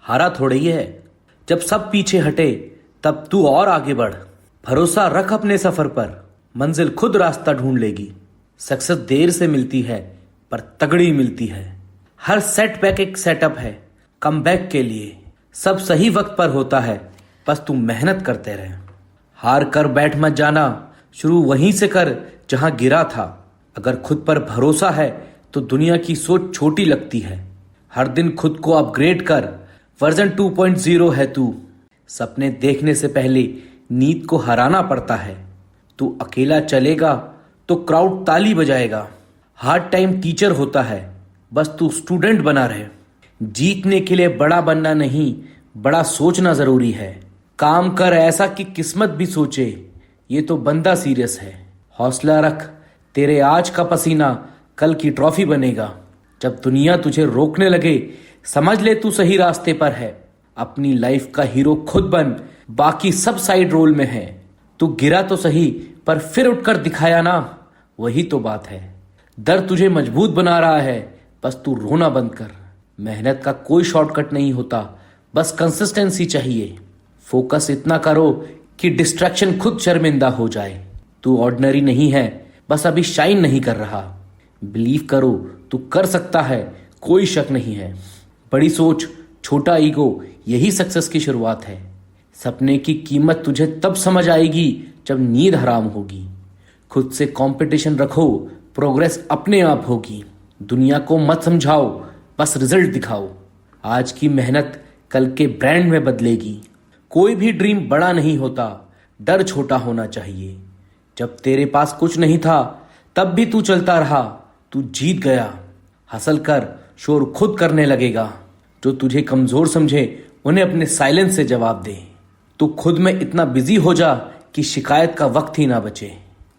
हारा थोड़ा ही है। जब सब पीछे हटे तब तू और आगे बढ़। भरोसा रख अपने सफर पर, मंजिल खुद रास्ता ढूंढ लेगी। सक्सेस देर से मिलती है पर तगड़ी मिलती है। हर सेटबैक एक सेटअप है कमबैक के लिए। सब सही वक्त पर होता है, बस तू मेहनत करते रहे। हार कर बैठ मत जाना, शुरू वहीं से कर जहां गिरा था। अगर खुद पर भरोसा है तो दुनिया की सोच छोटी लगती है। हर दिन खुद को अपग्रेड कर, वर्जन 2.0 है तू। सपने देखने से पहले नींद को हराना पड़ता है। तू अकेला चलेगा तो क्राउड ताली बजाएगा। हार्ड टाइम टीचर होता है, बस तू स्टूडेंट बना रहे। जीतने के लिए बड़ा बनना नहीं, बड़ा सोचना जरूरी है। काम कर ऐसा कि किस्मत भी सोचे, ये तो बंदा सीरियस है। हौसला रख, तेरे आज का पसीना कल की ट्रॉफी बनेगा। जब दुनिया तुझे रोकने लगे, समझ ले तू सही रास्ते पर है। अपनी लाइफ का हीरो खुद बन, बाकी सब साइड रोल में है। तू गिरा तो सही, पर फिर उठकर दिखाया ना, वही तो बात है। दर्द तुझे मजबूत बना रहा है, बस तू रोना बंद कर। मेहनत का कोई शॉर्टकट नहीं होता, बस कंसिस्टेंसी चाहिए। फोकस इतना करो कि डिस्ट्रैक्शन खुद शर्मिंदा हो जाए। तू ऑर्डिनरी नहीं है, बस अभी शाइन नहीं कर रहा। बिलीव करो, तू कर सकता है, कोई शक नहीं है। बड़ी सोच, छोटा ईगो, यही सक्सेस की शुरुआत है। सपने की कीमत तुझे तब समझ आएगी जब नींद हराम होगी। खुद से कंपटीशन रखो, प्रोग्रेस अपने आप होगी। दुनिया को मत समझाओ, बस रिजल्ट दिखाओ। आज की मेहनत कल के ब्रांड में बदलेगी। कोई भी ड्रीम बड़ा नहीं होता, डर छोटा होना चाहिए। जब तेरे पास कुछ नहीं था, तब भी तू चलता रहा। तू जीत गया। हसल कर, शोर खुद करने लगेगा। जो तुझे कमजोर समझे, उन्हें अपने साइलेंस से जवाब दे। तू खुद में इतना बिजी हो जा कि शिकायत का वक्त ही ना बचे।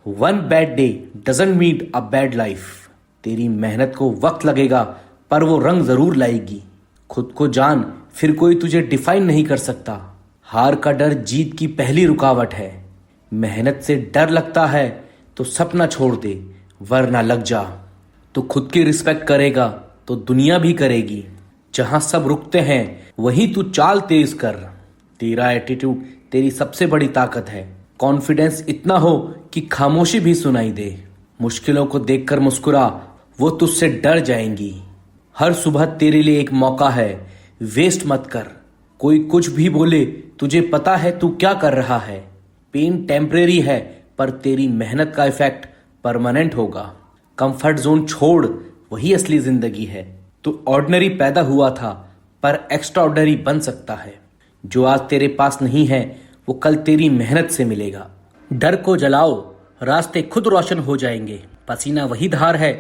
One bad day doesn't mean a bad life. तेरी मेहनत को वक्त लगेगा, पर वो रंग जरूर लाएगी। खुद को जान, फिर कोई तुझे डिफाइन नहीं कर सकता। हार का डर जीत की पहली रुकावट है। मेहनत से डर लगता है तो सपना छोड़ दे, वरना लग जा। तो खुद की रिस्पेक्ट करेगा तो दुनिया भी करेगी। जहां सब रुकते हैं, वहीं तू चाल तेज कर। तेरा एटीट्यूड तेरी सबसे बड़ी ताकत है। कॉन्फिडेंस इतना हो कि खामोशी भी सुनाई दे। मुश्किलों को देखकर मुस्कुरा, वो तुझसे डर जाएंगी। हर सुबह तेरे लिए एक मौका है, वेस्ट मत कर। कोई कुछ भी बोले, तुझे पता है तू क्या कर रहा है। पेन टेम्परेरी है, पर तेरी मेहनत का इफेक्ट परमानेंट होगा। कंफर्ट जोन छोड़, वही असली जिंदगी है। तू ऑर्डिनरी पैदा हुआ था, पर एक्स्ट्रा ऑर्डिनरी बन सकता है। जो आज तेरे पास नहीं है, वो कल तेरी मेहनत से मिलेगा। डर को जलाओ, रास्ते खुद रोशन हो जाएंगे। पसीना वही धार है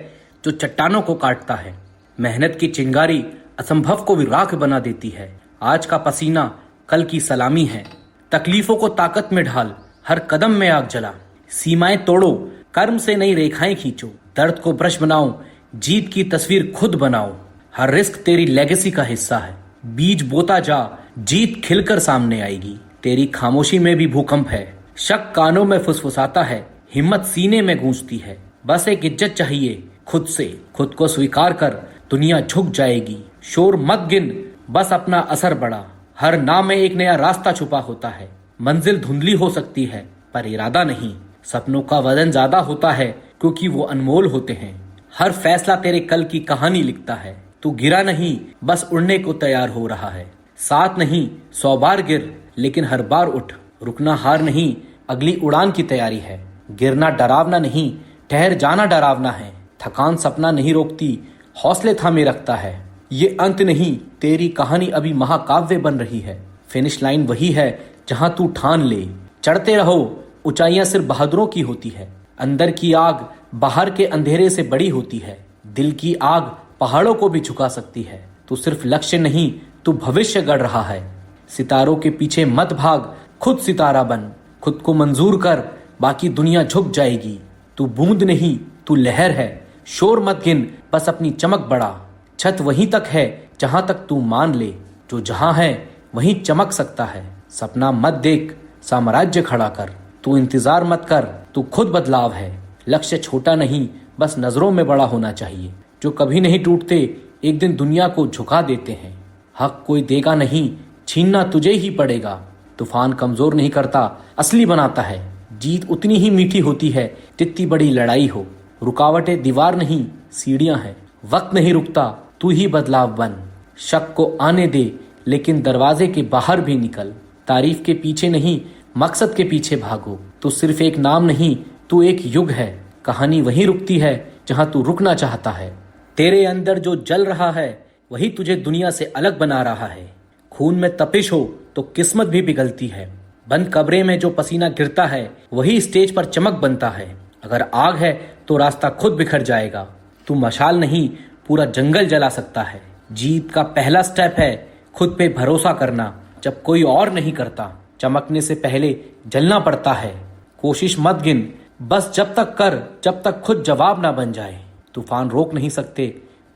जो चट्टानों को काटता है। मेहनत की चिंगारी असंभव को भी राख बना देती है। आज का पसीना कल की सलामी है। तकलीफों को ताकत में ढाल, हर कदम में आग जला। सीमाएं तोड़ो, कर्म से नई रेखाएं खींचो। दर्द को ब्रश बनाओ, जीत की तस्वीर खुद बनाओ। हर रिस्क तेरी लेगेसी का हिस्सा है। बीज बोता जा, जीत खिलकर सामने आएगी। तेरी खामोशी में भी भूकंप है। शक कानों में फुसफुसाता है, हिम्मत सीने में गूंजती है। बस एक इज्जत चाहिए खुद से। खुद को स्वीकार कर, दुनिया झुक जाएगी। शोर मत गिन, बस अपना असर बढ़ा। हर नाम में एक नया रास्ता छुपा होता है। मंजिल धुंधली हो सकती है, पर इरादा नहीं। सपनों का वजन ज्यादा होता है, क्योंकि वो अनमोल होते हैं। हर फैसला तेरे कल की कहानी लिखता है। तू गिरा नहीं, बस उड़ने को तैयार हो रहा है। साथ नहीं, 100 बार गिर, लेकिन हर बार उठ। रुकना हार नहीं, अगली उड़ान की तैयारी है। गिरना डरावना नहीं, ठहर जाना डरावना है। थकान सपना नहीं रोकती, हौसले थामे रखता है। ये अंत नहीं, तेरी कहानी अभी महाकाव्य बन रही है। फिनिश लाइन वही है जहां तू ठान ले। चढ़ते रहो, ऊंचाइयां सिर्फ बहादुरों की होती है। अंदर की आग बाहर के अंधेरे से बड़ी होती है। दिल की आग पहाड़ों को भी झुका सकती है। तू सिर्फ लक्ष्य नहीं, तू भविष्य गढ़ रहा है। सितारों के पीछे मत भाग, खुद सितारा बन। खुद को मंजूर कर, बाकी दुनिया झुक जाएगी। तू बूंद नहीं, तू लहर है। शोर मत गिन, बस अपनी चमक बढ़ा। छत वहीं तक है जहां तक तू मान ले। जो जहां है वहीं चमक सकता है। सपना मत देख, साम्राज्य खड़ा कर। तू इंतजार मत कर, तू खुद बदलाव है। लक्ष्य छोटा नहीं, बस नजरों में बड़ा होना चाहिए। जो कभी नहीं टूटते, एक दिन दुनिया को झुका देते हैं। हक कोई देगा नहीं, छीनना तुझे ही पड़ेगा। तूफान कमजोर नहीं करता, असली बनाता है। जीत उतनी ही मीठी होती है जितनी बड़ी लड़ाई हो। रुकावटें दीवार नहीं, सीढ़ियां हैं। वक्त नहीं रुकता, तू ही बदलाव बन। शक को आने दे, लेकिन दरवाजे के बाहर भी निकल। तारीफ के पीछे नहीं, मकसद के पीछे भागो। तू सिर्फ एक नाम नहीं, तू एक युग है। कहानी वहीं रुकती है जहां तू रुकना चाहता है। तेरे अंदर जो जल रहा है, वही तुझे दुनिया से अलग बना रहा है। खून में तपिश हो तो किस्मत भी पिघलती है। बंद कमरे में जो पसीना गिरता है वही स्टेज पर चमक बनता है। अगर आग है तो रास्ता खुद बिखर जाएगा। तू मशाल नहीं, पूरा जंगल जला सकता है। जीत का पहला स्टेप है खुद पे भरोसा करना जब कोई और नहीं करता। चमकने से पहले जलना पड़ता है। कोशिश मत गिन, बस जब तक कर जब तक खुद जवाब ना बन जाए। तूफान रोक नहीं सकते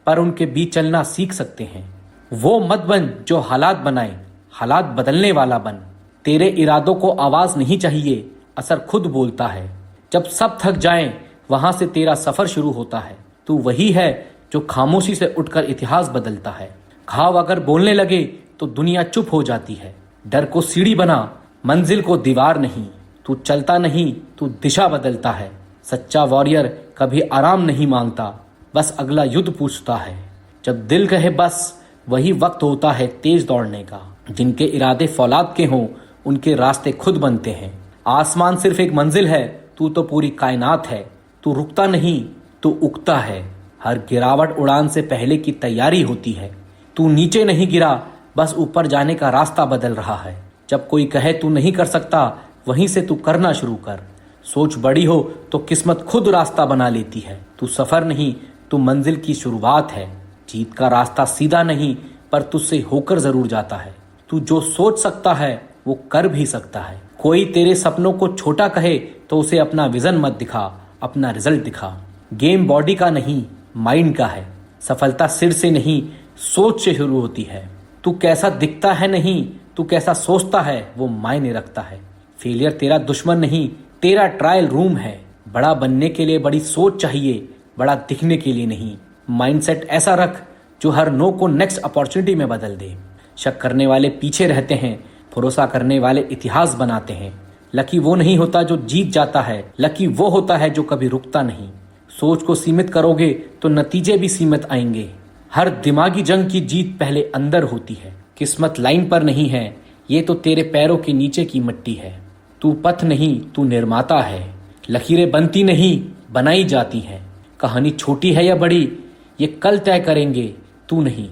पर उनके बीच चलना सीख सकते हैं। वो मत बन जो हालात बनाए, हालात बदलने वाला बन। तेरे इरादों को आवाज नहीं चाहिए, असर खुद बोलता है। जब सब थक जाएं, वहां से तेरा सफर शुरू होता है। तू वही है जो खामोशी से उठकर इतिहास बदलता है। घाव अगर बोलने लगे तो दुनिया चुप हो जाती है। डर को सीढ़ी बना, मंजिल को दीवार नहीं। तू चलता नहीं, तू दिशा बदलता है। सच्चा वॉरियर कभी आराम नहीं मांगता, बस अगला युद्ध पूछता है। जब दिल कहे बस, वही वक्त होता है तेज दौड़ने का। जिनके इरादे फौलाद के हों, उनके रास्ते खुद बनते हैं। आसमान सिर्फ एक मंजिल है, तू तो पूरी कायनात है। तू रुकता नहीं, तू उगता है। हर गिरावट उड़ान से पहले की तैयारी होती है। तू नीचे नहीं गिरा, बस ऊपर जाने का रास्ता बदल रहा है। जब कोई कहे तू नहीं कर सकता, वहीं से तू करना शुरू कर। सोच बड़ी हो तो किस्मत खुद रास्ता बना लेती है। तू सफर नहीं, तू मंजिल की शुरुआत है। जीत का रास्ता सीधा नहीं, पर तुझसे होकर जरूर जाता है। तू जो सोच सकता है वो कर भी सकता है। कोई तेरे सपनों को छोटा कहे तो उसे अपना विजन मत दिखा, अपना रिजल्ट दिखा। गेम बॉडी का नहीं, माइंड का है। सफलता सिर से नहीं, सोच से शुरू होती है। तू कैसा दिखता है नहीं, तू कैसा सोचता है वो मायने रखता है। फेलियर तेरा दुश्मन नहीं, तेरा ट्रायल रूम है। बड़ा बनने के लिए बड़ी सोच चाहिए, बड़ा दिखने के लिए नहीं। माइंडसेट ऐसा रख जो हर नो को नेक्स्ट अपॉर्चुनिटी में बदल दे। शक करने वाले पीछे रहते हैं, भरोसा करने वाले इतिहास बनाते हैं। लकी वो नहीं होता जो जीत जाता है, लकी वो होता है जो कभी रुकता नहीं। सोच को सीमित करोगे तो नतीजे भी सीमित आएंगे। हर दिमागी जंग की जीत पहले अंदर होती है। किस्मत लाइन पर नहीं है, ये तो तेरे पैरों के नीचे की मिट्टी है। तू पथ नहीं, तू निर्माता है। लकीरें बनती नहीं, बनाई जाती हैं। कहानी छोटी है या बड़ी, ये कल तय करेंगे, तू नहीं।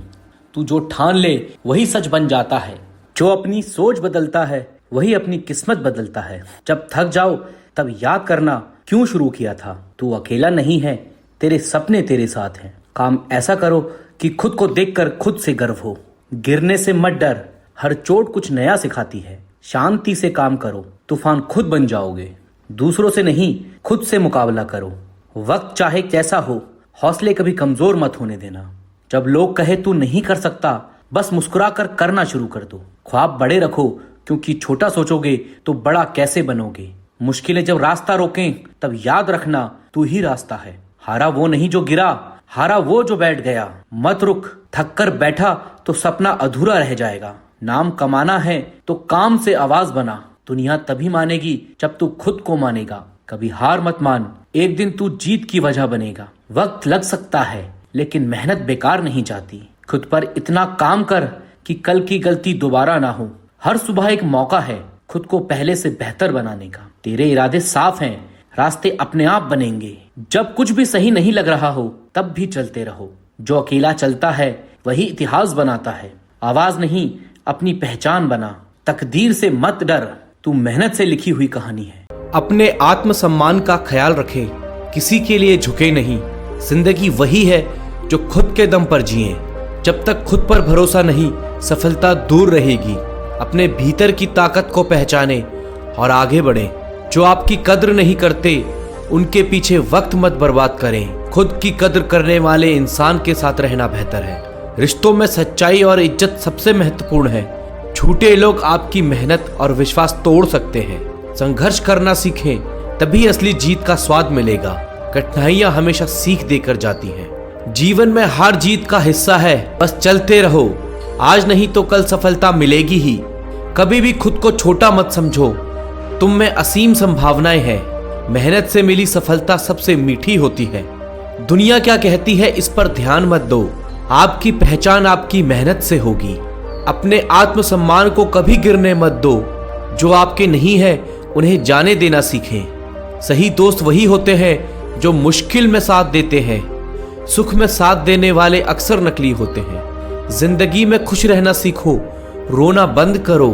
तू जो ठान ले वही सच बन जाता है। जो अपनी सोच बदलता है वही अपनी किस्मत बदलता है। जब थक जाओ तब याद करना क्यों शुरू किया था। तू अकेला नहीं है, तेरे सपने तेरे साथ हैं। काम ऐसा करो कि खुद को देखकर खुद से गर्व हो। गिरने से मत डर, हर चोट कुछ नया सिखाती है। शांति से काम करो, तूफान खुद बन जाओगे। दूसरों से नहीं, खुद से मुकाबला करो। वक्त चाहे कैसा हो, हौसले कभी कमजोर मत होने देना। जब लोग कहे तू नहीं कर सकता, बस मुस्कुरा कर करना शुरू कर दो। ख्वाब बड़े रखो, क्योंकि छोटा सोचोगे तो बड़ा कैसे बनोगे। मुश्किलें जब रास्ता रोकें तब याद रखना तू ही रास्ता है। हारा वो नहीं जो गिरा, हारा वो जो बैठ गया। मत रुक, थक कर बैठा तो सपना अधूरा रह जाएगा। नाम कमाना है तो काम से आवाज बना। दुनिया तभी मानेगी जब तू खुद को मानेगा। कभी हार मत मान, एक दिन तू जीत की वजह बनेगा। वक्त लग सकता है लेकिन मेहनत बेकार नहीं जाती। खुद पर इतना काम कर कि कल की गलती दोबारा ना हो। हर सुबह एक मौका है खुद को पहले से बेहतर बनाने का। तेरे इरादे साफ हैं, रास्ते अपने आप बनेंगे। जब कुछ भी सही नहीं लग रहा हो तब भी चलते रहो। जो अकेला चलता है वही इतिहास बनाता है। आवाज नहीं, अपनी पहचान बना। तकदीर से मत डर, तू मेहनत से लिखी हुई कहानी है। अपने आत्मसम्मान का ख्याल रखें, किसी के लिए झुके नहीं। जिंदगी वही है जो खुद के दम पर जिए। जब तक खुद पर भरोसा नहीं, सफलता दूर रहेगी। अपने भीतर की ताकत को पहचाने और आगे बढ़ें। जो आपकी कद्र नहीं करते उनके पीछे वक्त मत बर्बाद करें। खुद की कद्र करने वाले इंसान के साथ रहना बेहतर है। रिश्तों में सच्चाई और इज्जत सबसे महत्वपूर्ण है। झूठे लोग आपकी मेहनत और विश्वास तोड़ सकते हैं। संघर्ष करना सीखें, तभी असली जीत का स्वाद मिलेगा। कठिनाइयां हमेशा सीख देकर जाती हैं। जीवन में हार जीत का हिस्सा है, बस चलते रहो। आज नहीं तो कल सफलता मिलेगी ही। कभी भी खुद को छोटा मत समझो, तुम में असीम संभावनाएं हैं। मेहनत से मिली सफलता सबसे मीठी होती है। दुनिया क्या कहती है इस पर ध्यान मत दो। आपकी पहचान आपकी मेहनत से होगी। अपने आत्मसम्मान को कभी गिरने मत दो। जो आपके नहीं है उन्हें जाने देना सीखें। सही दोस्त वही होते हैं जो मुश्किल में साथ देते हैं। सुख में साथ देने वाले अक्सर नकली होते हैं। जिंदगी में खुश रहना सीखो, रोना बंद करो।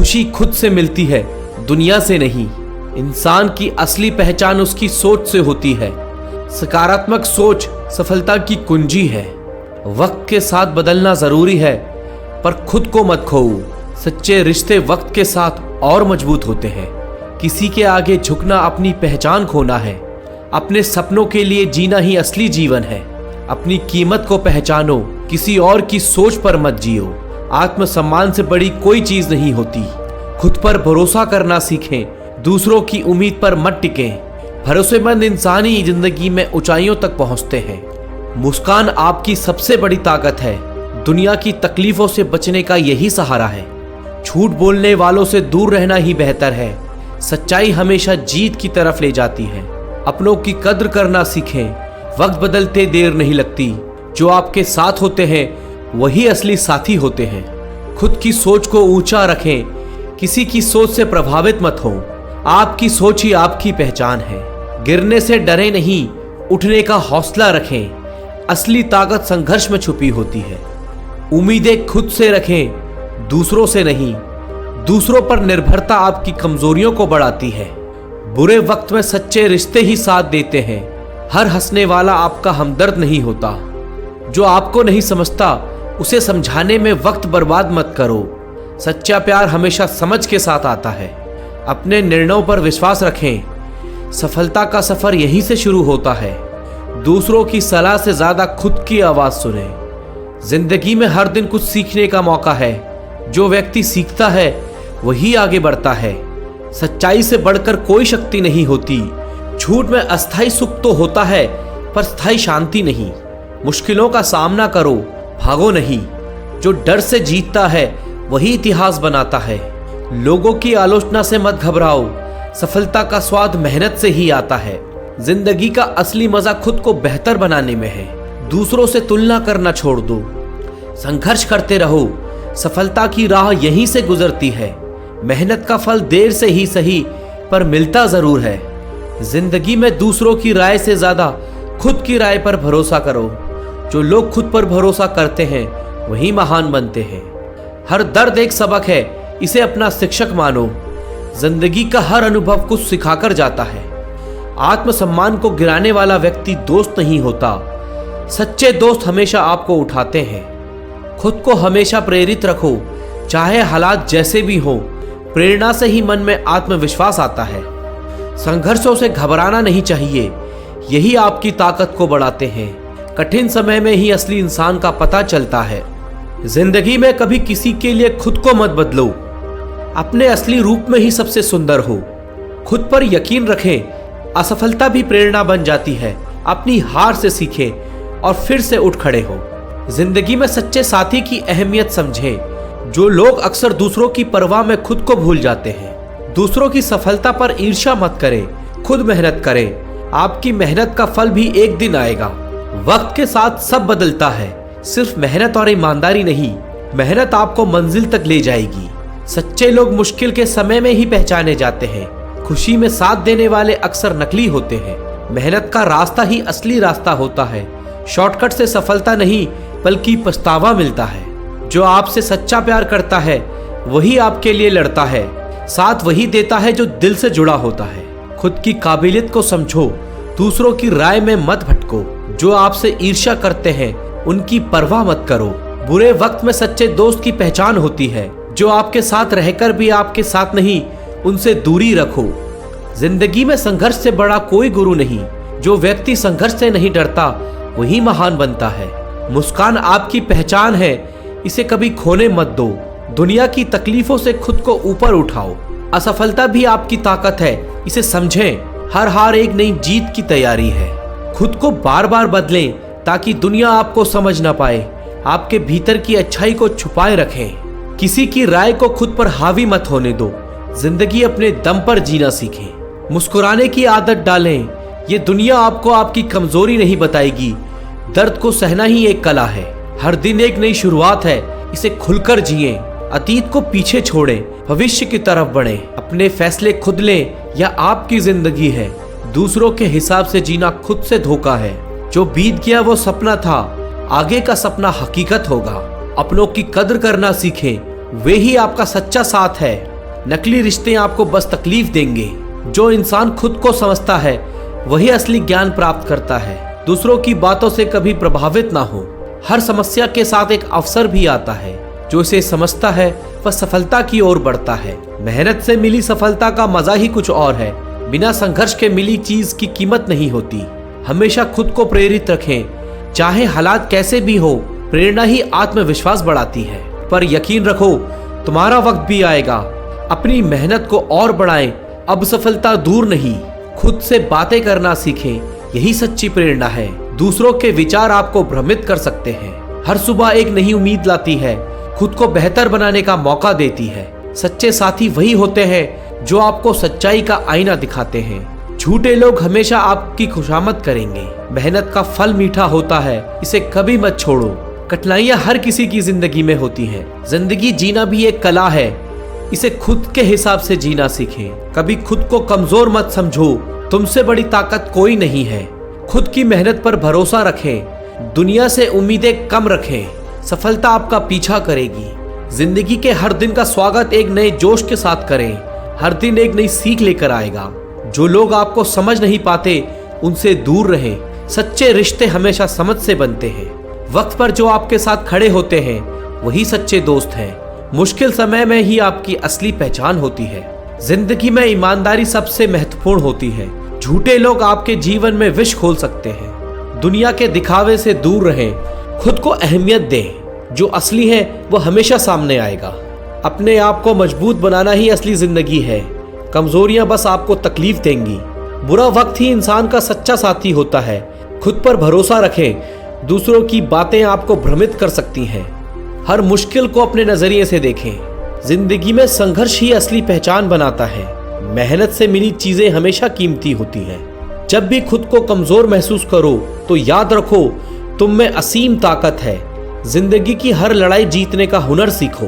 खुशी खुद से मिलती है, दुनिया से नहीं। इंसान की असली पहचान उसकी सोच से होती है। सकारात्मक सोच सफलता की कुंजी है। वक्त के साथ बदलना जरूरी है, पर खुद को मत खोओ। सच्चे रिश्ते वक्त के साथ और मजबूत होते हैं। किसी के आगे झुकना अपनी पहचान खोना है। अपने सपनों के लिए जीना ही असली जीवन है। अपनी कीमत को पहचानो, किसी और की सोच पर मत जियो। आत्मसम्मान से बड़ी कोई चीज नहीं होती। खुद पर भरोसा करना सीखें, दूसरों की उम्मीद पर मत टिकें। भरोसेमंद इंसान ही जिंदगी में ऊंचाइयों तक पहुंचते हैं। मुस्कान आपकी सबसे बड़ी ताकत है। दुनिया की तकलीफों से बचने का यही सहारा है। झूठ बोलने वालों से दूर रहना ही बेहतर है। सच्चाई हमेशा जीत की तरफ ले जाती है। अपनों की कद्र करना सीखें। वक्त बदलते देर नहीं लगती। जो आपके साथ होते हैं वही असली साथी होते हैं। खुद की सोच को ऊंचा रखें, किसी की सोच से प्रभावित मत हो। आपकी सोच ही आपकी पहचान है। गिरने से डरे नहीं, उठने का हौसला रखें। असली ताकत संघर्ष में छुपी होती है। उम्मीदें खुद से रखें, दूसरों से नहीं। दूसरों पर निर्भरता आपकी कमजोरियों को बढ़ाती है। बुरे वक्त में सच्चे रिश्ते ही साथ देते हैं। हर हंसने वाला आपका हमदर्द नहीं होता। जो आपको नहीं समझता उसे समझाने में वक्त बर्बाद मत करो। सच्चा प्यार हमेशा समझ के साथ आता है। अपने निर्णयों पर विश्वास रखें। सफलता का सफर यहीं से शुरू होता है। दूसरों की सलाह से ज्यादा खुद की आवाज सुने। जिंदगी में हर दिन कुछ सीखने का मौका है। जो व्यक्ति सीखता है वही आगे बढ़ता है। सच्चाई से बढ़कर कोई शक्ति नहीं होती। झूठ में अस्थायी सुख तो होता है, पर स्थायी शांति नहीं। मुश्किलों का सामना करो, भागो नहीं। जो डर से जीतता है वही इतिहास बनाता है। लोगों की आलोचना से मत घबराओ। सफलता का स्वाद मेहनत से ही आता है। जिंदगी का असली मजा खुद को बेहतर बनाने में है। दूसरों से तुलना करना छोड़ दो। संघर्ष करते रहो। सफलता की राह यहीं से गुजरती है। मेहनत का फल देर से ही सही, पर मिलता जरूर है। जिंदगी में दूसरों की राय से ज्यादा खुद की राय पर भरोसा करो। जो लोग खुद पर भरोसा करते हैं वही महान बनते हैं। हर दर्द एक सबक है, इसे अपना शिक्षक मानो। जिंदगी का हर अनुभव कुछ सिखाकर जाता है। आत्मसम्मान को गिराने वाला व्यक्ति दोस्त नहीं होता। सच्चे दोस्त हमेशा आपको उठाते हैं। खुद को हमेशा प्रेरित रखो, चाहे हालात जैसे भी हो। प्रेरणा से ही मन में आत्मविश्वास आता है। संघर्षों से घबराना नहीं चाहिए, यही आपकी ताकत को बढ़ाते हैं। कठिन समय में ही असली इंसान का पता चलता है। जिंदगी में कभी किसी के लिए खुद को मत बदलो। अपने असली रूप में ही सबसे सुंदर हो। खुद पर यकीन रखें। असफलता भी प्रेरणा बन जाती है। अपनी हार से सीखें और फिर से उठ खड़े हो। जिंदगी में सच्चे साथी की अहमियत समझें। जो लोग अक्सर दूसरों की परवाह में खुद को भूल जाते हैं। दूसरों की सफलता पर ईर्ष्या मत करें, खुद मेहनत करें। आपकी मेहनत का फल भी एक दिन आएगा। वक्त के साथ सब बदलता है, सिर्फ मेहनत और ईमानदारी नहीं। मेहनत आपको मंजिल तक ले जाएगी। सच्चे लोग मुश्किल के समय में ही पहचाने जाते हैं। खुशी में साथ देने वाले अक्सर नकली होते हैं। मेहनत का रास्ता ही असली रास्ता होता है। शॉर्टकट से सफलता नहीं, बल्कि पछतावा मिलता है। जो आपसे सच्चा प्यार करता है वही आपके लिए लड़ता है। साथ वही देता है जो दिल से जुड़ा होता है। खुद की काबिलियत को समझो, दूसरों की राय में मत भटको। जो आपसे ईर्ष्या करते हैं उनकी परवाह मत करो। बुरे वक्त में सच्चे दोस्त की पहचान होती है। जो आपके साथ रहकर भी आपके साथ नहीं, उनसे दूरी रखो। जिंदगी में संघर्ष से बड़ा कोई गुरु नहीं। जो व्यक्ति संघर्ष से नहीं डरता वही महान बनता है। मुस्कान आपकी पहचान है, इसे कभी खोने मत दो। दुनिया की तकलीफों से खुद को ऊपर उठाओ। असफलता भी आपकी ताकत है, इसे समझें। हर हार एक नई जीत की तैयारी है। खुद को बार बार बदलें ताकि दुनिया आपको समझ ना पाए। आपके भीतर की अच्छाई को छुपाए रखें। किसी की राय को खुद पर हावी मत होने दो। जिंदगी अपने दम पर जीना सीखें। मुस्कुराने की आदत डालें। ये दुनिया आपको आपकी कमजोरी नहीं बताएगी। दर्द को सहना ही एक कला है। हर दिन एक नई शुरुआत है, इसे खुलकर जिएं। अतीत को पीछे छोड़ें, भविष्य की तरफ बढ़ें। अपने फैसले खुद लें, यह आपकी जिंदगी है। दूसरों के हिसाब से जीना खुद से धोखा है। जो बीत गया वो सपना था, आगे का सपना हकीकत होगा। अपनों की कद्र करना सीखें, वे ही आपका सच्चा साथ है। नकली रिश्ते आपको बस तकलीफ देंगे। जो इंसान खुद को समझता है वही असली ज्ञान प्राप्त करता है। दूसरों की बातों से कभी प्रभावित ना हो। हर समस्या के साथ एक अवसर भी आता है। जो इसे समझता है वह सफलता की ओर बढ़ता है। मेहनत से मिली सफलता का मजा ही कुछ और है। बिना संघर्ष के मिली चीज की कीमत नहीं होती। हमेशा खुद को प्रेरित रखें, चाहे हालात कैसे भी हो। प्रेरणा ही आत्मविश्वास बढ़ाती है। पर यकीन रखो, तुम्हारा वक्त भी आएगा। अपनी मेहनत को और बढ़ाएं। अब सफलता दूर नहीं। खुद से बातें करना सीखें, यही सच्ची प्रेरणा है। दूसरों के विचार आपको भ्रमित कर सकते हैं। हर सुबह एक नई उम्मीद लाती है, खुद को बेहतर बनाने का मौका देती है। सच्चे साथी वही होते हैं जो आपको सच्चाई का आईना दिखाते हैं। झूठे लोग हमेशा आपकी खुशामद करेंगे। मेहनत का फल मीठा होता है, इसे कभी मत छोड़ो। कठिनाइयां हर किसी की जिंदगी में होती हैं। जिंदगी जीना भी एक कला है, इसे खुद के हिसाब से जीना सीखें। कभी खुद को कमजोर मत समझो, तुमसे बड़ी ताकत कोई नहीं है। खुद की मेहनत पर भरोसा रखें, दुनिया से उम्मीदें कम रखें। सफलता आपका पीछा करेगी। जिंदगी के हर दिन का स्वागत एक नए जोश के साथ करें। हर दिन एक नई सीख लेकर आएगा। जो लोग आपको समझ नहीं पाते उनसे दूर रहें। सच्चे रिश्ते हमेशा समझ से बनते हैं। वक्त पर जो आपके साथ खड़े होते हैं वही सच्चे दोस्त हैं। मुश्किल समय में ही आपकी असली पहचान होती है। जिंदगी में ईमानदारी सबसे महत्वपूर्ण होती है। झूठे लोग आपके जीवन में विष खोल सकते हैं। दुनिया के दिखावे से दूर रहें, खुद को अहमियत दें। जो असली है वो हमेशा सामने आएगा। अपने आप को मजबूत बनाना ही असली जिंदगी है। कमजोरियां बस आपको तकलीफ देंगी। बुरा वक्त ही इंसान का सच्चा साथी होता है। खुद पर भरोसा रखें, दूसरों की बातें आपको भ्रमित कर सकती हैं। हर मुश्किल को अपने नजरिए से देखें। जिंदगी में संघर्ष ही असली पहचान बनाता है। मेहनत से मिली चीजें हमेशा कीमती होती हैं। जब भी खुद को कमजोर महसूस करो तो याद रखो, तुम में असीम ताकत है। जिंदगी की हर लड़ाई जीतने का हुनर सीखो।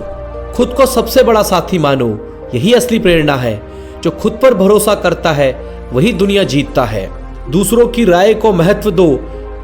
खुद को सबसे बड़ा साथी मानो, यही असली प्रेरणा है। जो खुद पर भरोसा करता है वही दुनिया जीतता है। दूसरों की राय को महत्व दो,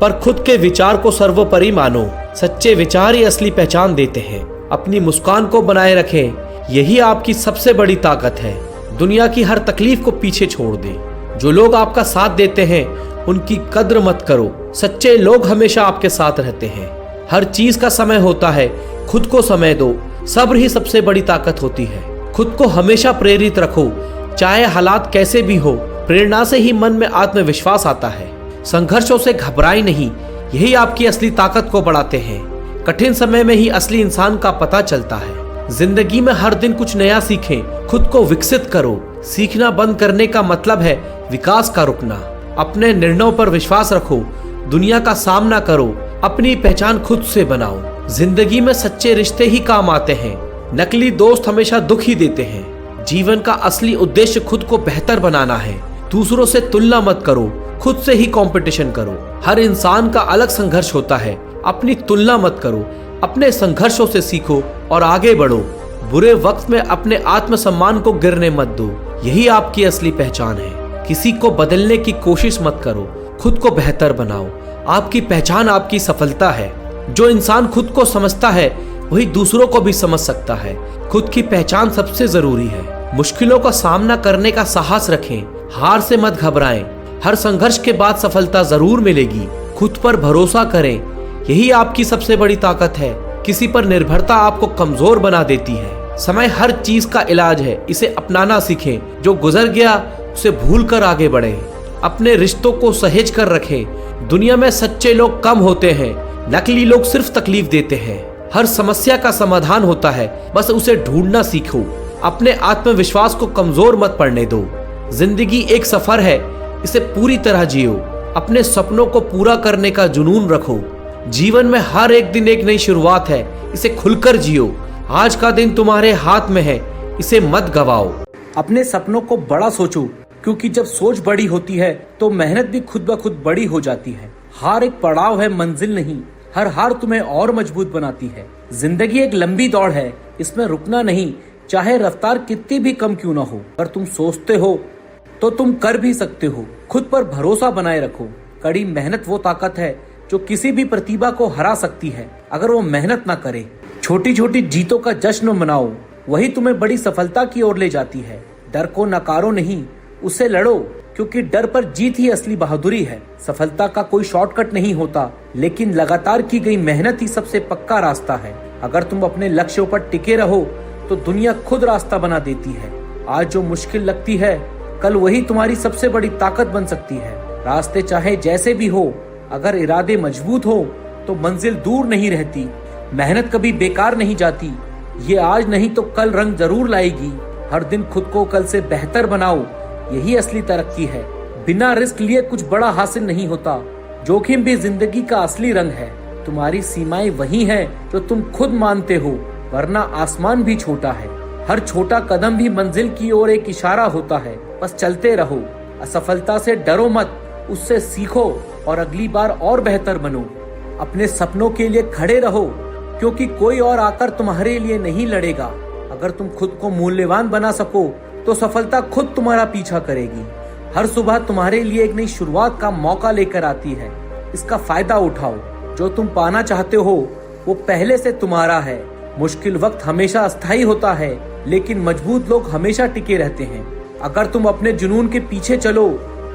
पर खुद के विचार को सर्वोपरि मानो। सच्चे विचार ही असली पहचान देते हैं। अपनी मुस्कान को बनाए रखें, यही आपकी सबसे बड़ी ताकत है। दुनिया की हर तकलीफ को पीछे छोड़ दें। जो लोग आपका साथ देते हैं उनकी कद्र मत करो। सच्चे लोग हमेशा आपके साथ रहते हैं। हर चीज का समय होता है, खुद को समय दो। सब्र ही सबसे बड़ी ताकत होती है। खुद को हमेशा प्रेरित रखो, चाहे हालात कैसे भी हो। प्रेरणा से ही मन में आत्मविश्वास आता है। संघर्षों से घबराए नहीं, यही आपकी असली ताकत को बढ़ाते हैं। कठिन समय में ही असली इंसान का पता चलता है। जिंदगी में हर दिन कुछ नया सीखें, खुद को विकसित करो। सीखना बंद करने का मतलब है विकास का रुकना। अपने निर्णयों पर विश्वास रखो, दुनिया का सामना करो। अपनी पहचान खुद से बनाओ। जिंदगी में सच्चे रिश्ते ही काम आते हैं, नकली दोस्त हमेशा दुख ही देते हैं। जीवन का असली उद्देश्य खुद को बेहतर बनाना है। दूसरों से तुलना मत करो, खुद से ही कंपटीशन करो। हर इंसान का अलग संघर्ष होता है, अपनी तुलना मत करो। अपने संघर्षों से सीखो और आगे बढ़ो। बुरे वक्त में अपने आत्मसम्मान को गिरने मत दो, यही आपकी असली पहचान है। किसी को बदलने की कोशिश मत करो, खुद को बेहतर बनाओ। आपकी पहचान आपकी सफलता है। जो इंसान खुद को समझता है वही दूसरों को भी समझ सकता है। खुद की पहचान सबसे जरूरी है। मुश्किलों का सामना करने का साहस रखें, हार से मत घबराएं। हर संघर्ष के बाद सफलता जरूर मिलेगी। खुद पर भरोसा करें, यही आपकी सबसे बड़ी ताकत है। किसी पर निर्भरता आपको कमजोर बना देती है। समय हर चीज का इलाज है, इसे अपनाना सीखें। जो गुजर गया उसे भूल कर आगे बढ़े। अपने रिश्तों को सहेज कर रखें। दुनिया में सच्चे लोग कम होते हैं, नकली लोग सिर्फ तकलीफ देते हैं। हर समस्या का समाधान होता है, बस उसे ढूंढना सीखो। अपने आत्मविश्वास को कमजोर मत पड़ने दो। जिंदगी एक सफर है, इसे पूरी तरह जियो। अपने सपनों को पूरा करने का जुनून रखो। जीवन में हर एक दिन एक नई शुरुआत है, इसे खुलकर जियो। आज का दिन तुम्हारे हाथ में है, इसे मत गवाओ। अपने सपनों को बड़ा सोचो, क्योंकि जब सोच बड़ी होती है तो मेहनत भी खुद ब खुद बड़ी हो जाती है। हार एक पड़ाव है, मंजिल नहीं। हर हार तुम्हें और मजबूत बनाती है। जिंदगी एक लंबी दौड़ है, इसमें रुकना नहीं, चाहे रफ्तार कितनी भी कम क्यों ना हो। अगर तुम सोचते हो तो तुम कर भी सकते हो। खुद पर भरोसा बनाए रखो। कड़ी मेहनत वो ताकत है जो किसी भी प्रतिभा को हरा सकती है, अगर वो मेहनत ना करे। छोटी छोटी जीतों का जश्न मनाओ, वही तुम्हें बड़ी सफलता की ओर ले जाती है। डर को नकारो नहीं, उससे लड़ो, क्योंकि डर पर जीत ही असली बहादुरी है। सफलता का कोई शॉर्टकट नहीं होता, लेकिन लगातार की गई मेहनत ही सबसे पक्का रास्ता है। अगर तुम अपने लक्ष्यों पर टिके रहो तो दुनिया खुद रास्ता बना देती है। आज जो मुश्किल लगती है, कल वही तुम्हारी सबसे बड़ी ताकत बन सकती है। रास्ते चाहे जैसे भी हो, अगर इरादे मजबूत हो तो मंजिल दूर नहीं रहती। मेहनत कभी बेकार नहीं जाती। ये आज नहीं तो कल रंग जरूर लाएगी। हर दिन खुद को कल से बेहतर बनाओ, यही असली तरक्की है। बिना रिस्क लिए कुछ बड़ा हासिल नहीं होता। जोखिम भी जिंदगी का असली रंग है। तुम्हारी सीमाएं वही हैं जो तुम खुद मानते हो, वरना आसमान भी छोटा है। हर छोटा कदम भी मंजिल की ओर एक इशारा होता है। बस चलते रहो। असफलता से डरो मत, उससे सीखो और अगली बार और बेहतर बनो। अपने सपनों के लिए खड़े रहो, क्योंकि कोई और आकर तुम्हारे लिए नहीं लड़ेगा। अगर तुम खुद को मूल्यवान बना सको तो सफलता खुद तुम्हारा पीछा करेगी। हर सुबह तुम्हारे लिए एक नई शुरुआत का मौका लेकर आती है। इसका फायदा उठाओ। जो तुम पाना चाहते हो वो पहले से तुम्हारा है। मुश्किल वक्त हमेशा अस्थायी होता है, लेकिन मजबूत लोग हमेशा टिके रहते हैं। अगर तुम अपने जुनून के पीछे चलो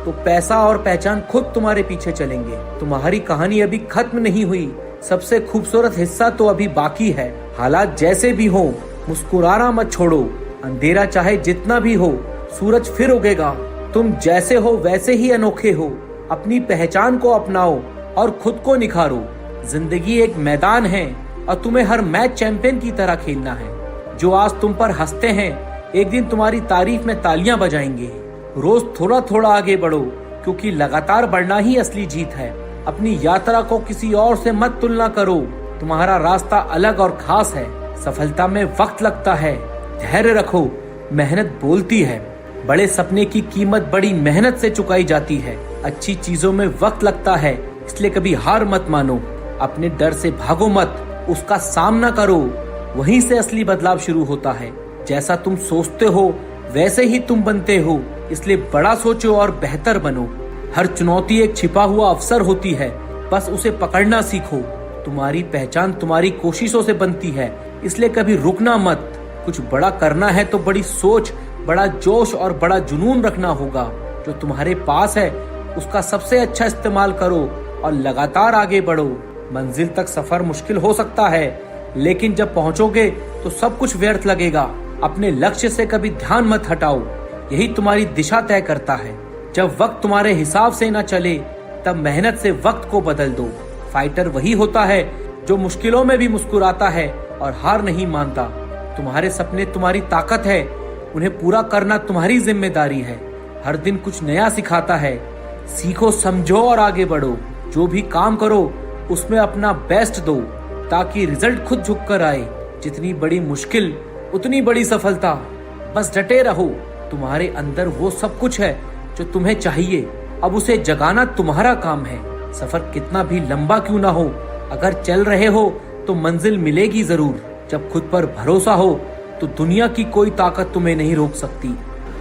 तो पैसा और पहचान खुद तुम्हारे पीछे चलेंगे। तुम्हारी कहानी अभी खत्म नहीं हुई। सबसे खूबसूरत हिस्सा तो अभी बाकी है। हालात जैसे भी हो, मुस्कुराना मत छोड़ो। अंधेरा चाहे जितना भी हो, सूरज फिर उगेगा। तुम जैसे हो वैसे ही अनोखे हो। अपनी पहचान को अपनाओ और खुद को निखारो। जिंदगी एक मैदान है और तुम्हें हर मैच चैंपियन की तरह खेलना है। जो आज तुम पर हंसते हैं, एक दिन तुम्हारी तारीफ में तालियां बजाएंगे। रोज थोड़ा थोड़ा आगे बढ़ो, क्योंकि लगातार बढ़ना ही असली जीत है। अपनी यात्रा को किसी और से मत तुलना करो। तुम्हारा रास्ता अलग और खास है। सफलता में वक्त लगता है, धैर्य रखो। मेहनत बोलती है। बड़े सपने की कीमत बड़ी मेहनत से चुकाई जाती है। अच्छी चीजों में वक्त लगता है, इसलिए कभी हार मत मानो। अपने डर से भागो मत, उसका सामना करो। वहीं से असली बदलाव शुरू होता है। जैसा तुम सोचते हो वैसे ही तुम बनते हो, इसलिए बड़ा सोचो और बेहतर बनो। हर चुनौती एक छिपा हुआ अवसर होती है, बस उसे पकड़ना सीखो। तुम्हारी पहचान तुम्हारी कोशिशों से बनती है, इसलिए कभी रुकना मत। कुछ बड़ा करना है तो बड़ी सोच, बड़ा जोश और बड़ा जुनून रखना होगा। जो तुम्हारे पास है उसका सबसे अच्छा इस्तेमाल करो और लगातार आगे बढ़ो। मंजिल तक सफर मुश्किल हो सकता है, लेकिन जब पहुंचोगे तो सब कुछ व्यर्थ लगेगा। अपने लक्ष्य से कभी ध्यान मत हटाओ, यही तुम्हारी दिशा तय करता है। जब वक्त तुम्हारे हिसाब से न चले, तब मेहनत से वक्त को बदल दो। फाइटर वही होता है जो मुश्किलों में भी मुस्कुराता है और हार नहीं मानता। तुम्हारे सपने तुम्हारी ताकत है, उन्हें पूरा करना तुम्हारी जिम्मेदारी है। हर दिन कुछ नया सिखाता है। सीखो, समझो और आगे बढ़ो। जो भी काम करो उसमें अपना बेस्ट दो, ताकि रिजल्ट खुद झुक कर आए। जितनी बड़ी मुश्किल उतनी बड़ी सफलता। बस डटे रहो। तुम्हारे अंदर वो सब कुछ है जो तुम्हें चाहिए, अब उसे जगाना तुम्हारा काम है। सफर कितना भी लंबा क्यों ना हो, अगर चल रहे हो तो मंजिल मिलेगी जरूर। जब खुद पर भरोसा हो तो दुनिया की कोई ताकत तुम्हें नहीं रोक सकती।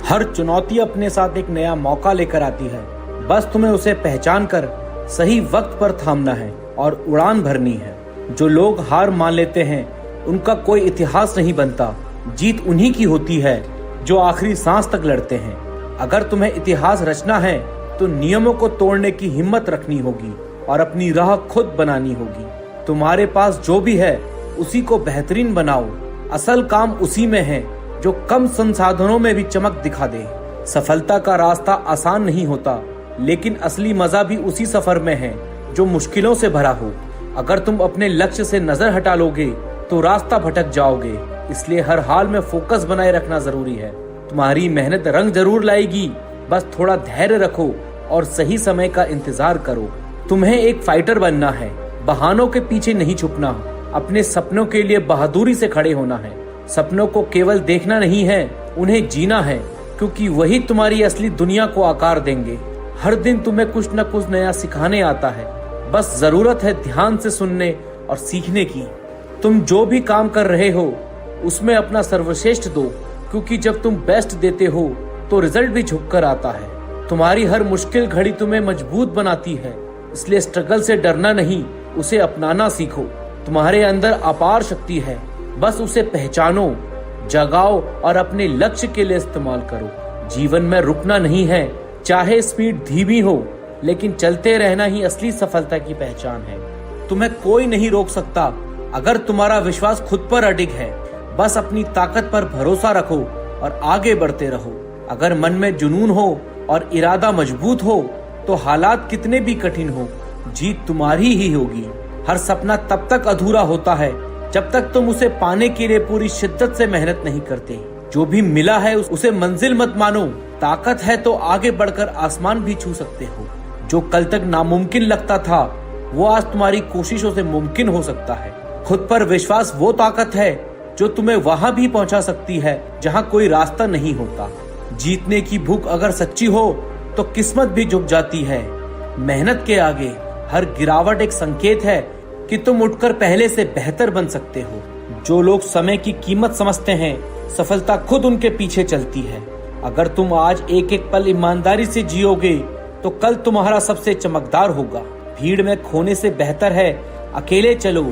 हर चुनौती अपने साथ एक नया मौका लेकर आती है। बस तुम्हें उसे पहचान कर सही वक्त पर थामना है और उड़ान भरनी है। जो लोग हार मान लेते हैं उनका कोई इतिहास नहीं बनता। जीत उन्हीं की होती है जो आखिरी सांस तक लड़ते हैं। अगर तुम्हें इतिहास रचना है तो नियमों को तोड़ने की हिम्मत रखनी होगी और अपनी राह खुद बनानी होगी। तुम्हारे पास जो भी है उसी को बेहतरीन बनाओ। असल काम उसी में है जो कम संसाधनों में भी चमक दिखा दे। सफलता का रास्ता आसान नहीं होता, लेकिन असली मजा भी उसी सफर में है जो मुश्किलों से भरा हो। अगर तुम अपने लक्ष्य से नजर हटा लोगे तो रास्ता भटक जाओगे। इसलिए हर हाल में फोकस बनाए रखना जरूरी है। तुम्हारी मेहनत रंग जरूर लाएगी, बस थोड़ा धैर्य रखो और सही समय का इंतजार करो। तुम्हें एक फाइटर बनना है, बहानों के पीछे नहीं छुपना। अपने सपनों के लिए बहादुरी से खड़े होना है। सपनों को केवल देखना नहीं है, उन्हें जीना है, क्योंकि वही तुम्हारी असली दुनिया को आकार देंगे। हर दिन तुम्हें कुछ न कुछ नया सिखाने आता है, बस जरूरत है ध्यान से सुनने और सीखने की। तुम जो भी काम कर रहे हो उसमें अपना सर्वश्रेष्ठ दो, क्योंकि जब तुम बेस्ट देते हो तो रिजल्ट भी झुक कर आता है। तुम्हारी हर मुश्किल घड़ी तुम्हें मजबूत बनाती है, इसलिए स्ट्रगल से डरना नहीं, उसे अपनाना सीखो। तुम्हारे अंदर अपार शक्ति है, बस उसे पहचानो। जगाओ और अपने लक्ष्य के लिए इस्तेमाल करो। जीवन में रुकना नहीं है, चाहे स्पीड धीमी हो, लेकिन चलते रहना ही असली सफलता की पहचान है। तुम्हें कोई नहीं रोक सकता अगर तुम्हारा विश्वास खुद पर अडिग है। बस अपनी ताकत पर भरोसा रखो और आगे बढ़ते रहो। अगर मन में जुनून हो और इरादा मजबूत हो तो हालात कितने भी कठिन हो, जीत तुम्हारी ही होगी। हर सपना तब तक अधूरा होता है जब तक तुम उसे पाने के लिए पूरी शिद्दत से मेहनत नहीं करते। जो भी मिला है उसे मंजिल मत मानो। ताकत है तो आगे बढ़कर आसमान भी छू सकते हो। जो कल तक नामुमकिन लगता था वो आज तुम्हारी कोशिशों से मुमकिन हो सकता है। खुद पर विश्वास वो ताकत है जो तुम्हें वहां भी पहुंचा सकती है जहां कोई रास्ता नहीं होता। जीतने की भूख अगर सच्ची हो तो किस्मत भी झुक जाती है। मेहनत के आगे हर गिरावट एक संकेत है कि तुम उठकर पहले से बेहतर बन सकते हो। जो लोग समय की कीमत समझते हैं, सफलता खुद उनके पीछे चलती है। अगर तुम आज एक एक पल ईमानदारी से जियोगे तो कल तुम्हारा सबसे चमकदार होगा। भीड़ में खोने से बेहतर है अकेले चलो,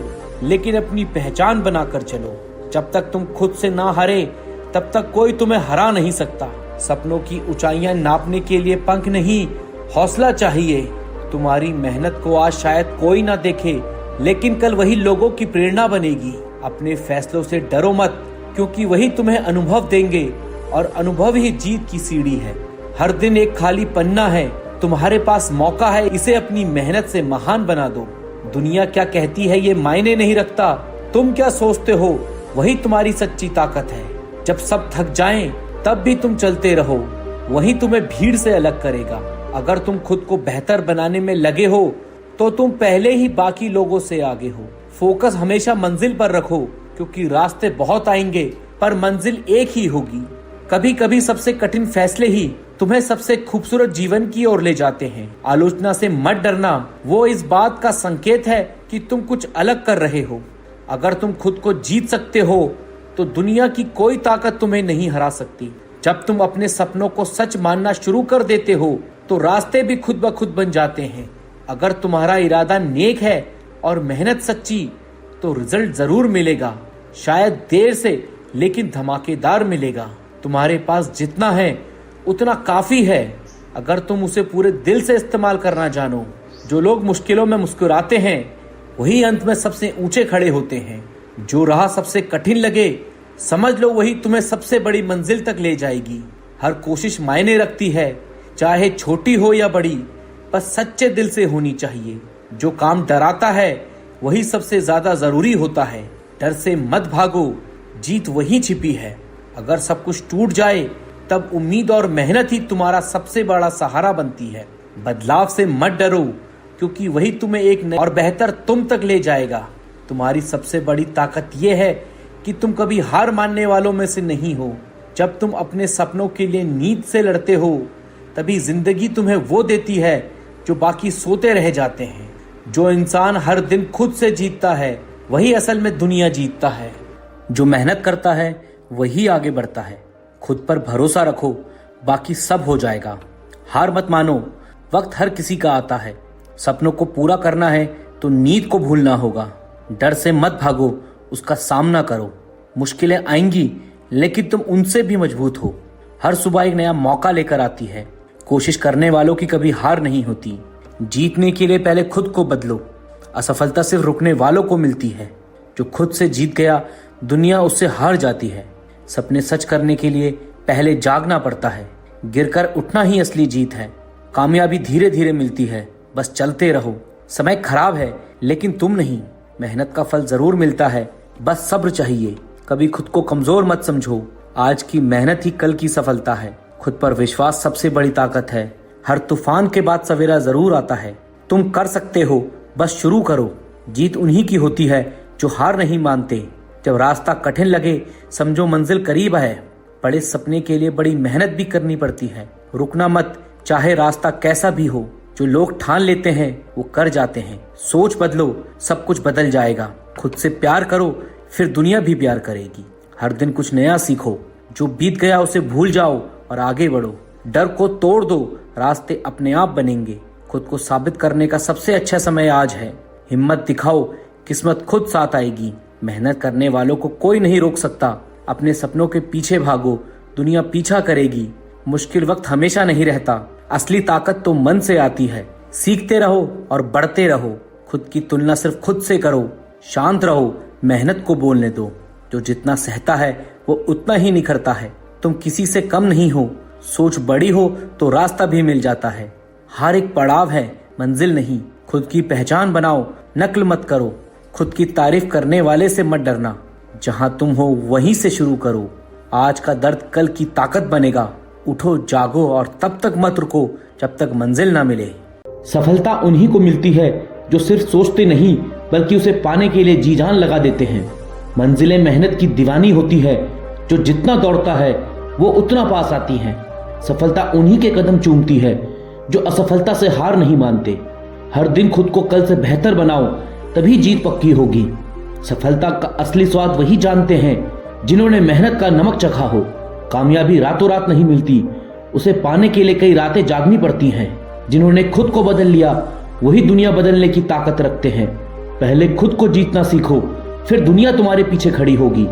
लेकिन अपनी पहचान बनाकर चलो। जब तक तुम खुद से ना हारे तब तक कोई तुम्हें हरा नहीं सकता। सपनों की ऊंचाइयां नापने के लिए पंख नहीं, हौसला चाहिए। तुम्हारी मेहनत को आज शायद कोई ना देखे, लेकिन कल वही लोगों की प्रेरणा बनेगी। अपने फैसलों से डरो मत, क्योंकि वही तुम्हें अनुभव देंगे और अनुभव ही जीत की सीढ़ी है। हर दिन एक खाली पन्ना है, तुम्हारे पास मौका है, इसे अपनी मेहनत से महान बना दो। दुनिया क्या कहती है ये मायने नहीं रखता, तुम क्या सोचते हो वही तुम्हारी सच्ची ताकत है। जब सब थक जाएं तब भी तुम चलते रहो, वही तुम्हें भीड़ से अलग करेगा। अगर तुम खुद को बेहतर बनाने में लगे हो तो तुम पहले ही बाकी लोगों से आगे हो। फोकस हमेशा मंजिल पर रखो, क्योंकि रास्ते बहुत आएंगे पर मंजिल एक ही होगी। कभी कभी सबसे कठिन फैसले ही तुम्हें सबसे खूबसूरत जीवन की ओर ले जाते हैं। आलोचना से मत डरना, वो इस बात का संकेत है कि तुम कुछ अलग कर रहे हो। अगर तुम खुद को जीत सकते हो तो दुनिया की कोई ताकत तुम्हें नहीं हरा सकती। जब तुम अपने सपनों को सच मानना शुरू कर देते हो तो रास्ते भी खुद ब खुद बन जाते हैं। अगर तुम्हारा इरादा नेक है और मेहनत सच्ची तो रिजल्ट जरूर मिलेगा। शायद देर से, लेकिन धमाकेदार मिलेगा। तुम्हारे पास जितना है उतना काफी है, अगर तुम उसे पूरे दिल से इस्तेमाल करना जानो। जो लोग मुश्किलों में मुस्कुराते हैं वही अंत में सबसे ऊंचे खड़े होते हैं। जो राह सबसे कठिन लगे, समझ लो वही तुम्हें सबसे बड़ी मंजिल तक ले जाएगी। हर कोशिश मायने रखती है, चाहे छोटी हो या बड़ी, बस सच्चे दिल से होनी चाहिए। जो काम डराता है वही सबसे ज्यादा जरूरी होता है। डर से मत भागो, जीत वही छिपी है। अगर सब कुछ टूट जाए तब उम्मीद और मेहनत ही तुम्हारा सबसे बड़ा सहारा बनती है। बदलाव से मत डरो, क्योंकि वही तुम्हें एक नए और बेहतर तुम तक ले जाएगा। तुम्हारी सबसे बड़ी ताकत यह है कि तुम कभी हार मानने वालों में से नहीं हो। जब तुम अपने सपनों के लिए नींद से लड़ते हो तभी जिंदगी तुम्हें वो देती है जो बाकी सोते रह जाते हैं। जो इंसान हर दिन खुद से जीतता है वही असल में दुनिया जीतता है। जो मेहनत करता है वही आगे बढ़ता है। खुद पर भरोसा रखो, बाकी सब हो जाएगा। हार मत मानो, वक्त हर किसी का आता है। सपनों को पूरा करना है तो नींद को भूलना होगा। डर से मत भागो, उसका सामना करो। मुश्किलें आएंगी लेकिन तुम उनसे भी मजबूत हो। हर सुबह एक नया मौका लेकर आती है। कोशिश करने वालों की कभी हार नहीं होती। जीतने के लिए पहले खुद को बदलो। असफलता सिर्फ रुकने वालों को मिलती है। जो खुद से जीत गया दुनिया उससे हार जाती है। सपने सच करने के लिए पहले जागना पड़ता है। गिरकर उठना ही असली जीत है। कामयाबी धीरे धीरे मिलती है, बस चलते रहो। समय खराब है लेकिन तुम नहीं। मेहनत का फल जरूर मिलता है, बस सब्र चाहिए। कभी खुद को कमजोर मत समझो। आज की मेहनत ही कल की सफलता है। खुद पर विश्वास सबसे बड़ी ताकत है। हर तूफान के बाद सवेरा जरूर आता है। तुम कर सकते हो, बस शुरू करो। जीत उन्हीं की होती है जो हार नहीं मानते। जब रास्ता कठिन लगे समझो मंजिल करीब है। बड़े सपने के लिए बड़ी मेहनत भी करनी पड़ती है। रुकना मत, चाहे रास्ता कैसा भी हो। जो लोग ठान लेते हैं वो कर जाते हैं। सोच बदलो, सब कुछ बदल जाएगा। खुद से प्यार करो, फिर दुनिया भी प्यार करेगी। हर दिन कुछ नया सीखो। जो बीत गया उसे भूल जाओ और आगे बढ़ो। डर को तोड़ दो, रास्ते अपने आप बनेंगे। खुद को साबित करने का सबसे अच्छा समय आज है। हिम्मत दिखाओ, किस्मत खुद साथ आएगी। मेहनत करने वालों को कोई नहीं रोक सकता। अपने सपनों के पीछे भागो, दुनिया पीछा करेगी। मुश्किल वक्त हमेशा नहीं रहता, असली ताकत तो मन से आती है। सीखते रहो और बढ़ते रहो। खुद की तुलना सिर्फ खुद से करो। शांत रहो, मेहनत को बोलने दो। जो जितना सहता है वो उतना ही निखरता है। तुम किसी से कम नहीं हो। सोच बड़ी हो तो रास्ता भी मिल जाता है। हर एक पड़ाव है, मंजिल नहीं। खुद की पहचान बनाओ, नकल मत करो। खुद की तारीफ करने वाले से मत डरना। जहां तुम हो वहीं से शुरू करो। आज का दर्द कल की ताकत बनेगा। उठो, जागो और तब तक मत रुको जब तक मंजिल ना मिले। सफलता उन्हीं को मिलती है जो सिर्फ सोचते नहीं बल्कि उसे पाने के लिए जी जान लगा देते हैं। मंजिलें मेहनत की दीवानी होती है। जो जितना दौड़ता है वो उतना पास आती है। सफलता उन्हीं के कदम चूमती है जो असफलता से हार नहीं मानते। हर दिन खुद को कल से बेहतर बनाओ, तभी जीत पक्की होगी। सफलता का असली स्वाद वही जानते हैं जिन्होंने मेहनत का नमक चखा हो। कामयाबी रातों रात नहीं मिलती, उसे पाने के लिए कई रातें जागनी पड़ती हैं। जिन्होंने खुद को बदल लिया वही दुनिया बदलने की ताकत रखते हैं। पहले खुद को जीतना सीखो, फिर दुनिया तुम्हारे पीछे खड़ी होगी।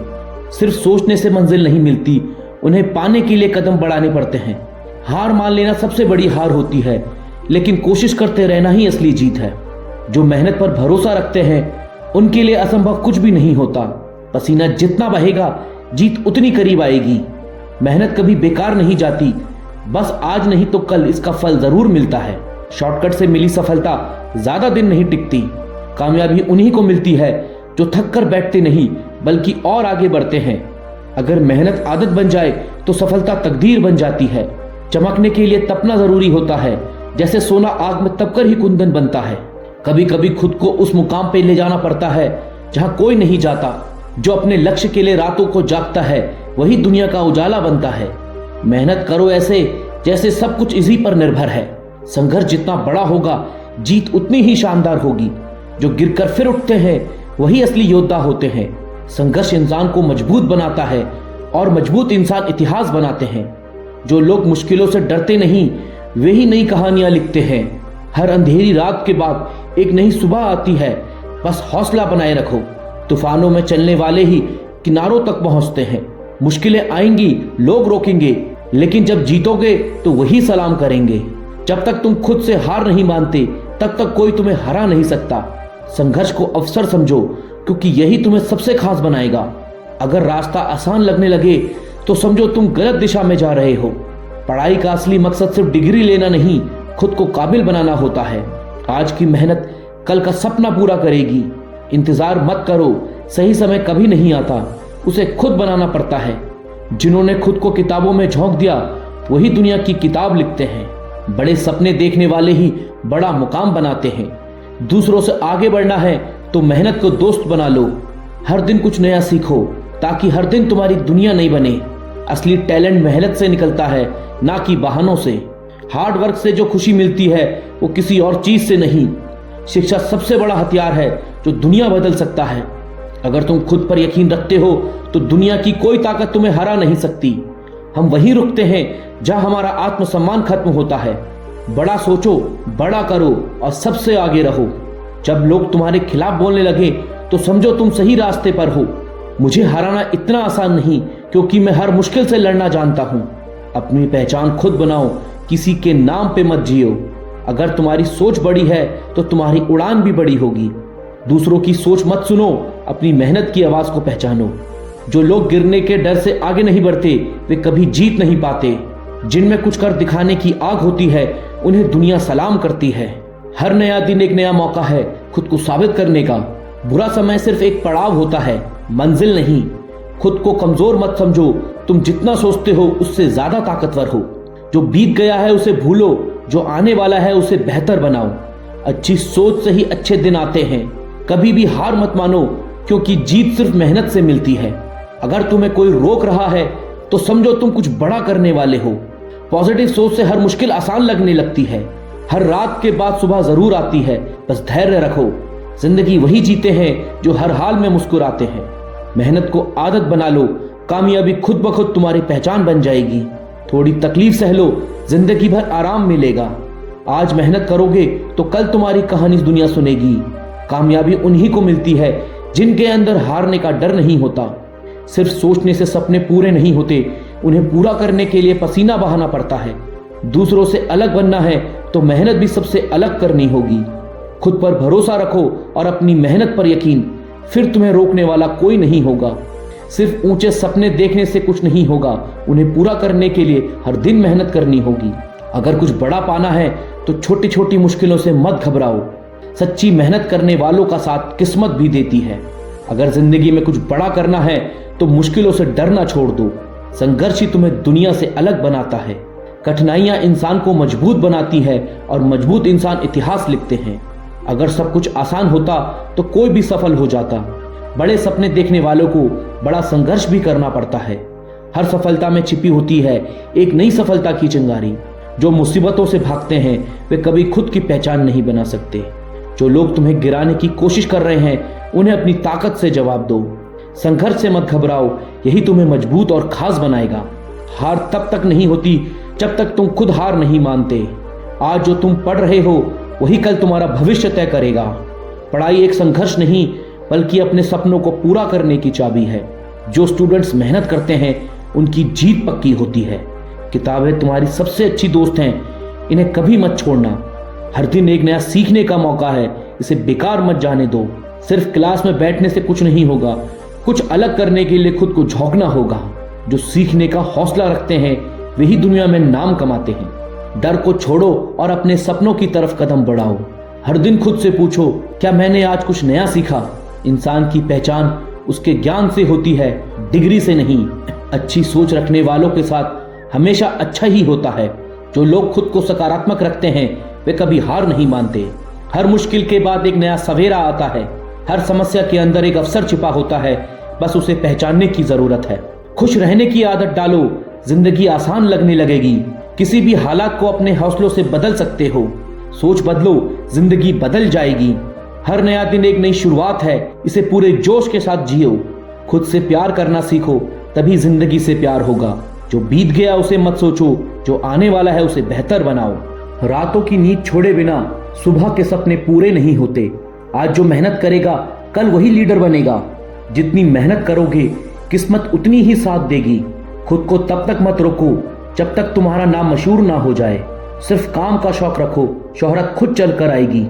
सिर्फ सोचने से मंजिल नहीं मिलती, उन्हें पाने के लिए कदम बढ़ाने पड़ते हैं। हार मान लेना सबसे बड़ी हार होती है, लेकिन कोशिश करते रहना ही असली जीत है। जो मेहनत पर भरोसा रखते हैं उनके लिए असंभव कुछ भी नहीं होता। पसीना जितना बहेगा जीत उतनी करीब आएगी। मेहनत कभी बेकार नहीं जाती, बस आज नहीं तो कल इसका फल जरूर मिलता है। शॉर्टकट से मिली सफलता ज्यादा दिन नहीं टिकती। कामयाबी उन्हीं को मिलती है जो थक कर बैठते नहीं बल्कि और आगे बढ़ते हैं। अगर मेहनत आदत बन जाए तो सफलता तकदीर बन जाती है। चमकने के लिए तपना जरूरी होता है, जैसे सोना आग में तपकर ही कुंदन बनता है। कभी कभी खुद को उस मुकाम पे ले जाना पड़ता है जहां कोई नहीं जाता। जो अपने लक्ष्य के लिए रातों को जागता है वही दुनिया का उजाला बनता है। मेहनत करो ऐसे जैसे सब कुछ इसी पर निर्भर है। संघर्ष जितना बड़ा होगा जीत उतनी ही शानदार होगी। जो गिरकर फिर उठते हैं वही असली योद्धा होते हैं। संघर्ष इंसान को मजबूत बनाता है और मजबूत इंसान इतिहास बनाते हैं। जो लोग मुश्किलों से डरते नहीं वे ही नई कहानियां लिखते हैं। हर अंधेरी रात के बाद एक नई सुबह आती है, बस हौसला बनाए रखो। तूफानों में चलने वाले ही किनारों तक पहुंचते हैं। मुश्किलें आएंगी, लोग रोकेंगे, लेकिन जब जीतोगे तो वही सलाम करेंगे। जब तक तुम खुद से हार नहीं मानते तब तक कोई तुम्हें हरा नहीं सकता। संघर्ष को अवसर समझो, क्योंकि यही तुम्हें सबसे खास बनाएगा। अगर रास्ता आसान लगने लगे तो समझो तुम गलत दिशा में जा रहे हो। पढ़ाई का असली मकसद सिर्फ डिग्री लेना नहीं, खुद को काबिल बनाना होता है। आज की मेहनत कल का सपना पूरा करेगी। इंतजार मत करो, सही समय कभी नहीं आता, उसे खुद बनाना पड़ता है। जिन्होंने खुद को किताबों में झोंक दिया वही दुनिया की किताब लिखते हैं। बड़े सपने देखने वाले ही बड़ा मुकाम बनाते हैं। दूसरों से आगे बढ़ना है तो मेहनत को दोस्त बना लो। हर दिन कुछ नया सीखो ताकि हर दिन तुम्हारी दुनिया नहीं बने। असली टैलेंट मेहनत से निकलता है, ना कि बहानों से। हार्ड वर्क से जो खुशी मिलती है वो किसी और चीज से नहीं। शिक्षा सबसे बड़ा हथियार है जो दुनिया बदल सकता है। अगर तुम खुद पर यकीन रखते हो तो दुनिया की कोई ताकत तुम्हें हरा नहीं सकती। हम वहीं रुकते हैं जहां हमारा आत्मसम्मान खत्म होता है। बड़ा सोचो, बड़ा करो और सबसे आगे रहो। जब लोग तुम्हारे खिलाफ बोलने लगे तो समझो तुम सही रास्ते पर हो। मुझे हराना इतना आसान नहीं, क्योंकि मैं हर मुश्किल से लड़ना जानता हूं। अपनी पहचान खुद बनाओ, किसी के नाम पे मत जियो। अगर तुम्हारी सोच बड़ी है तो तुम्हारी उड़ान भी बड़ी होगी। दूसरों की सोच मत सुनो, अपनी मेहनत की आवाज को पहचानो। जो लोग गिरने के डर से आगे नहीं बढ़ते वे कभी जीत नहीं पाते। जिनमें कुछ कर दिखाने की आग होती है उन्हें दुनिया सलाम करती है। हर नया दिन एक नया मौका है खुद को साबित करने का। बुरा समय सिर्फ एक पड़ाव होता है, मंजिल नहीं। खुद को कमजोर मत समझो, तुम जितना सोचते हो उससे ज्यादा ताकतवर हो। जो बीत गया है उसे भूलो, जो आने वाला है उसे बेहतर बनाओ। अच्छी सोच से ही अच्छे दिन आते हैं। कभी भी हार मत मानो, क्योंकि जीत सिर्फ मेहनत से मिलती है। अगर तुम्हें कोई रोक रहा है तो समझो तुम कुछ बड़ा करने वाले हो। पॉजिटिव सोच से हर मुश्किल आसान लगने लगती है। हर रात के बाद सुबह जरूर आती है, बस धैर्य रखो। जिंदगी वही जीते हैं जो हर हाल में मुस्कुराते हैं। मेहनत को आदत बना लो, कामयाबी खुद ब खुद तुम्हारी पहचान बन जाएगी। थोड़ी तकलीफ सह लो, जिंदगी भर आराम मिलेगा। आज मेहनत करोगे तो कल तुम्हारी कहानी दुनिया सुनेगी। कामयाबी उन्हीं को मिलती है जिनके अंदर हारने का डर नहीं होता। सिर्फ सोचने से सपने पूरे नहीं होते, उन्हें पूरा करने के लिए पसीना बहाना पड़ता है। दूसरों से अलग बनना है तो मेहनत भी सबसे अलग करनी होगी। खुद पर भरोसा रखो और अपनी मेहनत पर यकीन, फिर तुम्हें रोकने वाला कोई नहीं होगा। सिर्फ ऊंचे सपने देखने से कुछ नहीं होगा, उन्हें पूरा करने के लिए हर दिन मेहनत करनी होगी। अगर कुछ बड़ा पाना है तो छोटी छोटी मुश्किलों से मत घबराओ। सच्ची मेहनत करने वालों का साथ किस्मत भी देती है। अगर जिंदगी में कुछ बड़ा करना है तो मुश्किलों से डरना छोड़ दो। संघर्ष ही तुम्हें दुनिया से अलग बनाता है। कठिनाइयां इंसान को मजबूत बनाती है और मजबूत इंसान इतिहास लिखते हैं। अगर सब कुछ आसान होता तो कोई भी सफल हो जाता। बड़े सपने देखने वालों को बड़ा संघर्ष भी करना पड़ता है। हर सफलता में छिपी होती है एक नई सफलता की चिंगारी। जो मुसीबतों से भागते हैं वे कभी खुद की पहचान नहीं बना सकते। जो लोग तुम्हें गिराने की कोशिश कर रहे हैं उन्हें अपनी ताकत से जवाब दो। संघर्ष से मत घबराओ, यही तुम्हें मजबूत और खास बनाएगा। हार तब तक नहीं होती जब तक तुम खुद हार नहीं मानते। आज जो तुम पढ़ रहे हो वही कल तुम्हारा भविष्य तय करेगा। पढ़ाई एक संघर्ष नहीं बल्कि अपने सपनों को पूरा करने की चाबी है। जो स्टूडेंट्स मेहनत करते हैं उनकी जीत पक्की होती है। किताबें तुम्हारी सबसे अच्छी दोस्त हैं, इन्हें कभी मत छोड़ना। हर दिन एक नया सीखने का मौका है, इसे बेकार मत जाने दो। सिर्फ क्लास में बैठने से कुछ नहीं होगा, कुछ अलग करने के लिए खुद को झोंकना होगा। जो सीखने का हौसला रखते हैं वही दुनिया में नाम कमाते हैं। डर को छोड़ो और अपने सपनों की तरफ कदम बढ़ाओ। हर दिन खुद से पूछो, क्या मैंने आज कुछ नया सीखा? इंसान की पहचान उसके ज्ञान से होती है, डिग्री से नहीं। अच्छी सोच रखने वालों के साथ हमेशा अच्छा ही होता है। जो लोग खुद को सकारात्मक रखते हैं वे कभी हार नहीं मानते। हर मुश्किल के बाद एक नया सवेरा आता है। हर समस्या के अंदर एक अवसर छिपा होता है, बस उसे पहचानने की जरूरत है। खुश रहने की आदत डालो, जिंदगी आसान लगने लगेगी। किसी भी हालात को अपने हौसलों से बदल सकते हो। सोच बदलो, जिंदगी बदल जाएगी। हर नया दिन एक नई शुरुआत है, इसे पूरे जोश के साथ जियो। खुद से प्यार करना सीखो, तभी जिंदगी से प्यार होगा। जो बीत गया उसे मत सोचो, जो आने वाला है उसे बेहतर बनाओ। रातों की नींद छोड़े बिना सुबह के सपने पूरे नहीं होते। आज जो मेहनत करेगा कल वही लीडर बनेगा। जितनी मेहनत करोगे किस्मत उतनी ही साथ देगी। खुद को तब तक मत रोको जब तक तुम्हारा नाम मशहूर ना हो जाए। सिर्फ काम का शौक रखो, शोहरत खुद चल कर आएगी।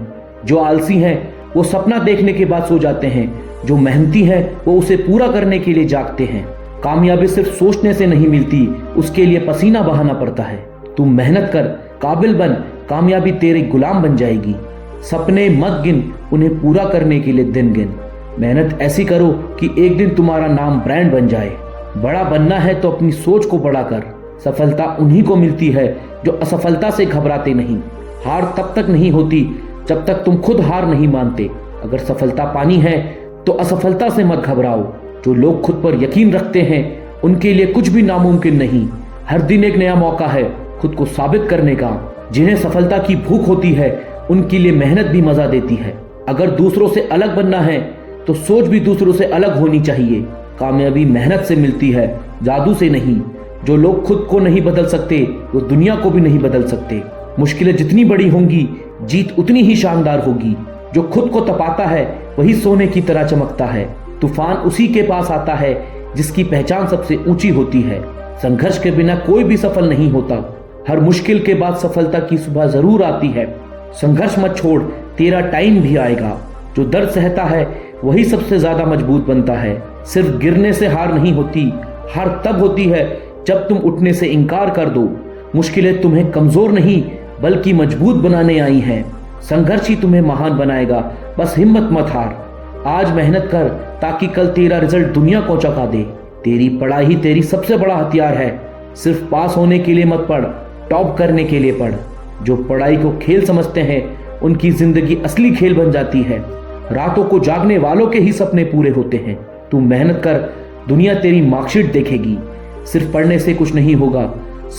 जो आलसी हैं वो सपना देखने के बाद सो जाते हैं, जो मेहनती हैं वो उसे पूरा करने के लिए जागते हैं। कामयाबी सिर्फ सोचने से नहीं मिलती, उसके लिए पसीना बहाना पड़ता है। तू मेहनत कर, काबिल बन, कामयाबी तेरे गुलाम बन जाएगी। सपने मत गिन, उन्हें पूरा करने के लिए दिन गिन। मेहनत ऐसी करो कि एक दिन तुम्हारा नाम ब्रांड बन जाए। बड़ा बनना है तो अपनी सोच को बड़ा कर। सफलता उन्हीं को मिलती है जो असफलता से घबराते नहीं। हार तब तक नहीं होती जब तक तुम खुद हार नहीं मानते। अगर सफलता पानी है तो असफलता से मत घबराओ। जो लोग खुद पर यकीन रखते हैं उनके लिए कुछ भी नामुमकिन नहीं। हर दिन एक नया मौका है खुद को साबित करने का। जिन्हें सफलता की भूख होती है उनके लिए मेहनत भी मजा देती है। अगर दूसरों से अलग बनना है तो सोच भी दूसरों से अलग होनी चाहिए। कामयाबी मेहनत से मिलती है, जादू से नहीं। जो लोग खुद को नहीं बदल सकते वो दुनिया को भी नहीं बदल सकते। मुश्किलें जितनी बड़ी होंगी जीत उतनी ही शानदार होगी। जो खुद को तपाता है वही सोने की तरह चमकता है। तूफान उसी के पास आता है जिसकी पहचान सबसे ऊंची होती है। संघर्ष के बिना कोई भी सफल नहीं होता। हर मुश्किल के बाद सफलता की सुबह जरूर आती है। संघर्ष मत छोड़, तेरा टाइम भी आएगा। जो दर्द सहता है वही सबसे ज्यादा मजबूत बनता है। सिर्फ गिरने से हार नहीं होती, हार तब होती है जब तुम उठने से इनकार कर दो। मुश्किलें तुम्हें कमजोर नहीं बल्कि मजबूत बनाने आई हैं। संघर्ष ही तुम्हें महान बनाएगा, बस हिम्मत मत हार। आज मेहनत कर ताकि कल तेरा रिजल्ट दुनिया को चौंका दे। तेरी पढ़ाई ही तेरी सबसे बड़ा हथियार है। सिर्फ पास होने के लिए मत पढ़, टॉप करने के लिए पढ़। जो पढ़ाई को खेल समझते हैं उनकी जिंदगी असली खेल बन जाती है। रातों को जागने वालों के ही सपने पूरे होते हैं। तू मेहनत कर, दुनिया तेरी मार्कशीट देखेगी। सिर्फ पढ़ने से कुछ नहीं होगा,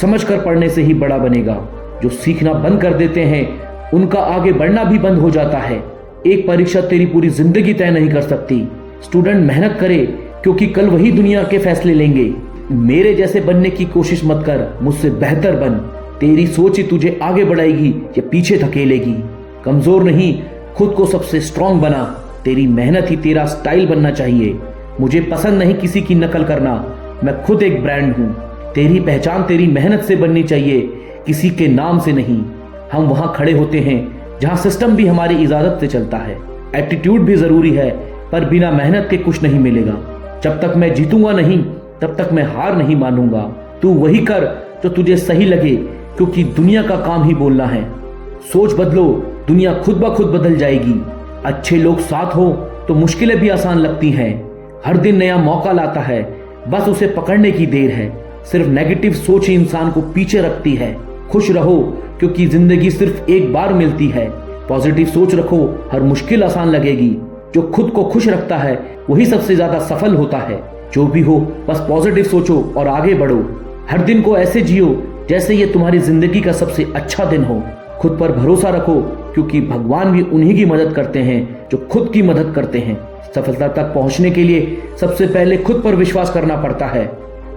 समझ कर पढ़ने से ही बड़ा बनेगा। जो सीखना बंद कर देते हैं उनका आगे बढ़ना भी बंद हो जाता है। एक परीक्षा तेरी पूरी जिंदगी तय नहीं कर सकती। स्टूडेंट मेहनत करे क्योंकि कल वही दुनिया के फैसले लेंगे। मेरे जैसे बनने की कोशिश मत कर, मुझसे बेहतर बन। तेरी सोच ही तुझे आगे बढ़ाएगी या पीछे धकेलेगी। कमजोर नहीं, खुद को सबसे स्ट्रांग बना। तेरी मेहनत ही तेरा स्टाइल बनना चाहिए। मुझे पसंद नहीं किसी की नकल करना। मैं खुद एक ब्रांड हूँ। तेरी पहचान तेरी मेहनत से बननी चाहिए, किसी के नाम से नहीं। हम वहाँ खड़े होते हैं जहाँ सिस्टम भी हमारी इजाजत से चलता है। एटीट्यूड भी जरूरी है, पर बिना मेहनत के कुछ नहीं मिलेगा। जब तक मैं जीतूंगा नहीं, तब तक मैं हार नहीं मानूंगा। तू वही कर जो तुझे सही लगे, क्योंकि दुनिया का काम ही बोलना है। सोच बदलो, दुनिया खुद ब खुद बदल जाएगी। अच्छे लोग साथ हो तो मुश्किलें भी आसान लगती हैं। हर दिन नया मौका लाता है, बस उसे पकड़ने की देर है। सिर्फ नेगेटिव सोच ही इंसान को पीछे रखती है। खुश रहो, क्योंकि जिंदगी सिर्फ एक बार मिलती है। पॉजिटिव सोच रखो, हर मुश्किल आसान लगेगी। जो खुद को खुश रखता है वही सबसे ज्यादा सफल होता है। जो भी हो, बस पॉजिटिव सोचो और आगे बढ़ो। हर दिन को ऐसे जियो जैसे ये तुम्हारी जिंदगी का सबसे अच्छा दिन हो। खुद पर भरोसा रखो, क्योंकि भगवान भी उन्हीं की मदद करते हैं जो खुद की मदद करते हैं। सफलता तक पहुंचने के लिए सबसे पहले खुद पर विश्वास करना पड़ता है।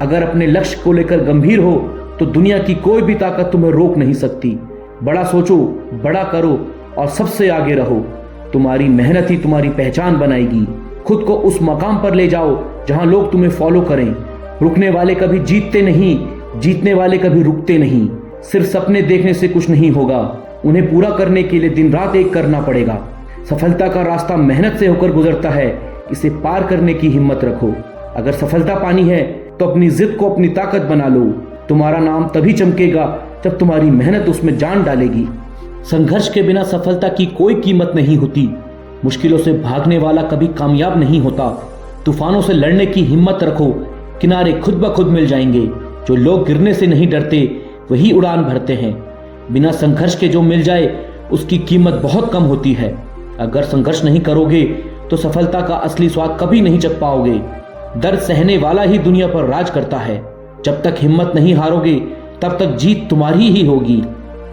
अगर अपने लक्ष्य को लेकर गंभीर हो तो दुनिया की कोई भी ताकत तुम्हें रोक नहीं सकती। बड़ा सोचो, बड़ा करो और सबसे आगे रहो। तुम्हारी मेहनत ही तुम्हारी पहचान बनाएगी। खुद को उस मकाम पर ले जाओ जहां लोग तुम्हें फॉलो करें। रुकने वाले कभी जीतते नहीं, जीतने वाले कभी रुकते नहीं। सिर्फ सपने देखने से कुछ नहीं होगा, उन्हें पूरा करने के लिए दिन रात एक करना पड़ेगा। सफलता का रास्ता मेहनत से होकर गुजरता है, इसे पार करने की हिम्मत रखो। अगर सफलता पानी है तो अपनी जिद को अपनी ताकत बना लो। तुम्हारा नाम तभी चमकेगा जब तुम्हारी मेहनत उसमें जान डालेगी। संघर्ष के बिना सफलता की कोई कीमत नहीं होती। मुश्किलों से भागने वाला कभी कामयाब नहीं होता। तूफानों से लड़ने की हिम्मत रखो, किनारे खुद ब खुद मिल जाएंगे। जो लोग गिरने से नहीं डरते वही उड़ान भरते हैं। बिना संघर्ष के जो मिल जाए उसकी कीमत बहुत कम होती है। अगर संघर्ष नहीं करोगे तो सफलता का असली स्वाद कभी नहीं चख पाओगे। दर्द सहने वाला ही दुनिया पर राज करता है। जब तक हिम्मत नहीं हारोगे तब तक जीत तुम्हारी ही होगी।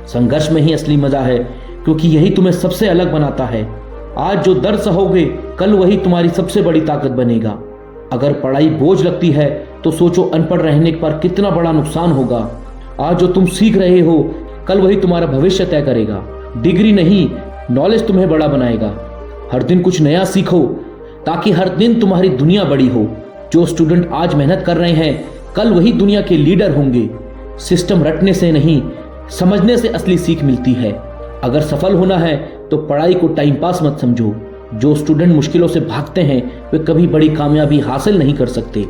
संघर्ष में ही असली मजा है, क्योंकि यही तुम्हें सबसे अलग बनाता है। आज जो दर्द सहोगे कल वही तुम्हारी सबसे बड़ी ताकत बनेगा। अगर पढ़ाई बोझ लगती है तो सोचो अनपढ़ रहने पर कितना बड़ा नुकसान होगा। आज जो तुम सीख रहे हो कल वही तुम्हारा भविष्य तय करेगा। डिग्री नहीं, नॉलेज तुम्हें बड़ा बनाएगा। हर दिन कुछ नया सीखो ताकि हर दिन तुम्हारी दुनिया बड़ी हो। जो स्टूडेंट आज मेहनत कर रहे हैं कल वही दुनिया के लीडर होंगे। सिस्टम रटने से नहीं, समझने से असली सीख मिलती है। अगर सफल होना है तो पढ़ाई को टाइम पास मत समझो। जो स्टूडेंट मुश्किलों से भागते हैं वे कभी बड़ी कामयाबी हासिल नहीं कर सकते।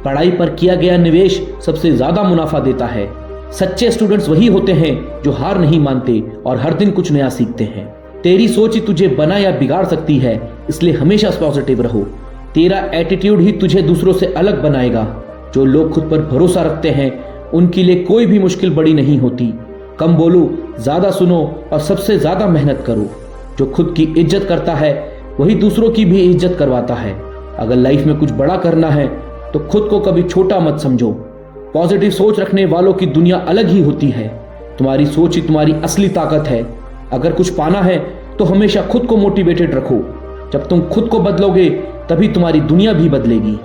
पढ़ाई पर किया गया निवेश सबसे ज्यादा मुनाफा देता है। सच्चे स्टूडेंट्स वही होते हैं जो हार नहीं मानते और हर दिन कुछ नया सीखते हैं। तेरी सोच ही तुझे बना या बिगाड़ सकती है, इसलिए हमेशा पॉजिटिव रहो। तेरा एटीट्यूड ही तुझे दूसरों से अलग बनाएगा। जो लोग खुद पर भरोसा रखते हैं उनके लिए कोई भी मुश्किल बड़ी नहीं होती। कम बोलो, ज्यादा सुनो और सबसे ज्यादा मेहनत करो। जो खुद की इज्जत करता है वही दूसरों की भी इज्जत करवाता है। अगर लाइफ में कुछ बड़ा करना है तो खुद को कभी छोटा मत समझो। पॉजिटिव सोच रखने वालों की दुनिया अलग ही होती है। तुम्हारी सोच ही तुम्हारी असली ताकत है। अगर कुछ पाना है तो हमेशा खुद को मोटिवेटेड रखो। जब तुम खुद को बदलोगे तभी तुम्हारी दुनिया भी बदलेगी।